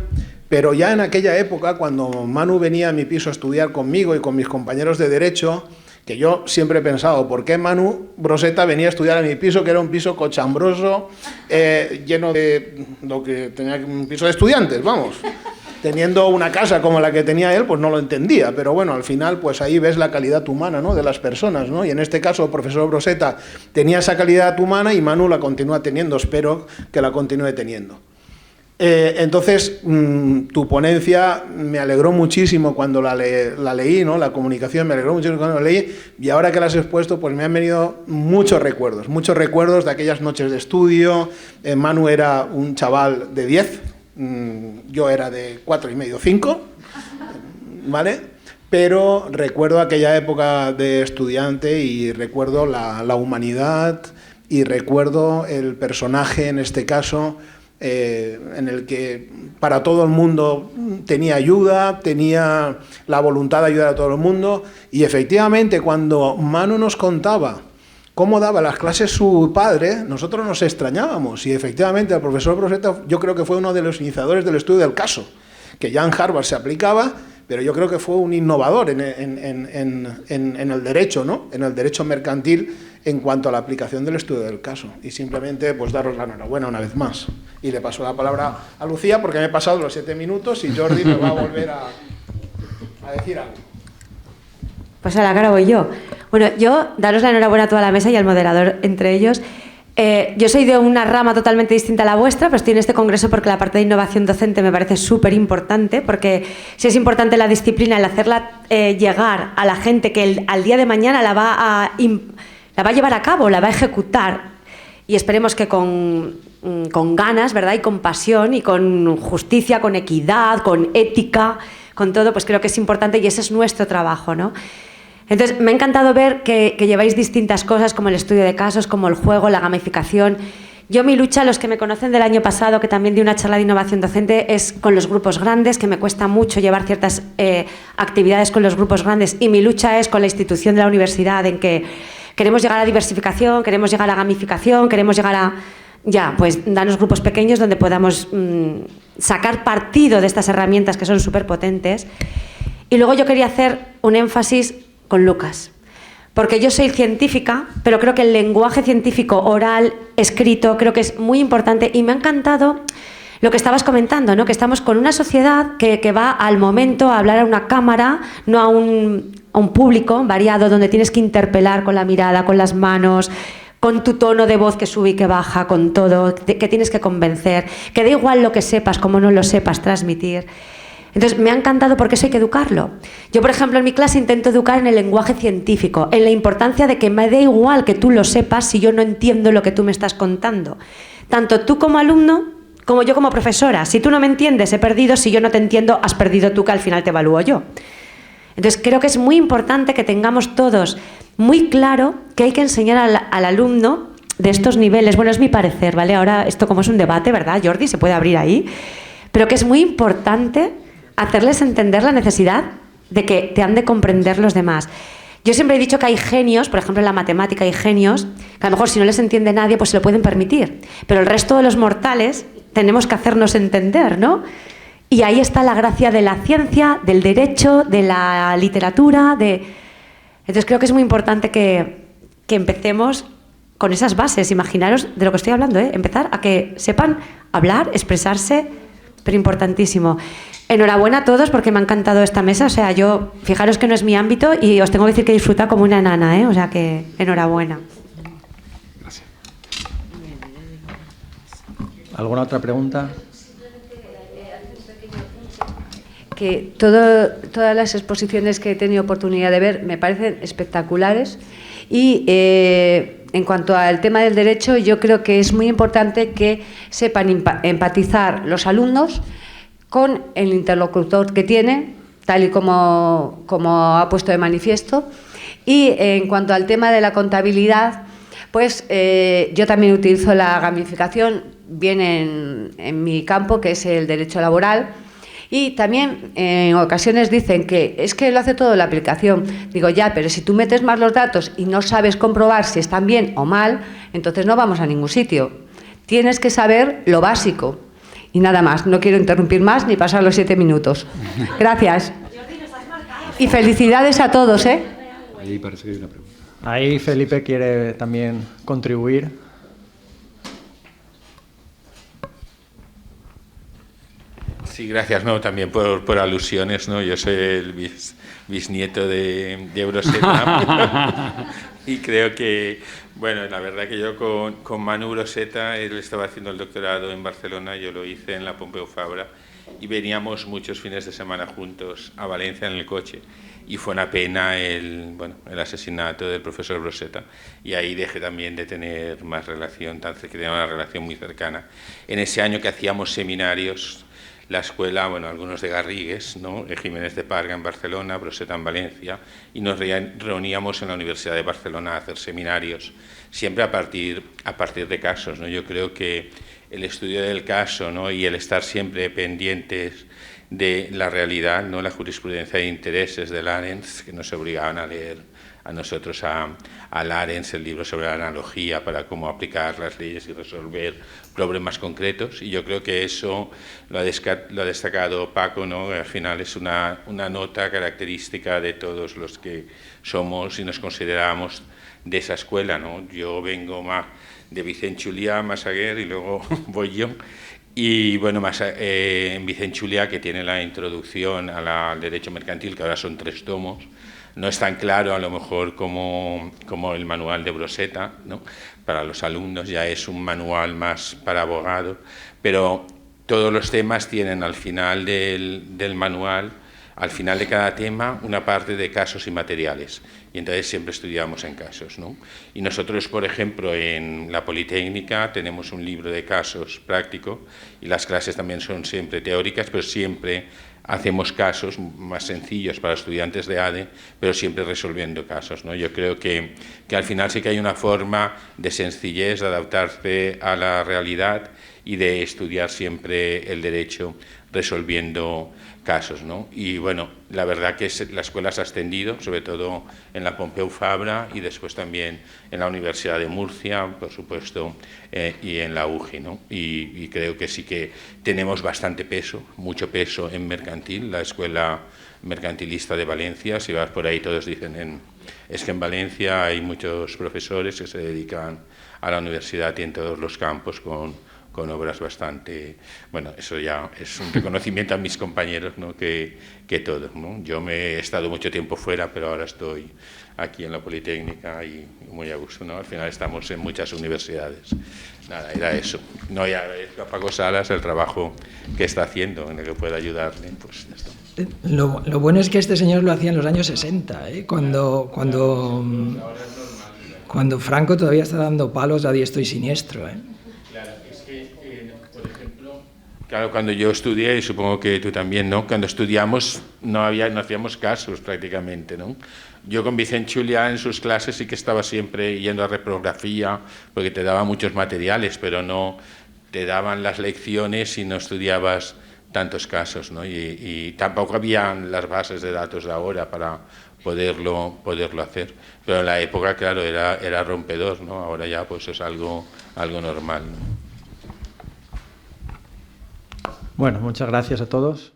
pero ya en aquella época, cuando Manu venía a mi piso a estudiar conmigo y con mis compañeros de Derecho, que yo siempre he pensado, ¿por qué Manu Broseta venía a estudiar a mi piso, que era un piso cochambroso, lleno de lo que tenía un piso de estudiantes, vamos? Teniendo una casa como la que tenía él, pues no lo entendía, pero bueno, al final pues ahí ves la calidad humana, ¿no?, de las personas, ¿no? Y en este caso el profesor Broseta tenía esa calidad humana y Manu la continúa teniendo, espero que la continúe teniendo. Entonces, tu ponencia me alegró muchísimo cuando la leí, ¿no?, la comunicación me alegró muchísimo cuando la leí, y ahora que la has expuesto, pues me han venido muchos recuerdos de aquellas noches de estudio. Manu era un chaval de 10, yo era de 4,5, 5, ¿vale? Pero recuerdo aquella época de estudiante y recuerdo la humanidad y recuerdo el personaje, en este caso, en el que para todo el mundo tenía ayuda, tenía la voluntad de ayudar a todo el mundo, y efectivamente cuando Manu nos contaba cómo daba las clases su padre, nosotros nos extrañábamos, y efectivamente el profesor Broseta yo creo que fue uno de los iniciadores del estudio del caso, que ya en Harvard se aplicaba, pero yo creo que fue un innovador en el derecho, ¿no?, en el derecho mercantil en cuanto a la aplicación del estudio del caso. Y simplemente pues daros la enhorabuena una vez más. Y le paso la palabra a Lucía porque me he pasado los 7 minutos y Jordi me va a volver a decir algo.
Pues a la cara voy yo. Bueno, yo daros la enhorabuena a toda la mesa y al moderador entre ellos. Yo soy de una rama totalmente distinta a la vuestra, pero estoy en este congreso porque la parte de innovación docente me parece súper importante, porque si es importante la disciplina, el hacerla llegar a la gente que al día de mañana la va a llevar a cabo, la va a ejecutar, y esperemos que con ganas, ¿verdad?, y con pasión y con justicia, con equidad, con ética, con todo, pues creo que es importante y ese es nuestro trabajo, ¿no? Entonces, me ha encantado ver que lleváis distintas cosas como el estudio de casos, como el juego, la gamificación. Yo mi lucha, los que me conocen del año pasado, que también di una charla de innovación docente, es con los grupos grandes, que me cuesta mucho llevar ciertas actividades con los grupos grandes, y mi lucha es con la institución de la universidad, en que queremos llegar a diversificación, queremos llegar a gamificación, queremos llegar a... Ya, pues danos grupos pequeños donde podamos sacar partido de estas herramientas que son súper potentes. Y luego yo quería hacer un énfasis con Lucas, porque yo soy científica, pero creo que el lenguaje científico oral, escrito, creo que es muy importante, y me ha encantado lo que estabas comentando, ¿no?, que estamos con una sociedad que va al momento a hablar a una cámara, no a un público variado, donde tienes que interpelar con la mirada, con las manos, con tu tono de voz que sube y que baja, con todo, que tienes que convencer, que da igual lo que sepas, como no lo sepas transmitir. Entonces, me ha encantado porque eso hay que educarlo. Yo, por ejemplo, en mi clase intento educar en el lenguaje científico, en la importancia de que me da igual que tú lo sepas si yo no entiendo lo que tú me estás contando. Tanto tú como alumno, como yo como profesora. Si tú no me entiendes, he perdido. Si yo no te entiendo, has perdido tú, que al final te evalúo yo. Entonces, creo que es muy importante que tengamos todos muy claro que hay que enseñar al alumno de estos niveles. Bueno, es mi parecer, ¿vale? Ahora, esto como es un debate, ¿verdad, Jordi? Se puede abrir ahí. Pero que es muy importante hacerles entender la necesidad de que te han de comprender los demás. Yo siempre he dicho que hay genios, por ejemplo en la matemática hay genios, que a lo mejor si no les entiende nadie pues se lo pueden permitir, pero el resto de los mortales tenemos que hacernos entender, ¿no? Y ahí está la gracia de la ciencia, del derecho, de la literatura, Entonces creo que es muy importante que empecemos con esas bases. Imaginaros de lo que estoy hablando, ¿eh? Empezar a que sepan hablar, expresarse, pero importantísimo. Enhorabuena a todos porque me ha encantado esta mesa. O sea, yo, fijaros que no es mi ámbito y os tengo que decir que disfruta como una enana, ¿eh? O sea que enhorabuena.
Gracias.
¿Alguna otra pregunta?
Que todas las exposiciones que he tenido oportunidad de ver me parecen espectaculares y en cuanto al tema del derecho, yo creo que es muy importante que sepan empatizar los alumnos con el interlocutor que tiene, tal y como ha puesto de manifiesto. Y en cuanto al tema de la contabilidad, pues yo también utilizo la gamificación bien en mi campo, que es el derecho laboral. Y también en ocasiones dicen que es que lo hace todo la aplicación. Digo, ya, pero si tú metes más los datos y no sabes comprobar si están bien o mal, entonces no vamos a ningún sitio. Tienes que saber lo básico. Y nada más, no quiero interrumpir más ni pasar los 7 minutos. Gracias. Y felicidades a todos, ¿eh?
Ahí parece que hay una pregunta.
Ahí Felipe quiere también contribuir.
Sí, gracias. No, también por alusiones, ¿no? Yo soy el bisnieto de Broseta y creo que, bueno, la verdad que yo con Manu Broseta, él estaba haciendo el doctorado en Barcelona, yo lo hice en la Pompeu Fabra y veníamos muchos fines de semana juntos a Valencia en el coche y fue una pena el asesinato del profesor Broseta y ahí dejé también de tener más relación, que tenía una relación muy cercana. En ese año que hacíamos seminarios, la escuela, bueno, algunos de Garrigues, ¿no? Jiménez de Parga en Barcelona, Broseta en Valencia, y nos reuníamos en la Universidad de Barcelona a hacer seminarios, siempre a partir de casos, ¿no? Yo creo que el estudio del caso, ¿no? Y el estar siempre pendientes de la realidad, ¿no? La jurisprudencia de intereses de Larens, que nos obligaban a leer a nosotros a Larens el libro sobre la analogía para cómo aplicar las leyes y resolver problemas concretos, y yo creo que eso lo ha destacado Paco, ¿no? Al final es una nota característica de todos los que somos y nos consideramos de esa escuela, ¿no? Yo vengo más de Vicent Julià, Massaguer y luego voy yo. Y bueno, en Vicent Julià, que tiene la introducción al derecho mercantil, que ahora son 3 tomos, no es tan claro a lo mejor como el manual de Broseta, ¿no? Para los alumnos ya es un manual más para abogados, pero todos los temas tienen al final del manual, al final de cada tema, una parte de casos y materiales. Y entonces siempre estudiamos en casos, ¿no? Y nosotros, por ejemplo, en la Politécnica tenemos un libro de casos práctico y las clases también son siempre teóricas, pero siempre hacemos casos más sencillos para estudiantes de ADE, pero siempre resolviendo casos, ¿no? Yo creo que al final sí que hay una forma de sencillez, de adaptarse a la realidad y de estudiar siempre el derecho resolviendo casos, ¿no? Y bueno, la verdad que la escuela se ha extendido, sobre todo en la Pompeu Fabra y después también en la Universidad de Murcia, por supuesto, y en la UGI, ¿no? Y creo que sí que tenemos bastante peso, mucho peso en mercantil, la Escuela Mercantilista de Valencia. Si vas por ahí todos dicen, es que en Valencia hay muchos profesores que se dedican a la universidad y en todos los campos con obras bastante... Bueno, eso ya es un reconocimiento a mis compañeros, ¿no? que todo, ¿no? Yo me he estado mucho tiempo fuera, pero ahora estoy aquí en la Politécnica y muy a gusto, ¿no? Al final estamos en muchas universidades. Nada, era eso. No, ya a Paco Salas el trabajo que está haciendo, en el que pueda ayudarle, pues ya está.
Lo bueno es que este señor lo hacía en los años 60, ¿eh? Cuando Franco todavía está dando palos a diestro y siniestro, ¿eh?
Claro, cuando yo estudié, y supongo que tú también, ¿no? Cuando estudiamos no hacíamos casos prácticamente, ¿no? Yo con Vicent Julià en sus clases sí que estaba siempre yendo a reprografía, porque te daba muchos materiales, pero no te daban las lecciones y no estudiabas tantos casos, ¿no? Y tampoco habían las bases de datos de ahora para poderlo hacer. Pero en la época, claro, era rompedor, ¿no? Ahora ya pues es algo normal, ¿no?
Bueno, muchas gracias a todos.